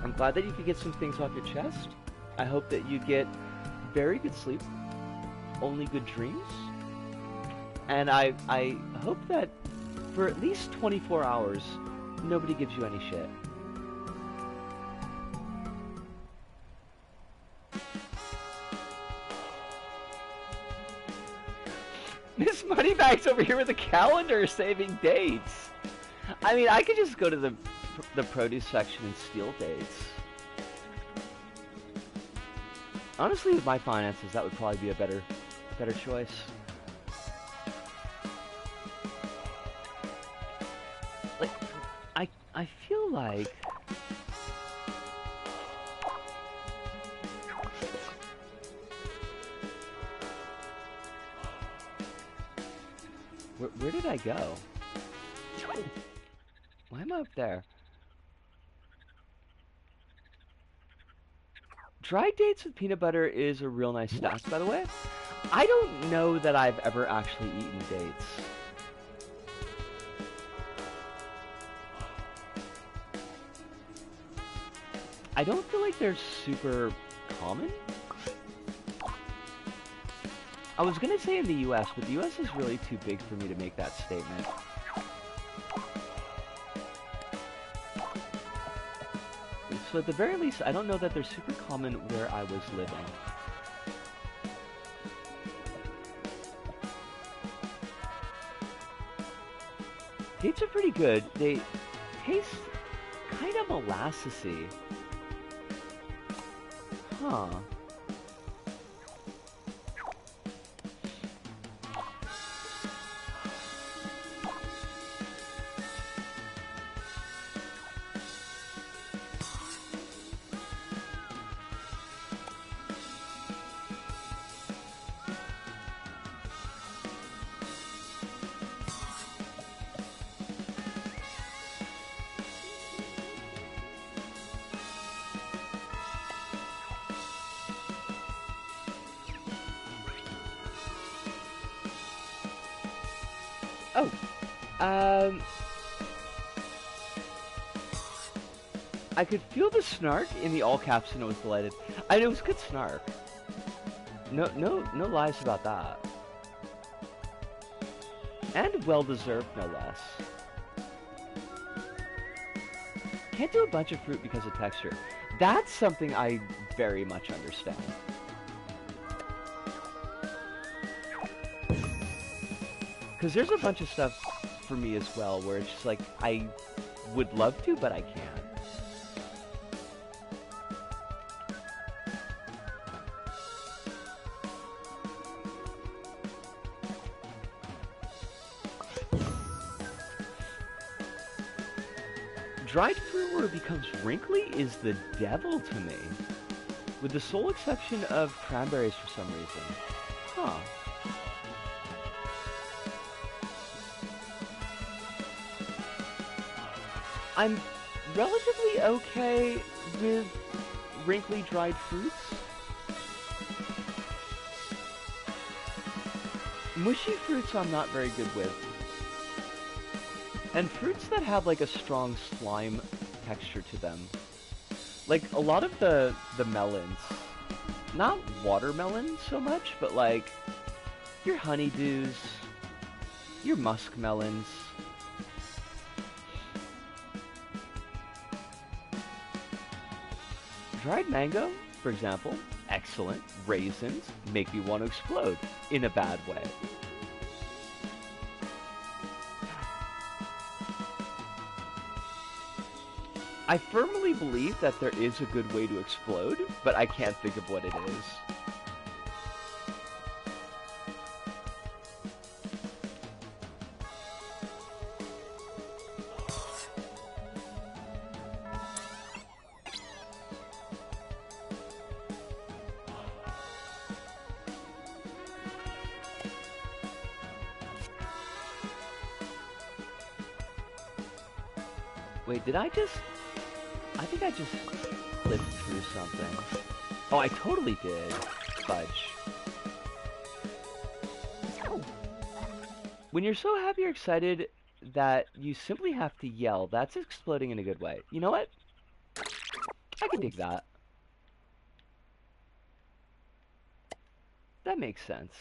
I'm glad that you could get some things off your chest. I hope that you get very good sleep, only good dreams. And I hope that for at least 24 hours, nobody gives you any shit. Miss Moneybags over here with a calendar saving dates. I mean, I could just go to the produce section and steal dates. Honestly, with my finances, that would probably be a better choice. Like, I feel like where did I go? Why am I up there? Dried dates with peanut butter is a real nice snack, by the way. I don't know that I've ever actually eaten dates. I don't feel like they're super common. I was gonna say in the US, but the US is really too big for me to make that statement. So at the very least, I don't know that they're super common where I was living. Dates are pretty good. They taste kind of molassesy. Huh. Oh, um, I could feel the snark in the all caps and I was delighted. And it was good snark. No lies about that. And well deserved, no less. Can't do a bunch of fruit because of texture. That's something I very much understand. Because there's a bunch of stuff for me as well where it's just like, I would love to, but I can't. Dried fruit where it becomes wrinkly is the devil to me. With the sole exception of cranberries for some reason. Huh. I'm relatively okay with wrinkly dried fruits. Mushy fruits I'm not very good with. And fruits that have like a strong slime texture to them. Like a lot of the melons, not watermelons so much, but like your honeydews, your muskmelons. Dried mango, for example, excellent. Raisins make me want to explode in a bad way. I firmly believe that there is a good way to explode, but I can't think of what it is. Wait, did I just... I think I just clipped through something. Oh, I totally did. Fudge. When you're so happy or excited that you simply have to yell, that's exploding in a good way. You know what? I can dig that. That makes sense.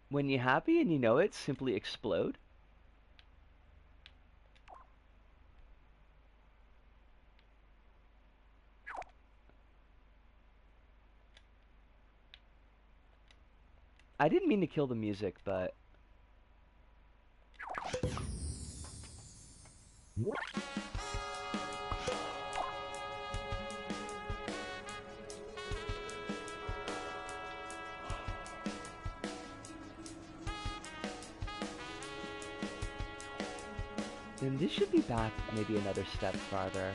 When you're happy and you know it, simply explode. I didn't mean to kill the music, but... Then this should be back maybe another step farther.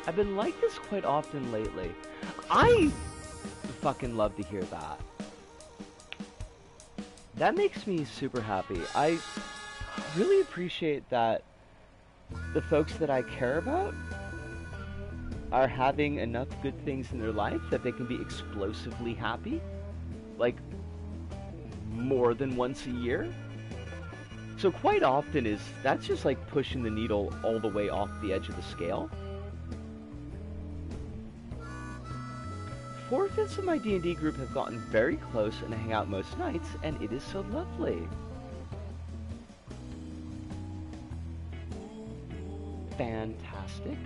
I've been like this quite often lately. I fucking love to hear that. That makes me super happy. I really appreciate that the folks that I care about are having enough good things in their life that they can be explosively happy. Like, more than once a year. So quite often that's just like pushing the needle all the way off the edge of the scale. 4/5 of my D&D group have gotten very close and hang out most nights, and it is so lovely. Fantastic.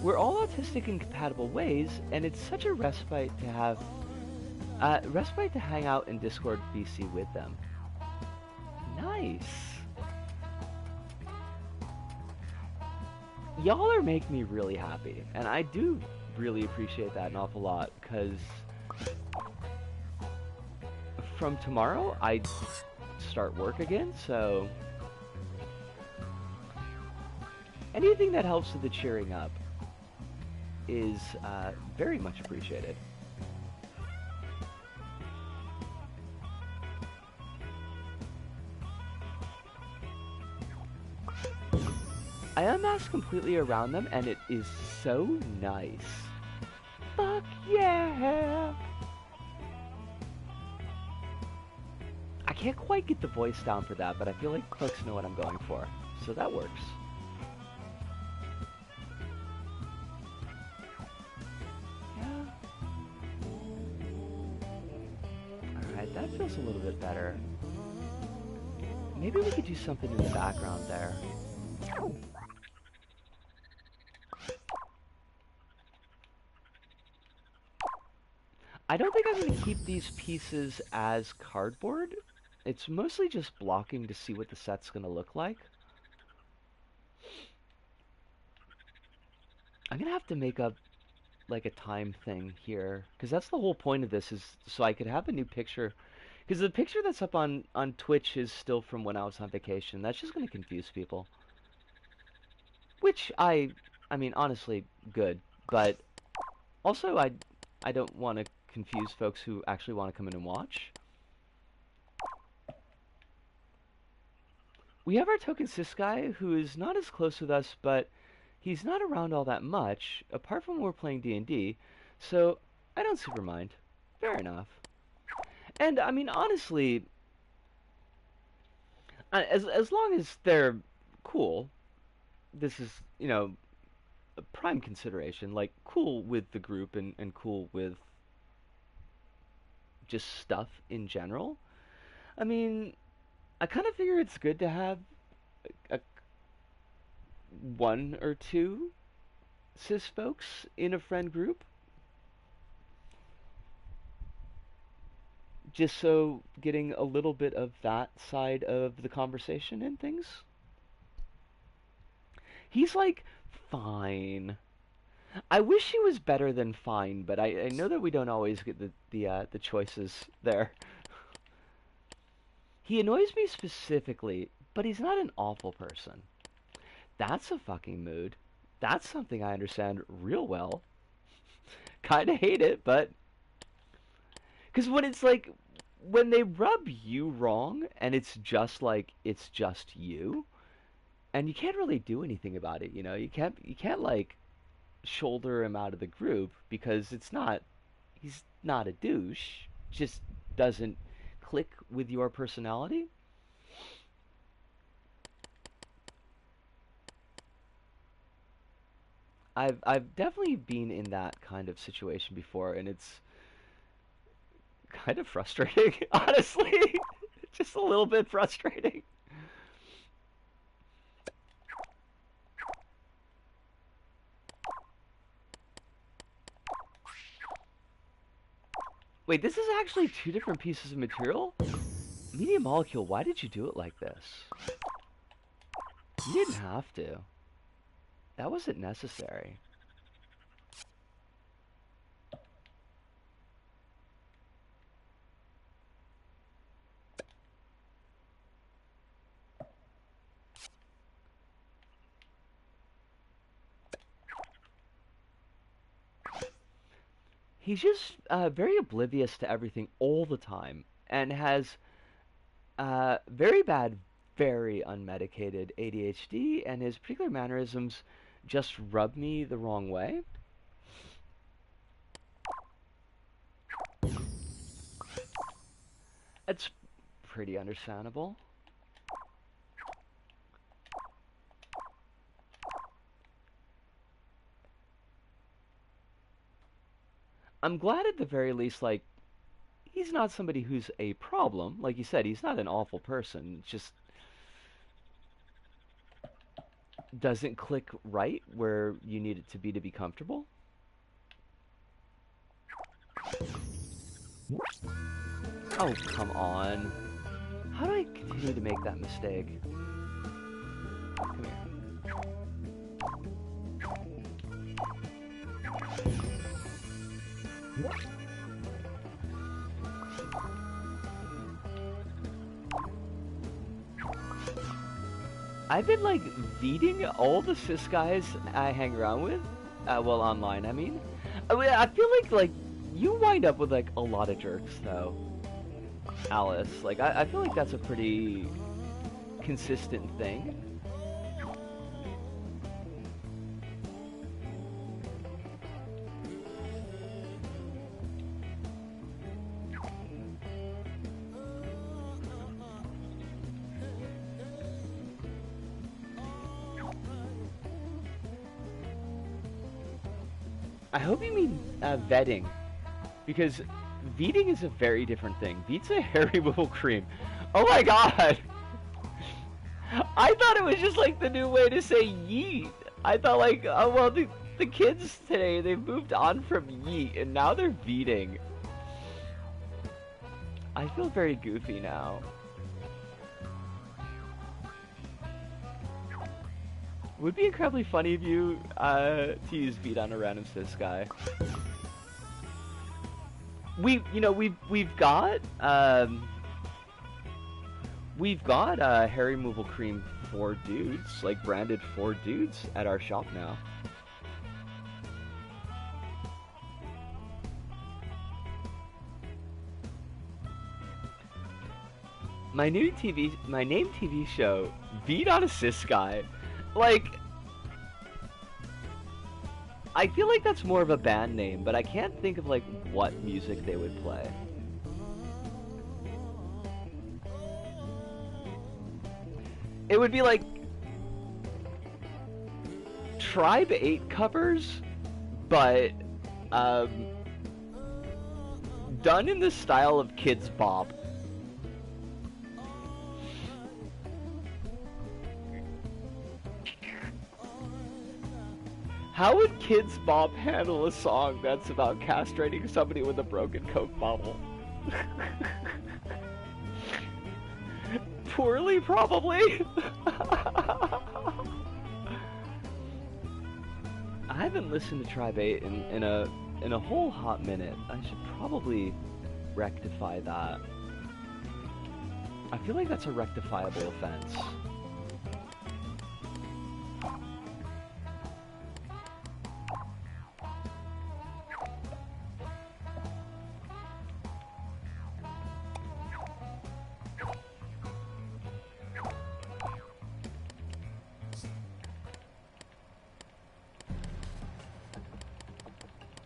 We're all autistic in compatible ways, and it's such a respite to hang out in Discord VC with them. Nice. Y'all are making me really happy, and I do really appreciate that an awful lot, because from tomorrow I start work again, so anything that helps with the cheering up is very much appreciated. I unmasked completely around them, and it is so nice. Fuck yeah! I can't quite get the voice down for that, but I feel like folks know what I'm going for, so that works. That feels a little bit better. Maybe we could do something in the background there. I don't think I'm going to keep these pieces as cardboard. It's mostly just blocking to see what the set's going to look like. I'm going to have to make up like a time thing here, because that's the whole point of this, is so I could have a new picture. Because the picture that's up on Twitch is still from when I was on vacation. That's just going to confuse people. Which I mean, honestly, good. But also, I don't want to confuse folks who actually want to come in and watch. We have our token cis guy, who is not as close with us, but he's not around all that much, apart from when we're playing D&D, so I don't super mind. Fair enough. And, I mean, honestly, as long as they're cool, this is, you know, a prime consideration. Like, cool with the group and cool with just stuff in general. I mean, I kind of figure it's good to have a one or two cis folks in a friend group. Just so getting a little bit of that side of the conversation and things. He's like, fine. I wish he was better than fine, but I know that we don't always get the choices there. He annoys me specifically, but he's not an awful person. That's a fucking mood. That's something I understand real well. Kinda hate it, but... Because when it's like... When they rub you wrong, and it's just like, it's just you, and you can't really do anything about it, you know? You can't like, shoulder him out of the group, because he's not a douche. Just doesn't click with your personality. I've definitely been in that kind of situation before, and it's kind of frustrating, honestly. Just a little bit frustrating. Wait, this is actually two different pieces of material? Media molecule, why did you do it like this? You didn't have to. That wasn't necessary. He's just very oblivious to everything all the time and has very bad, very unmedicated ADHD, and his particular mannerisms just rub me the wrong way. It's pretty understandable. I'm glad at the very least, like, he's not somebody who's a problem. Like you said, he's not an awful person. It just doesn't click right where you need it to be comfortable. Oh, come on. How do I continue to make that mistake? Come here. I've been like beating all the cis guys I hang around with, well, online, I mean. I feel like you wind up with like a lot of jerks though, Alice. Like I feel like that's a pretty consistent thing. I hope you mean vetting, because veting is a very different thing. Veet's a hair removal cream. Oh my god! I thought it was just like the new way to say yeet. I thought like, oh well, the kids today, they've moved on from yeet, and now they're veting. I feel very goofy now. It would be incredibly funny of you to use beat on a random cis guy. We've got hair removal cream for dudes, like branded for dudes at our shop now. My name TV show, Beat on a Cis Guy. Like, I feel like that's more of a band name, but I can't think of like what music they would play. It would be like Tribe 8 covers, but done in the style of Kids Bop. How would Kids Bop handle a song that's about castrating somebody with a broken Coke bottle? Poorly, probably. I haven't listened to Tribe 8 in a whole hot minute. I should probably rectify that. I feel like that's a rectifiable offense.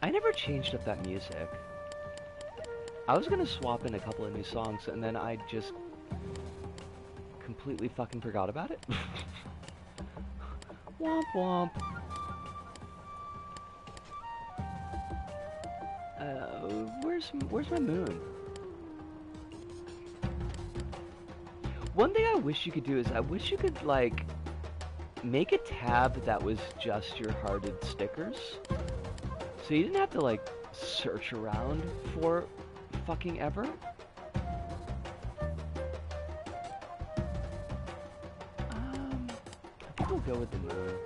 I never changed up that music. I was gonna swap in a couple of new songs and then I just completely fucking forgot about it. Womp womp. Where's my moon? One thing I wish you could do is I wish you could like make a tab that was just your hearted stickers. So you didn't have to, like, search around for fucking ever. I think we'll go with the moon.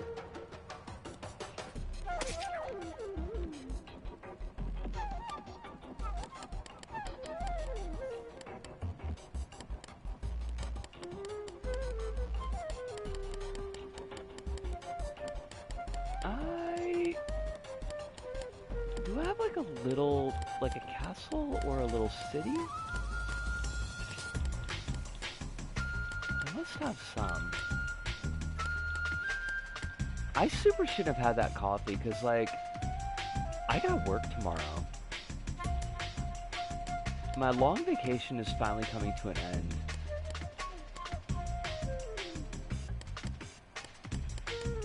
Do have like a little, like a castle or a little city? I must have some. I super should have had that coffee, because, like, I gotta work tomorrow. My long vacation is finally coming to an end.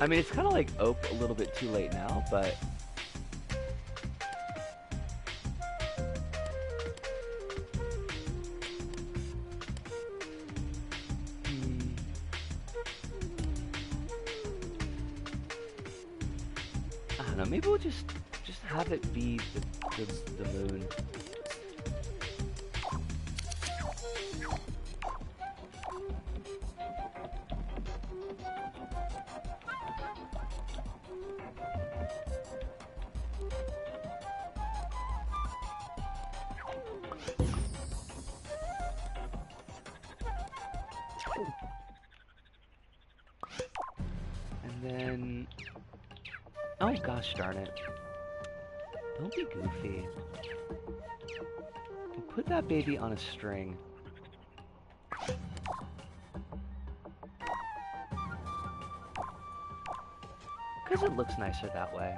I mean, it's kind of like a little bit too late now, but... I don't know, maybe we'll just have it be the moon. And then... Oh gosh darn it. Don't be goofy. Put that baby on a string. Because it looks nicer that way.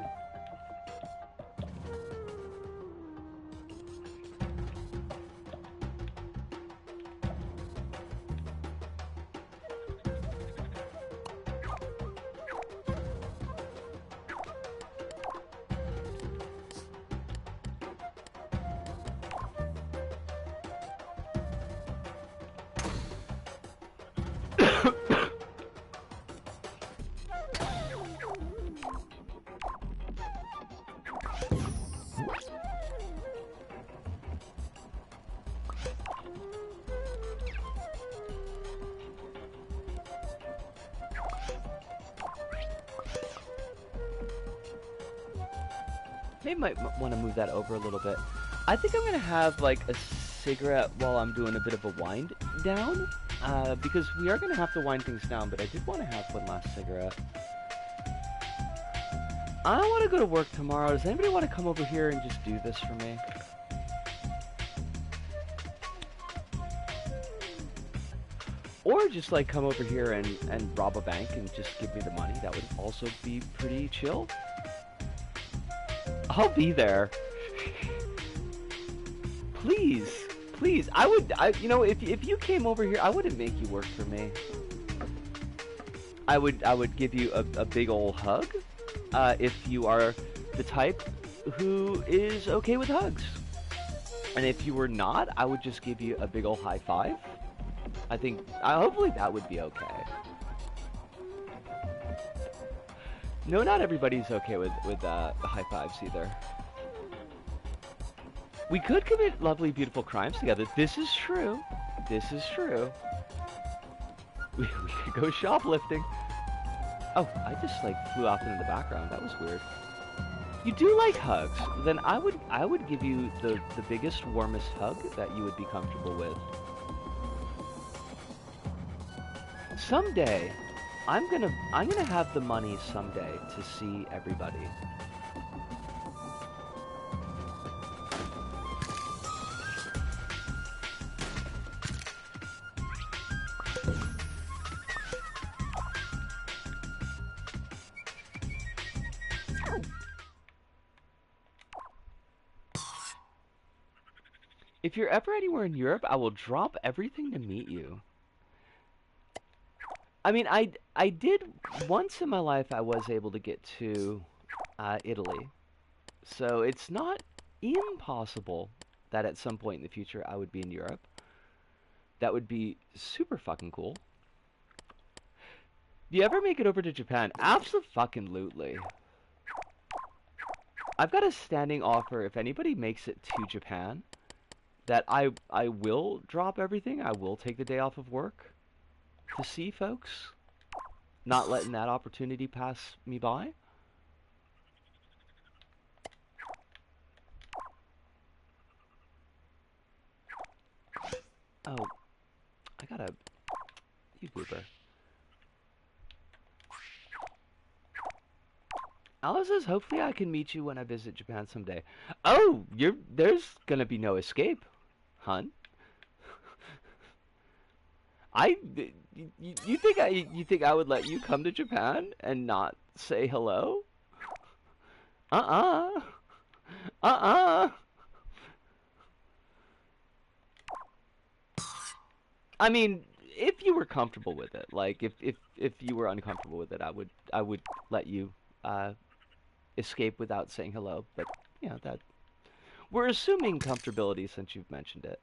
Maybe might want to move that over a little bit. I think I'm going to have like a cigarette while I'm doing a bit of a wind down. Because we are going to have to wind things down, but I did want to have one last cigarette. I want to go to work tomorrow. Does anybody want to come over here and just do this for me? Or just like come over here and rob a bank and just give me the money. That would also be pretty chill. I'll be there. Please, please. You know, if you came over here, I wouldn't make you work for me. I would give you a big old hug, if you are the type who is okay with hugs. And if you were not, I would just give you a big old high five. I think, hopefully that would be okay. No, not everybody's okay with the high fives either. We could commit lovely, beautiful crimes together. This is true. This is true. We could go shoplifting. Oh, I just like flew off into the background. That was weird. You do like hugs? Then I would give you the biggest, warmest hug that you would be comfortable with. Someday, I'm gonna have the money someday to see everybody. If you're ever anywhere in Europe, I will drop everything to meet you. I mean, I did, once in my life I was able to get to Italy. So it's not impossible that at some point in the future I would be in Europe. That would be super fucking cool. Do you ever make it over to Japan? Abso-fucking-lutely. I've got a standing offer if anybody makes it to Japan that I will drop everything. I will take the day off of work to see folks. Not letting that opportunity pass me by. Oh, I gotta... You goober. Alice says, hopefully I can meet you when I visit Japan someday. Oh, there's gonna be no escape, hun. I, you think I would let you come to Japan and not say hello? Uh-uh. Uh-uh. I mean, if you were comfortable with it, like if you were uncomfortable with it, I would let you uh escape without saying hello, but that we're assuming comfortability since you've mentioned it.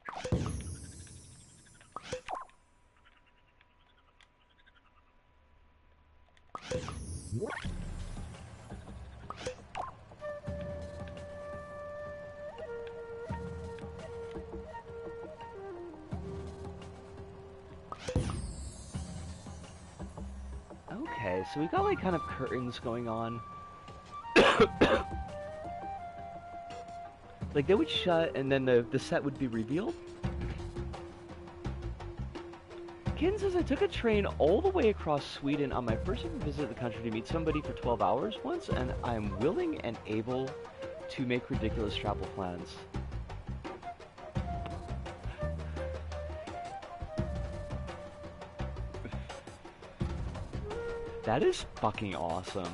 Okay, so we got like kind of curtains going on. Like they would shut and then the set would be revealed. Ken says I took a train all the way across Sweden on my first ever visit to the country to meet somebody for 12 hours once, and I am willing and able to make ridiculous travel plans. That is fucking awesome.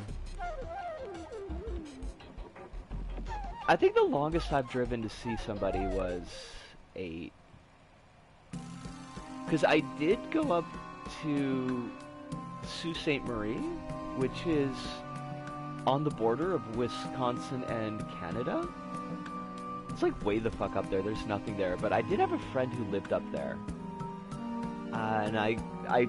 I think the longest I've driven to see somebody was 8. Because I did go up to Sault Ste. Marie, which is on the border of Wisconsin and Canada. It's like way the fuck up there. There's nothing there. But I did have a friend who lived up there. And I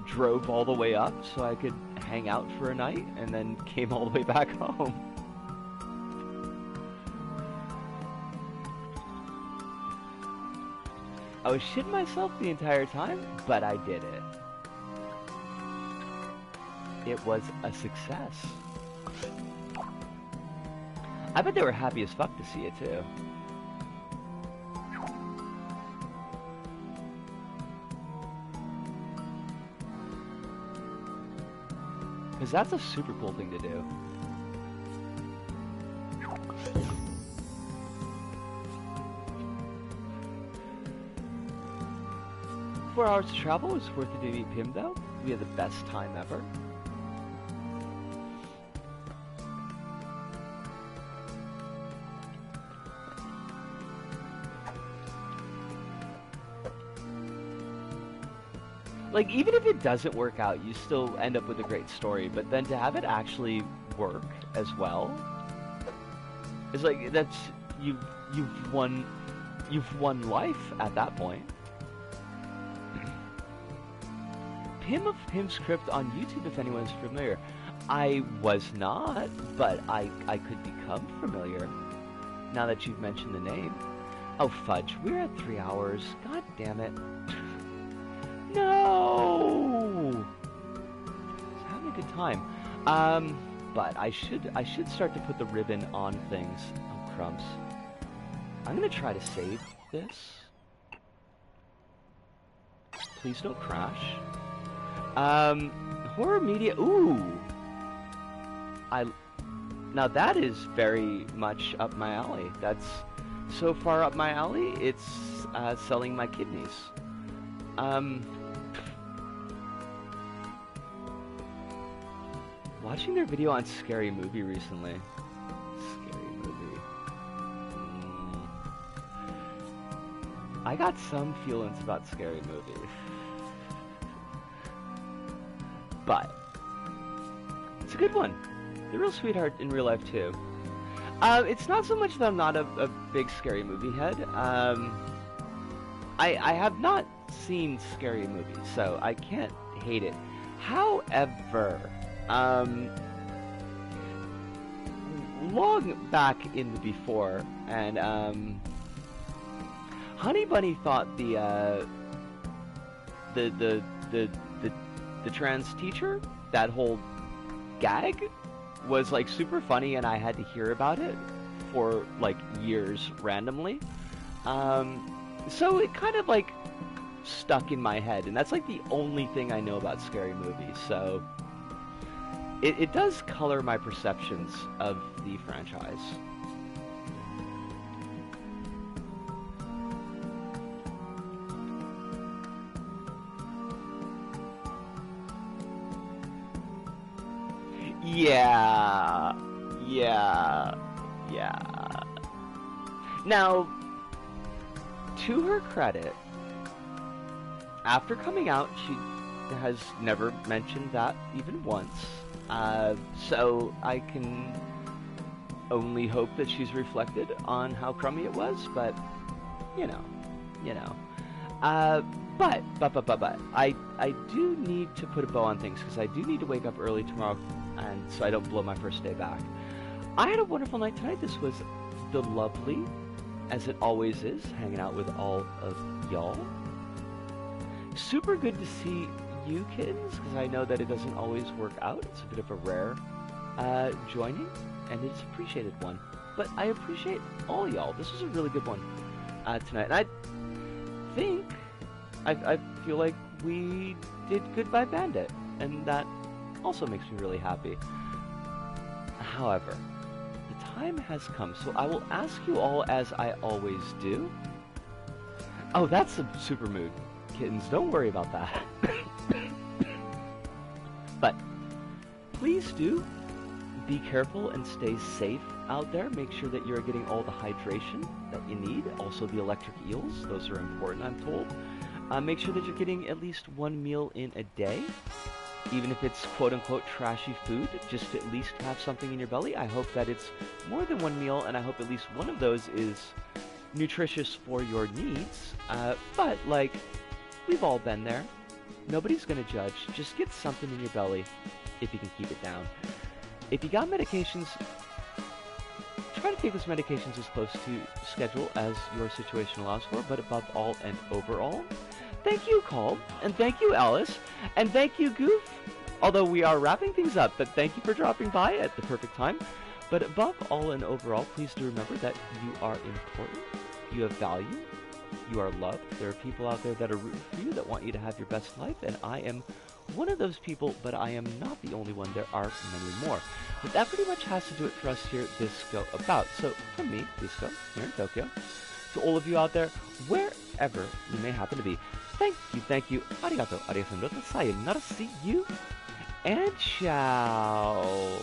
drove all the way up so I could hang out for a night and then came all the way back home. I was shitting myself the entire time, but I did it. It was a success. I bet they were happy as fuck to see it too. Because that's a super cool thing to do. Four hours to travel was worth it to meet Pim though. We had the best time ever. Like, even if it doesn't work out, you still end up with a great story, but then to have it actually work as well is like, that's, you've won life at that point. Pim of Pim's Crypt on YouTube, if anyone's familiar. I was not, but I could become familiar now that you've mentioned the name. Oh fudge, we're at 3 hours. God damn it. No! Just having a good time. But I should start to put the ribbon on things. Oh crumbs. I'm gonna try to save this. Please don't crash. Horror media. Ooh. Now that is very much up my alley. That's so far up my alley. It's selling my kidneys. Watching their video on Scary Movie recently. Scary Movie. I got some feelings about Scary Movie. But it's a good one. The real sweetheart in real life too. It's not so much that I'm not a big Scary Movie head. I have not seen Scary Movie, so I can't hate it. However, long back in the before, and Honey Bunny thought the trans teacher, that whole gag, was like super funny, and I had to hear about it for like years randomly. So it kind of like stuck in my head, and that's like the only thing I know about Scary Movie. So it does color my perceptions of the franchise. Yeah, yeah, yeah. Now, to her credit, after coming out, she has never mentioned that even once. So I can only hope that she's reflected on how crummy it was, but you know, you know. Uh, but, I do need to put a bow on things because I do need to wake up early tomorrow, and so I don't blow my first day back. I had a wonderful night tonight. This was the lovely, as it always is, hanging out with all of y'all. Super good to see you kittens, because I know that it doesn't always work out. It's a bit of a rare joining, and it's appreciated one. But I appreciate all y'all. This was a really good one tonight. And I think, I feel like we did Goodbye Bandit, and that also makes me really happy. However, the time has come, so I will ask you all as I always do. Oh, that's a super mood. Kittens, don't worry about that. But please do be careful and stay safe out there. Make sure that you're getting all the hydration that you need. Also the electric eels, those are important, I'm told. Make sure that you're getting at least one meal in a day. Even if it's quote-unquote trashy food, just to at least have something in your belly. I hope that it's more than one meal, and I hope at least one of those is nutritious for your needs. But, like, we've all been there. Nobody's gonna judge. Just get something in your belly if you can keep it down. If you got medications, try to take those medications as close to schedule as your situation allows for, but above all and overall, thank you, Colb, and thank you, Alice, and thank you, Goof. Although we are wrapping things up, but thank you for dropping by at the perfect time. But above all and overall, please do remember that you are important, you have value, you are loved. There are people out there that are rooting for you, that want you to have your best life, and I am one of those people, but I am not the only one. There are many more. But that pretty much has to do it for us here at Disco About. So from me, Disco, here in Tokyo, to all of you out there, wherever you may happen to be, thank you, arigato, arigato, sayonara, see you, and ciao.